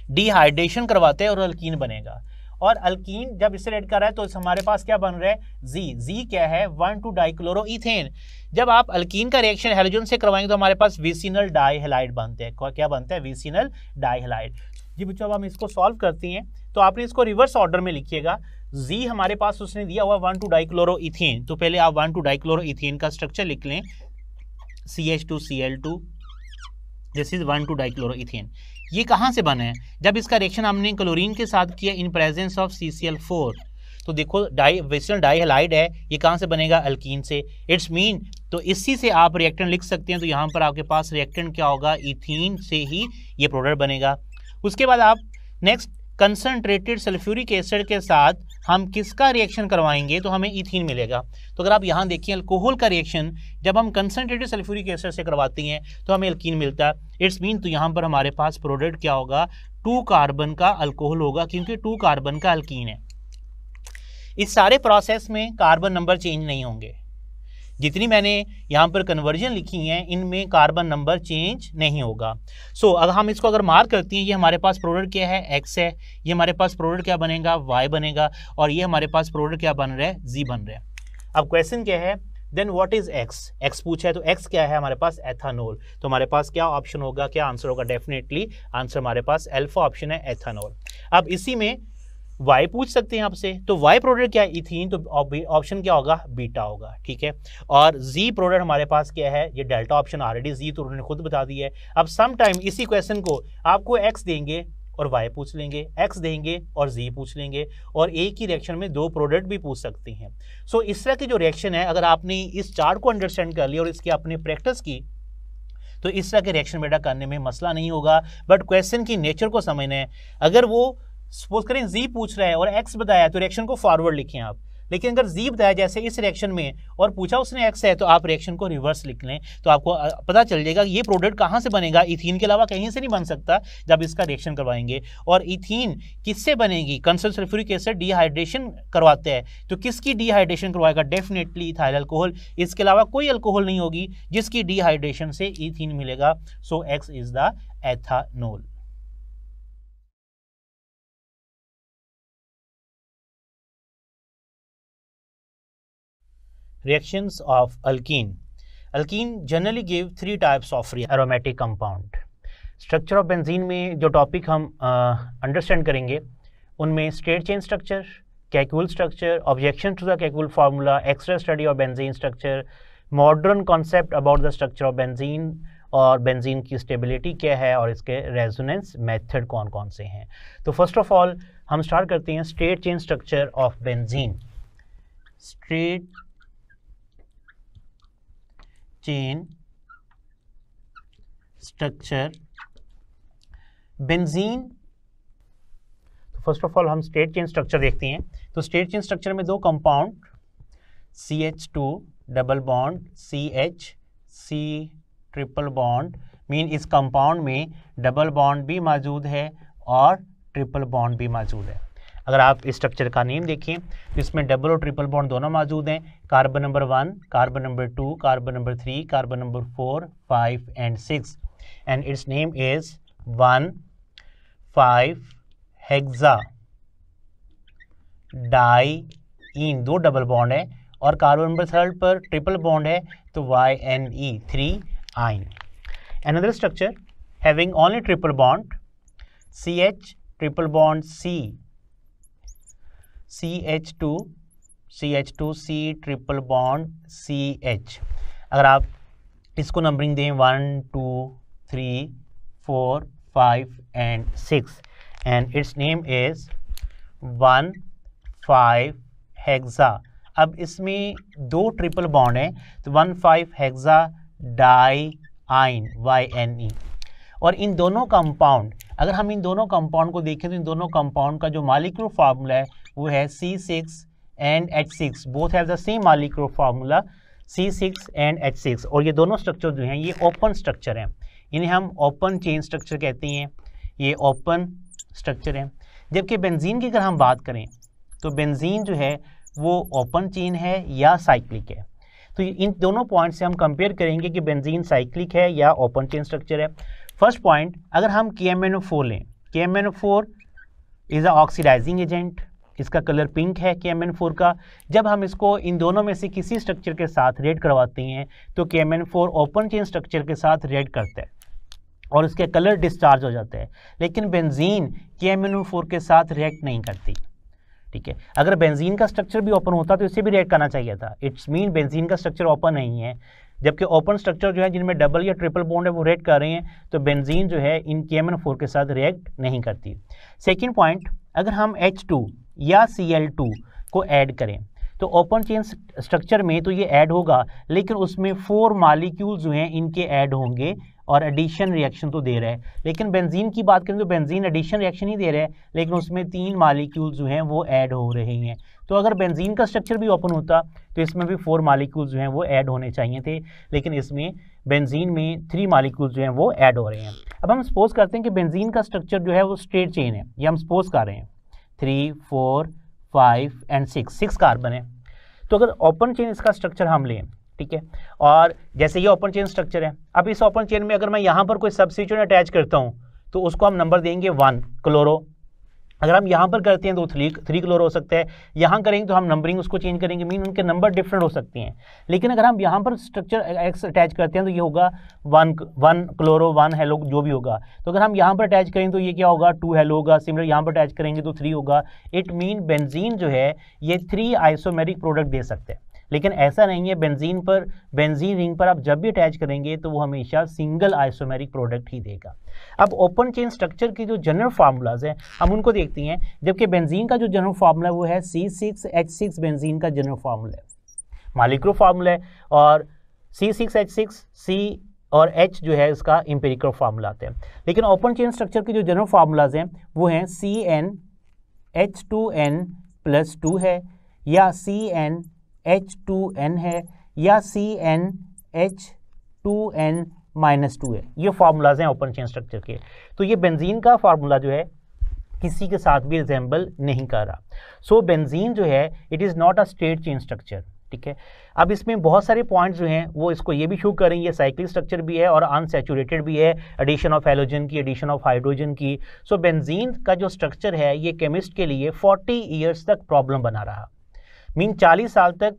डिहाइड्रेशन करवाते हैं और अल्कीन बनेगा, और अल्कीन जब इससे रेड कर रहा है तो हमारे पास क्या बन रहा है, जी क्या है, 1,2-डाइक्लोरोइथेन। जब आप अल्कीन का रिएक्शन हैलोजन से करवाएंगे तो हमारे पास विसिनल डाइहैलाइड बनते हैं। क्या बनता है, विसिनल डाइहैलाइड। जी बच्चों, अब हम इसको सॉल्व करते हैं तो आपने इसको रिवर्स ऑर्डर में लिखिएगा। जी हमारे पास उसने दिया हुआ 1,2-डाइक्लोरोइथेन, तो पहले आप 1,2-डाइक्लोरोइथेन का स्ट्रक्चर लिख लें, CH2Cl2, दिस इज 1,2-डाइक्लोरोइथेन। ये कहाँ से बना है, जब इसका रिएक्शन हमने क्लोरीन के साथ किया इन प्रेजेंस ऑफ CCl4, तो देखो विसिनल डाइहैलाइड है, ये कहाँ से बनेगा, अल्कीन से। इट्स मीन तो इसी से आप रिएक्टेंट लिख सकते हैं। तो यहाँ पर आपके पास रिएक्टेंट क्या होगा, इथीन से ही ये प्रोडक्ट बनेगा। उसके बाद आप नेक्स्ट कंसनट्रेटेड सल्फ्यूरिक एसिड के साथ हम किसका रिएक्शन करवाएंगे तो हमें इथीन मिलेगा। तो अगर आप यहाँ देखिए अल्कोहल का रिएक्शन जब हम कंसनट्रेटेड सल्फ्यूरिक एसिड से करवाते हैं तो हमें एल्कीन मिलता है। इट्स मीन तो यहाँ पर हमारे पास प्रोडक्ट क्या होगा, 2 कार्बन का अल्कोहल होगा, क्योंकि 2 कार्बन का एल्कीन है। इस सारे प्रोसेस में कार्बन नंबर चेंज नहीं होंगे। जितनी मैंने यहाँ पर कन्वर्जन लिखी हैं इनमें कार्बन नंबर चेंज नहीं होगा। सो अगर हम इसको अगर मार्क करते हैं, ये हमारे पास प्रोडक्ट क्या है, एक्स है, ये हमारे पास प्रोडक्ट क्या बनेगा, वाई बनेगा, और ये हमारे पास प्रोडक्ट क्या बन रहा है, जी बन रहा है। अब क्वेश्चन क्या है, then what is X, X पूछा है तो एक्स क्या है हमारे पास, एथानॉल। तो हमारे पास क्या ऑप्शन होगा, क्या आंसर होगा, डेफिनेटली आंसर हमारे पास अल्फा ऑप्शन है, एथानॉल। अब इसी में वाई पूछ सकते हैं आपसे, तो वाई प्रोडक्ट क्या है, इथीन, तो ऑप्शन क्या होगा, बीटा होगा, ठीक है। और जी प्रोडक्ट हमारे पास क्या है, ये डेल्टा ऑप्शन, ऑलरेडी जी तो उन्होंने खुद बता दिया है। अब सम टाइम इसी क्वेश्चन को आपको एक्स देंगे और वाई पूछ लेंगे, एक्स देंगे और जी पूछ लेंगे, और एक ही रिएक्शन में 2 प्रोडक्ट भी पूछ सकते हैं। सो इस तरह की जो रिएक्शन है, अगर आपने इस चार्ट को अंडरस्टैंड कर लिया और इसकी आपने प्रैक्टिस की तो इस तरह के रिएक्शन बेटा करने में मसला नहीं होगा। बट क्वेश्चन की नेचर को समझना है। अगर वो सपोज करें जी पूछ रहा है और एक्स बताया तो रिएक्शन को फॉरवर्ड लिखें आप, लेकिन अगर जी बताया जैसे इस रिएक्शन में और पूछा उसने एक्स है तो आप रिएक्शन को रिवर्स लिख लें, तो आपको पता चल जाएगा ये प्रोडक्ट कहाँ से बनेगा, इथीन के अलावा कहीं से नहीं बन सकता जब इसका रिएक्शन करवाएंगे। और इथीन किससे बनेगी, कंसनट्रेटेड सल्फ्यूरिक एसिड डिहाइड्रेशन करवाते हैं, तो किसकी डिहाइड्रेशन करवाएगा, डेफिनेटली इथाइल अल्कोहल। इसके अलावा कोई अल्कोहल नहीं होगी जिसकी डिहाइड्रेशन से इथीन मिलेगा। So X is the ethanol. Reactions of alkene. Alkene generally give 3 types of aromatic compound. Structure of benzene में जो टॉपिक हम अंडरस्टैंड करेंगे उनमें straight chain structure, Kekule structure, objection to the Kekule formula, extra study of benzene structure, modern concept about the structure of benzene, और benzene की stability क्या है और इसके रेजोनेंस मेथड कौन कौन से हैं। तो फर्स्ट ऑफ ऑल हम स्टार्ट करते हैं straight chain structure of benzene. Straight chain structure benzene. तो फर्स्ट ऑफ ऑल हम स्ट्रेट चेन स्ट्रक्चर देखते हैं। तो स्ट्रेट चेन स्ट्रक्चर में 2 compound CH2 double bond CH C triple bond, mean इस कंपाउंड में डबल बॉन्ड भी मौजूद है और ट्रिपल बॉन्ड भी मौजूद है। अगर आप इस स्ट्रक्चर का नेम देखें तो इसमें डबल और ट्रिपल बॉन्ड दोनों मौजूद हैं। Carbon number 1, carbon number 2, carbon number 3, carbon number 4, 5 and 6, and it's name is 1,5 hexa diene, 2 double bond है, और कार्बन नंबर 3 पर ट्रिपल बॉन्ड है तो YNE 3 आइन। Another structure having only triple bond CH triple bond C, CH2 C triple bond CH। अगर आप इसको numbering दें 1 2 3 4 5 and 6, and it's name is 1,5 hexa. अब इसमें 2 ट्रिपल बॉन्ड है तो 1,5 हेक्सा डाइईन YNE। और इन दोनों कंपाउंड, अगर हम इन दोनों कंपाउंड को देखें तो इन दोनों कंपाउंड का जो मॉलिक्यूलर फार्मूला है वो है C6 and H6, both have the same molecular formula C6 and H6। और ये दोनों स्ट्रक्चर जो हैं ये ओपन स्ट्रक्चर हैं, इन्हें हम ओपन चेन स्ट्रक्चर कहते हैं, ये ओपन स्ट्रक्चर है। जबकि बेंजीन की अगर हम बात करें तो बेंजीन जो है वो ओपन चेन है या साइक्लिक है। तो इन दोनों पॉइंट से हम कंपेयर करेंगे कि बेंजीन साइक्लिक है या ओपन चेन स्ट्रक्चर है। फर्स्ट पॉइंट, अगर हम KMnO4 लें, KMnO4 is a oxidising agent, इसका कलर पिंक है KMnO4 का। जब हम इसको इन दोनों में से किसी स्ट्रक्चर के साथ रिएक्ट करवाते हैं तो KMnO4 ओपन चेन स्ट्रक्चर के साथ रिएक्ट करता है और इसके कलर डिस्चार्ज हो जाता है, लेकिन बेंजीन KMnO4 के साथ रिएक्ट नहीं करती, ठीक है। अगर बेंजीन का स्ट्रक्चर भी ओपन होता तो इससे भी रिएक्ट करना चाहिए था। इट्स मीन बेंजीन का स्ट्रक्चर ओपन नहीं है, जबकि ओपन स्ट्रक्चर जो है जिनमें डबल या ट्रिपल बॉन्ड है वो रिएक्ट कर रहे हैं, तो बेंजीन जो है इन KMnO4 के साथ रिएक्ट नहीं करती। सेकेंड पॉइंट, अगर हम H2 या Cl2 को ऐड करें तो ओपन चेन स्ट्रक्चर में तो ये ऐड होगा, लेकिन उसमें 4 मॉलिक्यूल जो हैं इनके ऐड होंगे और एडिशन रिएक्शन तो दे रहा है, लेकिन बेंजीन की बात करें तो बेंजीन एडिशन रिएक्शन ही दे रहा है, लेकिन उसमें 3 मॉलिक्यूल्स जो हैं वो ऐड हो रहे हैं। तो अगर बेंजीन का स्ट्रक्चर भी ओपन होता तो इसमें भी 4 मॉलिक्यूल्स जो हैं वो ऐड होने चाहिए थे, लेकिन इसमें बेंजीन में 3 मॉलिक्यूल्स जो हैं वो ऐड हो रहे हैं। अब हम सपोज करते हैं कि बेंजीन का स्ट्रक्चर जो है वो स्ट्रेट चेन है, ये हम सपोज कर रहे हैं 3, 4, 5 एंड 6 कार्बन है। तो अगर ओपन चेन इसका स्ट्रक्चर हम लें, ठीक है, और जैसे ये ओपन चेन स्ट्रक्चर है, अब इस ओपन चेन में अगर मैं यहाँ पर कोई सब्स्टिट्यूएंट अटैच करता हूँ तो उसको हम नंबर देंगे 1 क्लोरो। अगर हम यहाँ पर करते हैं तो 3 क्लोरो हो सकता है, यहाँ करेंगे तो हम नंबरिंग उसको चेंज करेंगे, मीन उनके नंबर डिफरेंट हो सकते हैं। लेकिन अगर हम यहाँ पर स्ट्रक्चर एक्स अटैच करते हैं तो ये होगा 1 क्लोरो 1 हेलो जो भी होगा। तो अगर हम यहाँ पर अटैच करें तो ये क्या होगा 2 हेलो होगा, सिमिलर यहाँ पर अटैच करेंगे तो 3 होगा। इट मीन बेंजीन जो है ये 3 आइसोमेरिक प्रोडक्ट दे सकते हैं, लेकिन ऐसा नहीं है। बेंजीन पर, बेंजीन रिंग पर आप जब भी अटैच करेंगे तो वो हमेशा सिंगल आइसोमेरिक प्रोडक्ट ही देगा। अब ओपन चेन स्ट्रक्चर की जो जनरल फार्मूलाज हैं हम उनको देखते हैं, जबकि बेंजीन का जो जनरल फार्मूला है वो है C6H6 बेंजीन का जनरल फार्मूला है, मॉलिक्यूलर फार्मूला है, और C6H6 C और H जो है इसका एम्पिरिकल फार्मूला आता है। लेकिन ओपन चेन स्ट्रक्चर की जो जनरल फार्मूलाज हैं वो हैं CnH2n+2 है, या CnH2n है, या CnH2n-2 है। ये फार्मूलाज हैं ओपन चेन स्ट्रक्चर के। तो ये बेंजीन का फार्मूला जो है किसी के साथ भी रिजेंबल नहीं कर रहा। सो बेंजीन जो है it is not a straight chain structure, ठीक है। अब इसमें बहुत सारे पॉइंट्स जो हैं वो इसको ये भी शो करें, ये साइक्लिक स्ट्रक्चर भी है और अनसैचुरेटेड भी है, एडिशन ऑफ हैलोजन की, एडिशन ऑफ हाइड्रोजन की। सो बेंजीन का जो स्ट्रक्चर है ये केमिस्ट के लिए 40 ईयर्स तक प्रॉब्लम बना रहा, मीन 40 साल तक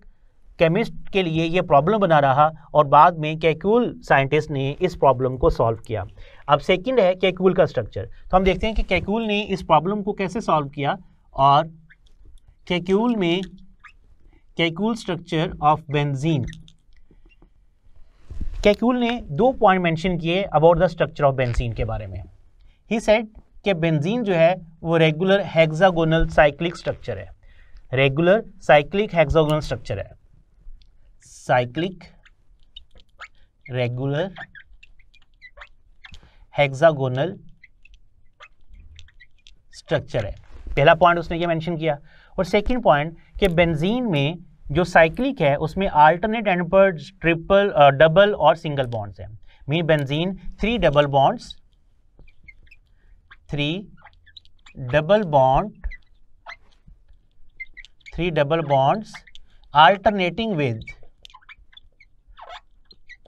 केमिस्ट के लिए ये प्रॉब्लम बना रहा, और बाद में कैक्यूल साइंटिस्ट ने इस प्रॉब्लम को सॉल्व किया। अब सेकंड है कैक्यूल का स्ट्रक्चर। तो हम देखते हैं कि कैक्यूल ने इस प्रॉब्लम को कैसे सॉल्व किया, और कैक्यूल में Kekulé structure of benzene, Kekulé ने 2 पॉइंट मेंशन किए about the structure of benzene के बारे में। ही सेड कि बेंजीन जो है वो रेगुलर हेक्सागोनल साइक्लिक स्ट्रक्चर है, रेगुलर साइक्लिक हेक्सागोनल स्ट्रक्चर है, साइक्लिक रेगुलर हेक्सागोनल स्ट्रक्चर है। पहला पॉइंट उसने ये मेंशन किया। और सेकंड पॉइंट कि बेंजीन में जो साइक्लिक है उसमें अल्टरनेट एंड पर ट्रिपल, डबल और सिंगल बॉन्ड्स हैं। Mean benzene 3 double bonds, 3 double bonds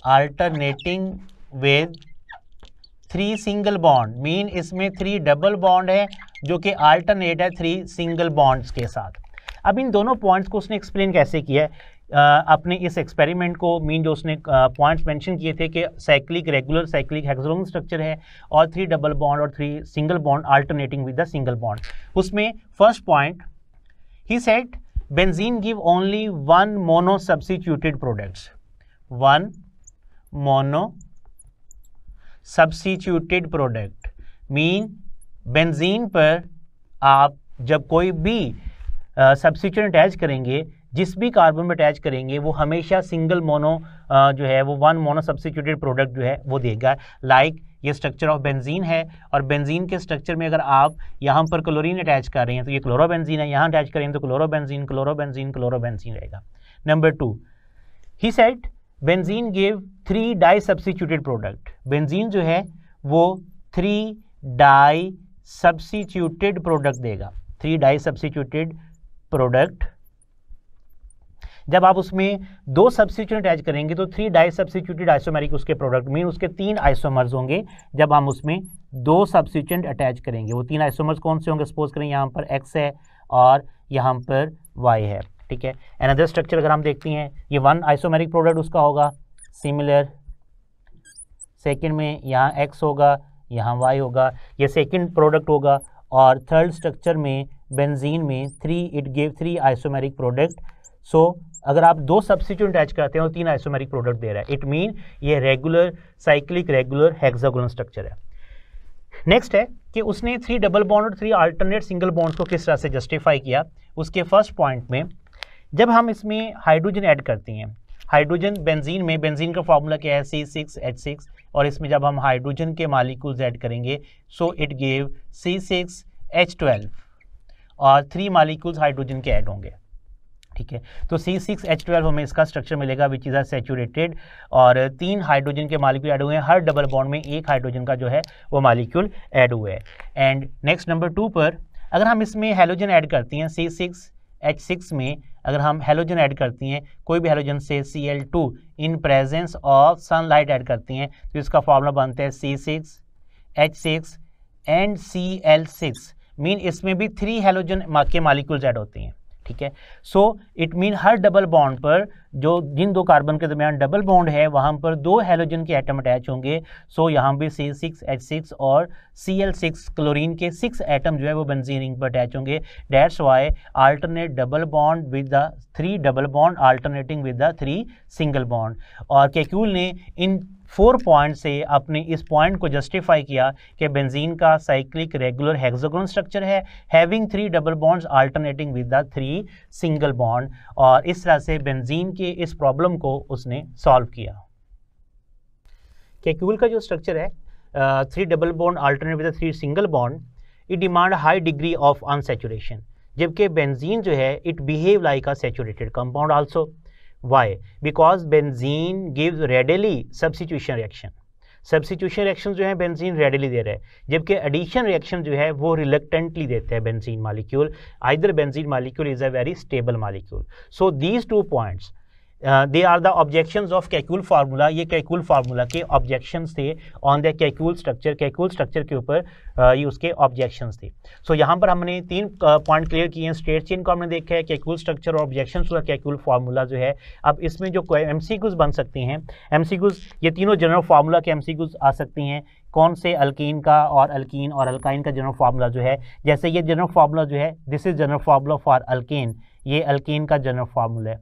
alternating with 3 single bond, mean इसमें 3 डबल बॉन्ड है जो कि अल्टरनेट है 3 सिंगल बॉन्ड्स के साथ। अब इन दोनों पॉइंट्स को उसने एक्सप्लेन कैसे किया है अपने इस एक्सपेरिमेंट को, मीन जो उसने पॉइंट्स मेंशन किए थे कि cyclic regular cyclic hexagonal structure है और 3 डबल बॉन्ड और 3 single bond alternating with the single bond. उसमें फर्स्ट पॉइंट ही said benzene give only 1 mono substituted products, 1 mono substituted product, mean benzene पर आप जब कोई भी सब्स्टिट्यूएंट अटैच करेंगे, जिस भी कार्बन में अटैच करेंगे वो हमेशा सिंगल मोनो जो है वो 1 मोनो सब्स्टिट्यूटेड प्रोडक्ट जो है वो देगा। लाइक ये स्ट्रक्चर ऑफ बेंजीन है, और बेंजीन के स्ट्रक्चर में अगर आप यहाँ पर क्लोरीन अटैच कर रहे हैं तो ये क्लोरोबेंजीन है, यहाँ अटैच करेंगे तो क्लोरोबेंजीन क्लोरोबेंजीन क्लोरोबेंजीन रहेगा। नंबर 2 ही said benzene give 3 disubstituted product, benzene जो है वो 3 डाई सब्स्टिट्यूटेड प्रोडक्ट देगा, 3 डाई सब्स्टिट्यूटेड प्रोडक्ट। जब आप उसमें 2 सब्स्टिट्यूएंट अटैच करेंगे तो 3 डाई सब्स्टिट्यूटेड आइसोमेरिक उसके प्रोडक्ट, मीन उसके 3 आइसोमर्स होंगे जब हम उसमें 2 सब्स्टिट्यूएंट अटैच करेंगे। वो 3 आइसोमर्स कौन से होंगे? सपोज करें यहाँ पर X है और यहाँ पर Y है, ठीक है। अनदर स्ट्रक्चर अगर हम देखते हैं, ये 1 आइसोमेरिक प्रोडक्ट उसका होगा, सिमिलर सेकेंड में यहाँ X होगा, यहाँ Y होगा, ये सेकेंड प्रोडक्ट होगा। और थर्ड स्ट्रक्चर में बेंजीन में 3 इट गिव 3 आइसोमेरिक प्रोडक्ट। सो अगर आप 2 सब्स्टिट्यूएंट अटैच करते हैं तो 3 आइसोमेरिक प्रोडक्ट दे रहा है। इट मीन ये regular cyclic regular hexagonal structure है। नेक्स्ट है कि उसने 3 डबल बॉन्ड और 3 अल्टरनेट सिंगल बॉन्ड्स को किस तरह से जस्टिफाई किया। उसके फर्स्ट पॉइंट में जब हम इसमें हाइड्रोजन ऐड करते हैं, हाइड्रोजन बेंजीन में, बेंजीन का फॉर्मूला क्या है C6H6, और इसमें जब हम हाइड्रोजन के मॉलिक्यूल्स ऐड करेंगे सो इट गिव C6H12 और 3 मॉलिक्यूल्स हाइड्रोजन के ऐड होंगे, ठीक है। तो C6H12 हमें इसका स्ट्रक्चर मिलेगा विच इज़ सैचुरेटेड, और 3 हाइड्रोजन के मॉलिक्यूल ऐड हुए हैं, हर डबल बॉन्ड में 1 हाइड्रोजन का जो है वो मॉलिक्यूल ऐड हुआ है। एंड नेक्स्ट नंबर 2 पर अगर हम इसमें हेलोजन ऐड करती हैं, C6H6 में अगर हम हेलोजन ऐड करती हैं, कोई भी हेलोजन से Cl2 in presence of sunlight add करती हैं, तो इसका फॉर्मूला बनता है C6H6 एंड Cl6, मीन इसमें भी 3 हेलोजन के मॉलिक्यूल्स ऐड होते हैं, ठीक है। So it mean her double bond पर जो जिन 2 कार्बन के दरमियान डबल बॉन्ड है वहां पर 2 हेलोजन के एटम अटैच होंगे। सो यहाँ भी C6H6 और Cl6 क्लोरीन के 6 एटम जो है वो बेंजीन रिंग पर अटैच होंगे। That's why alternate double bond with the 3 double bond alternating with the 3 single bond. और केक्यूल ने इन 4 पॉइंट से अपने इस पॉइंट को जस्टिफाई किया कि बेंजीन का साइक्लिक रेगुलर हेक्सागोनल स्ट्रक्चर है, having 3 double bonds alternating with the 3 single bond, और इस तरह से बेंजीन के इस प्रॉब्लम को उसने सॉल्व किया। केक्यूल का जो स्ट्रक्चर है 3 double bond alternate with the 3 single bond, it demand high degree of unsaturation, जबकि बेंजीन जो है it behave like a saturated compound also. Why? Because benzene gives readily substitution reaction. Substitution reaction जो है benzene readily दे रहा है, जबकि addition reaction जो है वो रिलक्टेंटली देते हैं benzene molecule. Either benzene molecule is a very stable molecule. So these 2 points they are the objections of Kekule formula. ये केक्यूल फार्मूला के ऑब्जेक्शंस थे on the Kekule structure, Kekule structure के ऊपर ये उसके ऑब्जेक्शंस थे। सो यहाँ पर हमने 3 पॉइंट क्लियर किए हैं। स्ट्रेट चेन को हमने देखा है, केक्यूल स्ट्रक्चर और ऑब्जेक्शंस का केक्यूल फार्मूला जो है। अब इसमें जो एमसीक्यूज बन सकती हैं, एमसीक्यूज ये तीनों जनरल फार्मूला के एमसीक्यूज आ सकती हैं। कौन से? अल्कीन का और अल्कीन और अल्काइन का जनरल फार्मूला जो है, जैसे ये जनरल फार्मूला जो है this is general formula for alkyne, ये अल्कीन का जनरल फार्मूला है,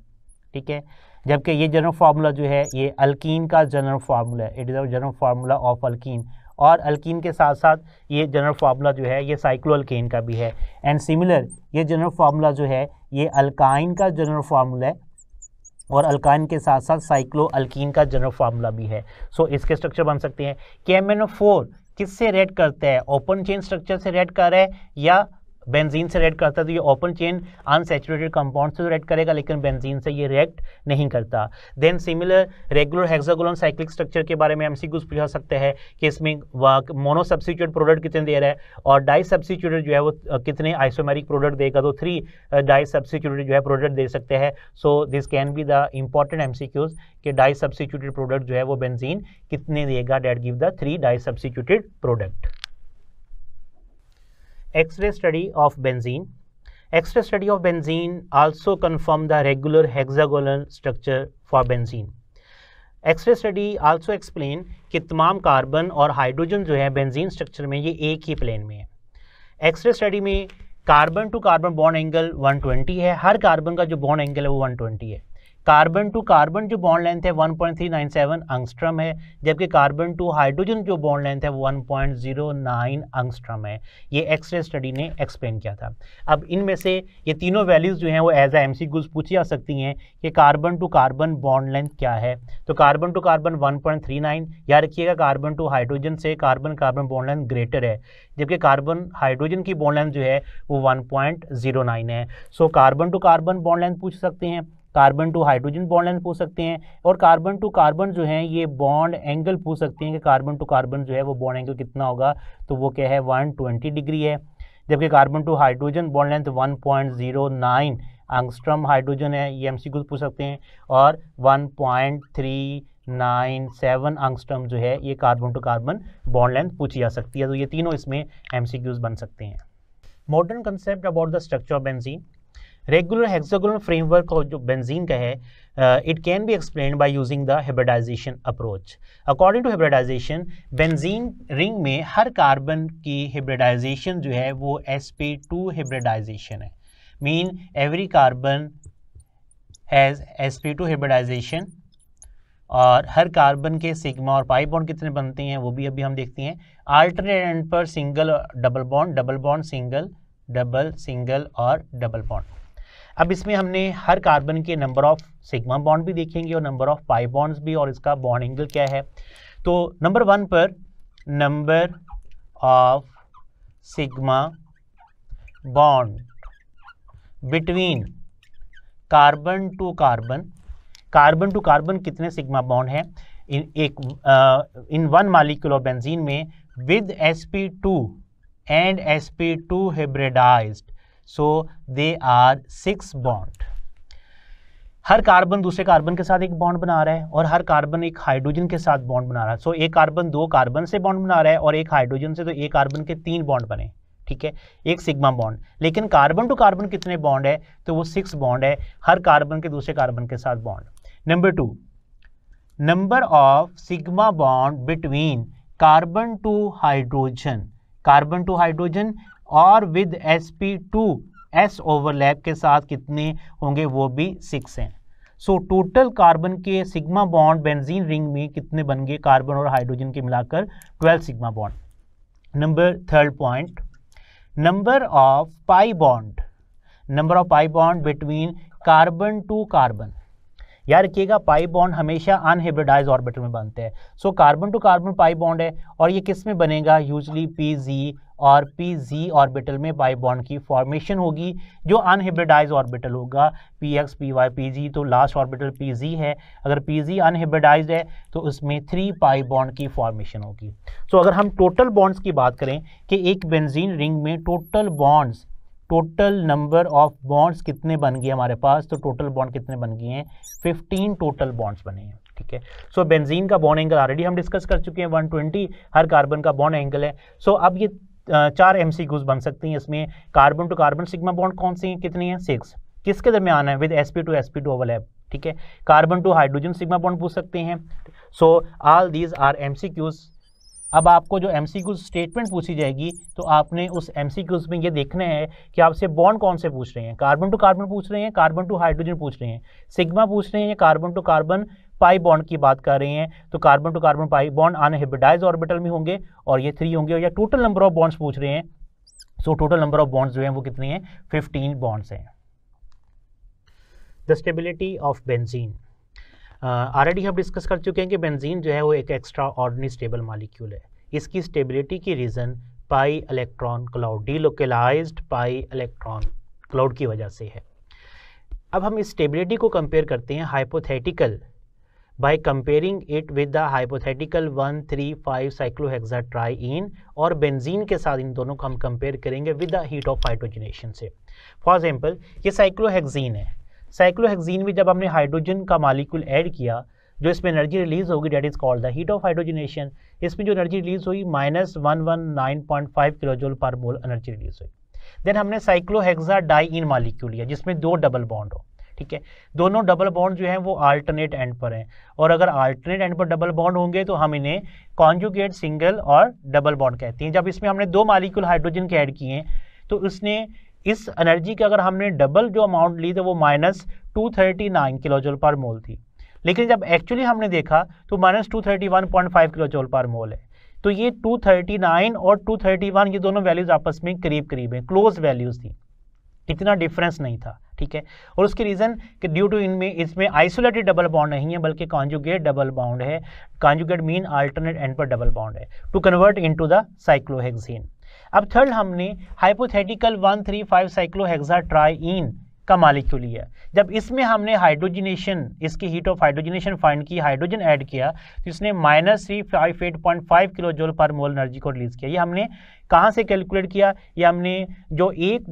ठीक है। जबकि ये जनरल फार्मूला जो है ये अल्कीन का जनरल फार्मूला है, it is a general formula of alkyne. और अल्कीन के साथ साथ ये जनरल फार्मूला जो है ये साइक्लोअल्केन का भी है। एंड सिमिलर ये जनरल फार्मूला जो है ये अल्काइन का जनरल फार्मूला है, और अल्काइन के साथ साथ साइक्लोअल्कीन का जनरल फार्मूला भी है। सो इसके स्ट्रक्चर बन सकते हैं। KMnO4 किससे रेड करता है? ओपन चेन स्ट्रक्चर से रेड कर रहा है या बेंजीन से रेड करता है? तो ये ओपन चेन अनसैचुरेटेड कंपाउंड से रेड करेगा, लेकिन बेंजीन से ये रिएक्ट नहीं करता। Then similar regular hexagonal cyclic structure के बारे में एमसीक्यूज पूछा सकता है कि इसमें मोनो सब्स्टिट्यूट प्रोडक्ट कितने दे रहा है, और डाई सब्स्टिट्यूटेड जो है वो कितने आइसोमेरिक प्रोडक्ट देगा, तो 3 डाई सब्स्टिट्यूटेड जो है प्रोडक्ट दे सकते हैं। So this can be the important MCQs कि डाई सब्स्टिट्यूटेड प्रोडक्ट जो है वो बेंजीन कितने देगा, that give the 3 disubstituted product. X-ray study of benzene. X-ray study of benzene also confirm the regular hexagonal structure for benzene. X-ray study also explain कि तमाम carbon और hydrogen जो है बेंजीन स्ट्रक्चर में ये एक ही प्लेन में है। एक्सरे स्टडी में carbon to carbon bond angle 120 है, हर कार्बन का जो बॉन्ड एंगल है वो 120 है। कार्बन टू कार्बन जो बॉन्ड लेंथ है 1.397 एंगस्ट्रम है, जबकि कार्बन टू हाइड्रोजन जो बॉन्ड लेंथ है वो 1.09 एंगस्ट्रम है। ये एक्सरे स्टडी ने एक्सप्लेन किया था। अब इनमें से ये तीनों वैल्यूज़ जो हैं वो एज ए एमसीक्यूज पूछी जा सकती हैं कि carbon to carbon bond length क्या है। तो कार्बन टू कार्बन 1.39, याद रखिएगा कार्बन टू हाइड्रोजन से carbon carbon bond length greater है, जबकि कार्बन हाइड्रोजन की बॉन्ड लेंथ जो है वो 1.09 है। So carbon to carbon bond length पूछ सकते हैं, carbon to hydrogen bond length पूछ सकते हैं, और कार्बन टू कार्बन जो है ये बॉन्ड एंगल पूछ सकते हैं कि कार्बन टू कार्बन जो है वो बॉन्ड एंगल कितना होगा, तो वो क्या है 120 डिग्री है। जबकि carbon to hydrogen bond length 1.09 angstrom hydrogen है, ये एमसीक्यूज पूछ सकते हैं, और 1.397 एंगस्ट्रम जो है ये carbon to carbon bond length पूछी जा सकती है। तो ये तीनों इसमें एमसीक्यूज बन सकते हैं। Modern concept about the structure of benzene. Regular hexagonal framework जो बेंजीन का है, it can be explained by using the hybridization approach. According to hybridization, benzene ring में हर कार्बन की हाइब्रिडाइजेशन जो है वो sp2 हाइब्रिडाइजेशन है, mean every carbon has sp2 hybridization, और हर कार्बन के सिग्मा और पाई बॉन्ड कितने बनते हैं वो भी अभी हम देखते हैं। अल्टरनेट एंड पर single double bond single double single और डबल बॉन्ड। अब इसमें हमने हर कार्बन के नंबर ऑफ सिग्मा बॉन्ड भी देखेंगे और नंबर ऑफ पाई बॉन्ड्स भी, और इसका बॉन्ड एंगल क्या है। तो नंबर 1 पर number of sigma bond between carbon to carbon कितने सिग्मा बॉन्ड हैं इन 1 मॉलिक्यूल ऑफ बेंजीन में with sp2 and sp2 hybridized, so they are 6 bond. हर कार्बन दूसरे कार्बन के साथ एक बॉन्ड बना रहा है और हर कार्बन एक हाइड्रोजन के साथ बॉन्ड बना रहा है। सो एक कार्बन 2 कार्बन से बॉन्ड बना रहा है और एक हाइड्रोजन से, तो एक कार्बन के 3 बॉन्ड बने, ठीक है, एक सिग्मा बॉन्ड। लेकिन कार्बन टू कार्बन कितने बॉन्ड है, तो वो 6 बॉन्ड है, हर कार्बन के दूसरे कार्बन के साथ bond. Number 2, number of sigma bond between carbon to hydrogen और विद sp2s ओवरलैप के साथ कितने होंगे, वो भी 6 हैं। सो टोटल कार्बन के सिग्मा बॉन्ड बेंजीन रिंग में कितने बन गए, कार्बन और हाइड्रोजन के मिलाकर 12 sigma bond. Number 3rd point, number of pi bond between carbon to carbon. याद रखिएगा पाई बॉन्ड हमेशा अनहाइब्रिडाइज्ड ऑर्बिटल में बनते हैं। So carbon to carbon pi bond है और ये किस में बनेगा, यूजली pz और pz ऑर्बिटल में पाई बॉन्ड की फॉर्मेशन होगी। जो अनहाइब्रिडाइज्ड ऑर्बिटल होगा px py pg, तो लास्ट ऑर्बिटल pz है। अगर pz अनहाइब्रिडाइज्ड है तो उसमें 3 पाई बॉन्ड की फॉर्मेशन होगी। सो अगर हम टोटल बॉन्ड्स की बात करें कि एक बेंजीन रिंग में टोटल नंबर ऑफ बॉन्ड्स कितने बन गए हमारे पास, तो टोटल बॉन्ड कितने बन गए हैं, 15 टोटल बॉन्ड्स बने हैं, ठीक है। सो बेंजीन का बॉन्ड एंगल ऑलरेडी हम डिस्कस कर चुके हैं, 120 हर कार्बन का बॉन्ड एंगल है। सो अब ये 4 MCQs बन सकती हैं। इसमें carbon to carbon sigma bond कौन सी हैं, कितनी हैं, 6। किसके दरमियान है, विद sp2 ओवरलैप, ठीक है। Carbon to hydrogen sigma bond पूछ सकते हैं। So all these are MCQs। अब आपको जो MCQs स्टेटमेंट पूछी जाएगी तो आपने उस MCQs में ये देखना है कि आपसे बॉन्ड कौन से पूछ रहे हैं, कार्बन टू कार्बन पूछ रहे हैं, कार्बन टू हाइड्रोजन पूछ रहे हैं, सिग्मा पूछ रहे हैं, carbon to carbon pi bond की बात कर रहे हैं। तो carbon to carbon pi bond unhybridized orbital में होंगे और ये 3 होंगे, या टोटल नंबर ऑफ बॉन्ड्स पूछ रहे हैं। So total number of bonds जो हैं वो कितने हैं, 15 बॉन्ड्स हैं। The stability of benzene, already हम डिस्कस कर चुके हैं कि बेंजीन जो है वो एक एक्स्ट्रा ऑर्डिनरी स्टेबल मॉलिक्यूल है। इसकी स्टेबिलिटी की reason pi electron cloud, delocalised pi electron cloud की वजह से है। अब हम इस स्टेबिलिटी को कंपेयर करते हैं hypothetical, by comparing it with the hypothetical 1,3,5 साइक्लोहेक्साट्राईन और बेंजीन के साथ इन दोनों को हम कंपेयर करेंगे with the heat of hydrogenation से। फॉर एग्जांपल ये साइक्लोहेक्सीन है। साइक्लोहेक्सीन में जब हमने हाइड्रोजन का मॉलिक्यूल ऐड किया, जो इसमें एनर्जी रिलीज होगी that is called the heat of hydrogenation. इसमें जो एनर्जी रिलीज हुई -119.5 किलोजूल पर मोल एनर्जी रिलीज हुई। देन हमने साइक्लोहेक्साडाईन मॉलिक्यूल लिया जिसमें 2 डबल बॉन्ड हो, ठीक है। दोनों डबल बॉन्ड जो हैं वो अल्टरनेट एंड पर हैं, और अगर अल्टरनेट एंड पर डबल बॉन्ड होंगे तो हम इन्हें कॉन्जुगेट सिंगल और डबल बॉन्ड कहते हैं। जब इसमें हमने 2 मॉलिक्यूल हाइड्रोजन के ऐड किए हैं तो उसने इस एनर्जी की अगर हमने डबल जो अमाउंट ली तो वो -239 किलोजूल पर मोल थी, लेकिन जब एक्चुअली हमने देखा तो -231.5 किलोजूल पर मोल है। तो ये 239 और 231 ये दोनों वैल्यूज आपस में करीब करीब हैं, क्लोज वैल्यूज थी, इतना डिफरेंस नहीं था, ठीक है। और उसकी रीज़न कि ड्यू टू इसमें आइसोलेटेड डबल बॉन्ड नहीं है बल्कि कॉन्जुगेट डबल बॉन्ड है। कॉन्जुगेट मीन अल्टरनेट एंड पर डबल बॉन्ड है to convert into the cyclohexene. अब थर्ड हमने हाइपोथेटिकल 1,3,5 साइक्लोहेक्साट्राईन का मॉलिक्यूल लिया। जब इसमें हमने हाइड्रोजनेशन, इसकी हीट ऑफ हाइड्रोजनेशन फाइंड की, हाइड्रोजन ऐड किया तो इसने -358.5 किलोजूल पर मोल एनर्जी को रिलीज किया। ये हमने कहाँ से कैलकुलेट किया, ये हमने जो एक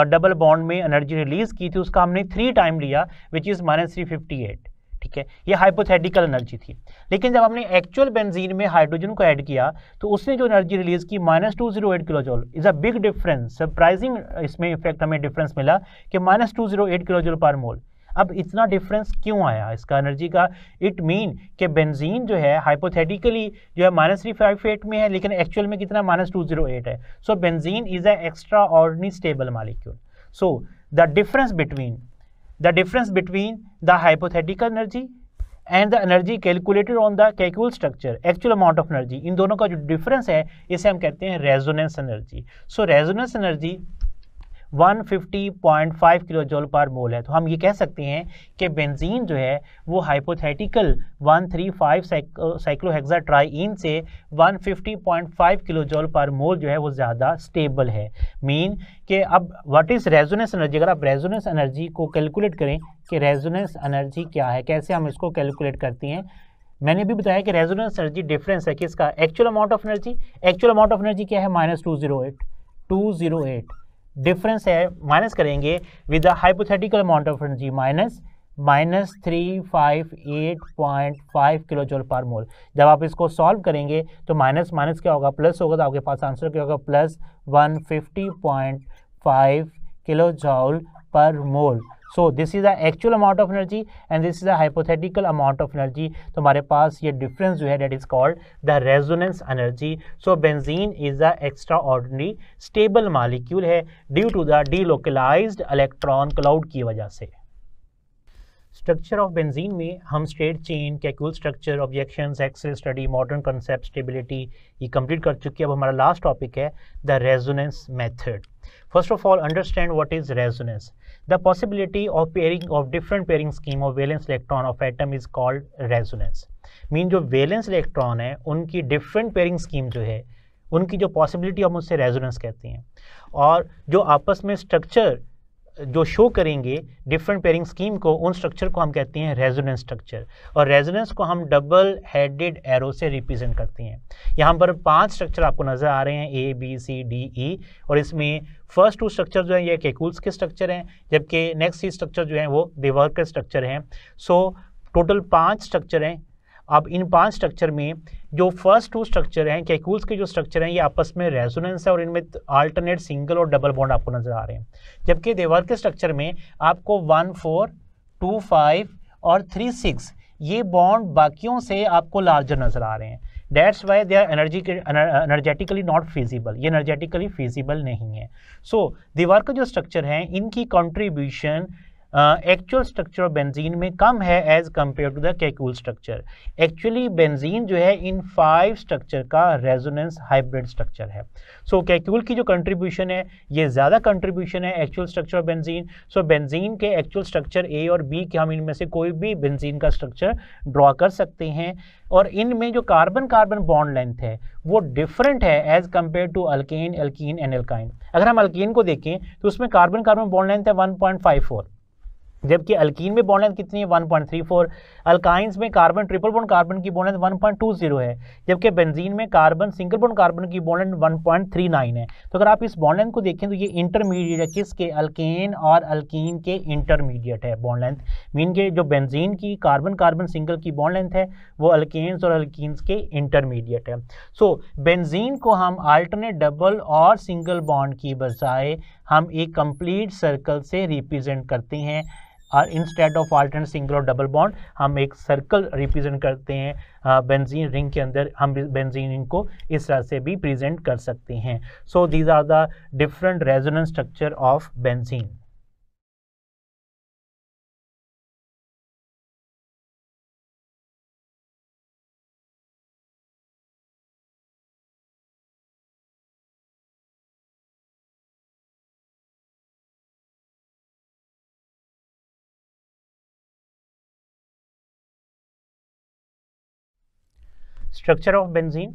डबल बॉन्ड में एनर्जी रिलीज की थी उसका हमने 3 टाइम लिया विच इज़ -358, ठीक है। ये हाइपोथेटिकल एनर्जी थी। लेकिन जब हमने एक्चुअल बेंजीन में हाइड्रोजन को ऐड किया तो उसने जो एनर्जी रिलीज की -208 kilojoule, is a big difference, surprising इसमें इफेक्ट हमें डिफरेंस मिला कि -208 किलोजूल पर मोल। अब इतना डिफरेंस क्यों आया इसका एनर्जी का, इट मीन कि बेंजीन जो है हाइपोथेटिकली जो है -358 में है लेकिन एक्चुअल में कितना -208 है। सो benzene is a extra ordinary stable molecule. So the difference between the hypothetical energy and the energy calculated on the Kekulé structure, actual amount of energy, इन दोनों का जो डिफरेंस है इसे हम कहते हैं resonance energy. So resonance energy 150.5 kilo joule per mole है। तो हम ये कह सकते हैं कि बेंजीन जो है वो हाइपोथेटिकल 135 साइक्लोहेक्साट्राईन से 150.5 किलो जूल पर मोल जो है वो ज़्यादा स्टेबल है। मीन कि अब व्हाट इज़ रेजोनेंस एनर्जी, अगर आप रेजोनेंस एनर्जी को कैलकुलेट करें कि रेजोनेंस एनर्जी क्या है, कैसे हम इसको कैलकुलेट करते हैं, मैंने भी बताया कि रेजोनेंस एनर्जी डिफरेंस है किसका, actual amount of energy. Actual amount of energy क्या है, -208 डिफरेंस है, माइनस करेंगे with the hypothetical amount of energy -358.5 kilo joule per mole. जब आप इसको सॉल्व करेंगे तो माइनस माइनस क्या होगा, प्लस होगा, तो आपके पास आंसर क्या होगा, plus 150.5 kilo joule per mole. So this is the actual amount of energy and this is the hypothetical amount of energy. तो हमारे पास ये डिफरेंस जो है that is called the resonance energy. So benzene is the extra ordinary stable molecule है due to the delocalized electron cloud की वजह से। स्ट्रक्चर ऑफ बेंजीन में हम straight chain, Kekule structure, objections, excel study, modern concept, stability ये complete कर चुके हैं। अब हमारा लास्ट टॉपिक है the resonance method. First of all, understand what is resonance. The possibility of pairing of different pairing scheme of valence electron of atom is called resonance. Mean जो valence electron है उनकी different pairing scheme जो है, उनकी जो possibility हम उससे resonance कहते हैं। और जो आपस में स्ट्रक्चर जो शो करेंगे डिफरेंट पेयरिंग स्कीम को, उन स्ट्रक्चर को हम कहते हैं रेजोनेंस स्ट्रक्चर। और रेजोनेंस को हम डबल हेडेड एरो से रिप्रेजेंट करते हैं। यहाँ पर 5 स्ट्रक्चर आपको नजर आ रहे हैं, A B C D E, और इसमें फर्स्ट 2 स्ट्रक्चर जो है ये कैक्यूल्स के स्ट्रक्चर हैं, जबकि नेक्स्ट 3 स्ट्रक्चर जो हैं वो देवर के स्ट्रक्चर हैं। सो टोटल 5 स्ट्रक्चर हैं। अब इन 5 स्ट्रक्चर में जो फर्स्ट 2 स्ट्रक्चर हैं कैक्यूल्स के जो स्ट्रक्चर हैं ये आपस में रेजोनेंस है और इनमें अल्टरनेट सिंगल और डबल बॉन्ड आपको नजर आ रहे हैं। जबकि देवर के स्ट्रक्चर में आपको 1, 4, 2, 5 और 3, 6 ये बॉन्ड बाकियों से आपको लार्जर नजर आ रहे हैं। That's why they are energetically not feasible, ये एनर्जेटिकली फिजिबल नहीं है। सो दीवार का जो स्ट्रक्चर है इनकी contribution actual structure of benzene में कम है as compare to the Kekule structure. Actually benzene जो है इन 5 स्ट्रक्चर का रेजोनेंस हाइब्रिड स्ट्रक्चर है। सो कैक्यूल की जो कंट्रीब्यूशन है ये ज़्यादा कंट्रीब्यूशन है actual structure of benzene. So benzene के एक्चुअल स्ट्रक्चर ए और बी के हम इनमें से कोई भी बेंजीन का स्ट्रक्चर ड्रॉ कर सकते हैं। और इनमें जो कार्बन कार्बन बॉन्ड लेंथ है वो डिफरेंट है as compare to alkane, alkene and alkyne. अगर हम अल्कीन को देखें तो उसमें कार्बन कार्बन बॉन्ड लेंथ है 1.54, जबकि अल्कीन में बॉन्ड लेंथ कितनी है 1.34। अल्काइंस में कार्बन ट्रिपल बॉन्ड कार्बन की बॉन्ड लेंथ 1.20 है, जबकि बेंजीन में कार्बन सिंगल बॉन्ड कार्बन की बॉन्ड लेंथ 1.39 है। तो अगर आप इस बॉन्ड लेंथ को देखें तो ये इंटरमीडिएट है, किसके, अल्केन और अल्कीन के इंटरमीडिएट है बॉन्ड लेंथ। मीन के जो बेंजीन की कार्बन कार्बन सिंगल की बॉन्ड लेंथ है वो अल्केन्स और अल्कीन्स के इंटरमीडिएट है। सो बेंजीन को हम अल्टरनेट डबल और सिंगल बॉन्ड की बजाय हम एक कंप्लीट सर्कल से रिप्रेजेंट करते हैं। और इंस्टेड ऑफ अल्टरनेट सिंगल और डबल बॉन्ड हम एक सर्कल रिप्रेजेंट करते हैं बेंजीन रिंग के अंदर। हम बेंजीन रिंग को इस तरह से भी प्रेजेंट कर सकते हैं। So these are the different resonance structure of benzene. Structure of benzene,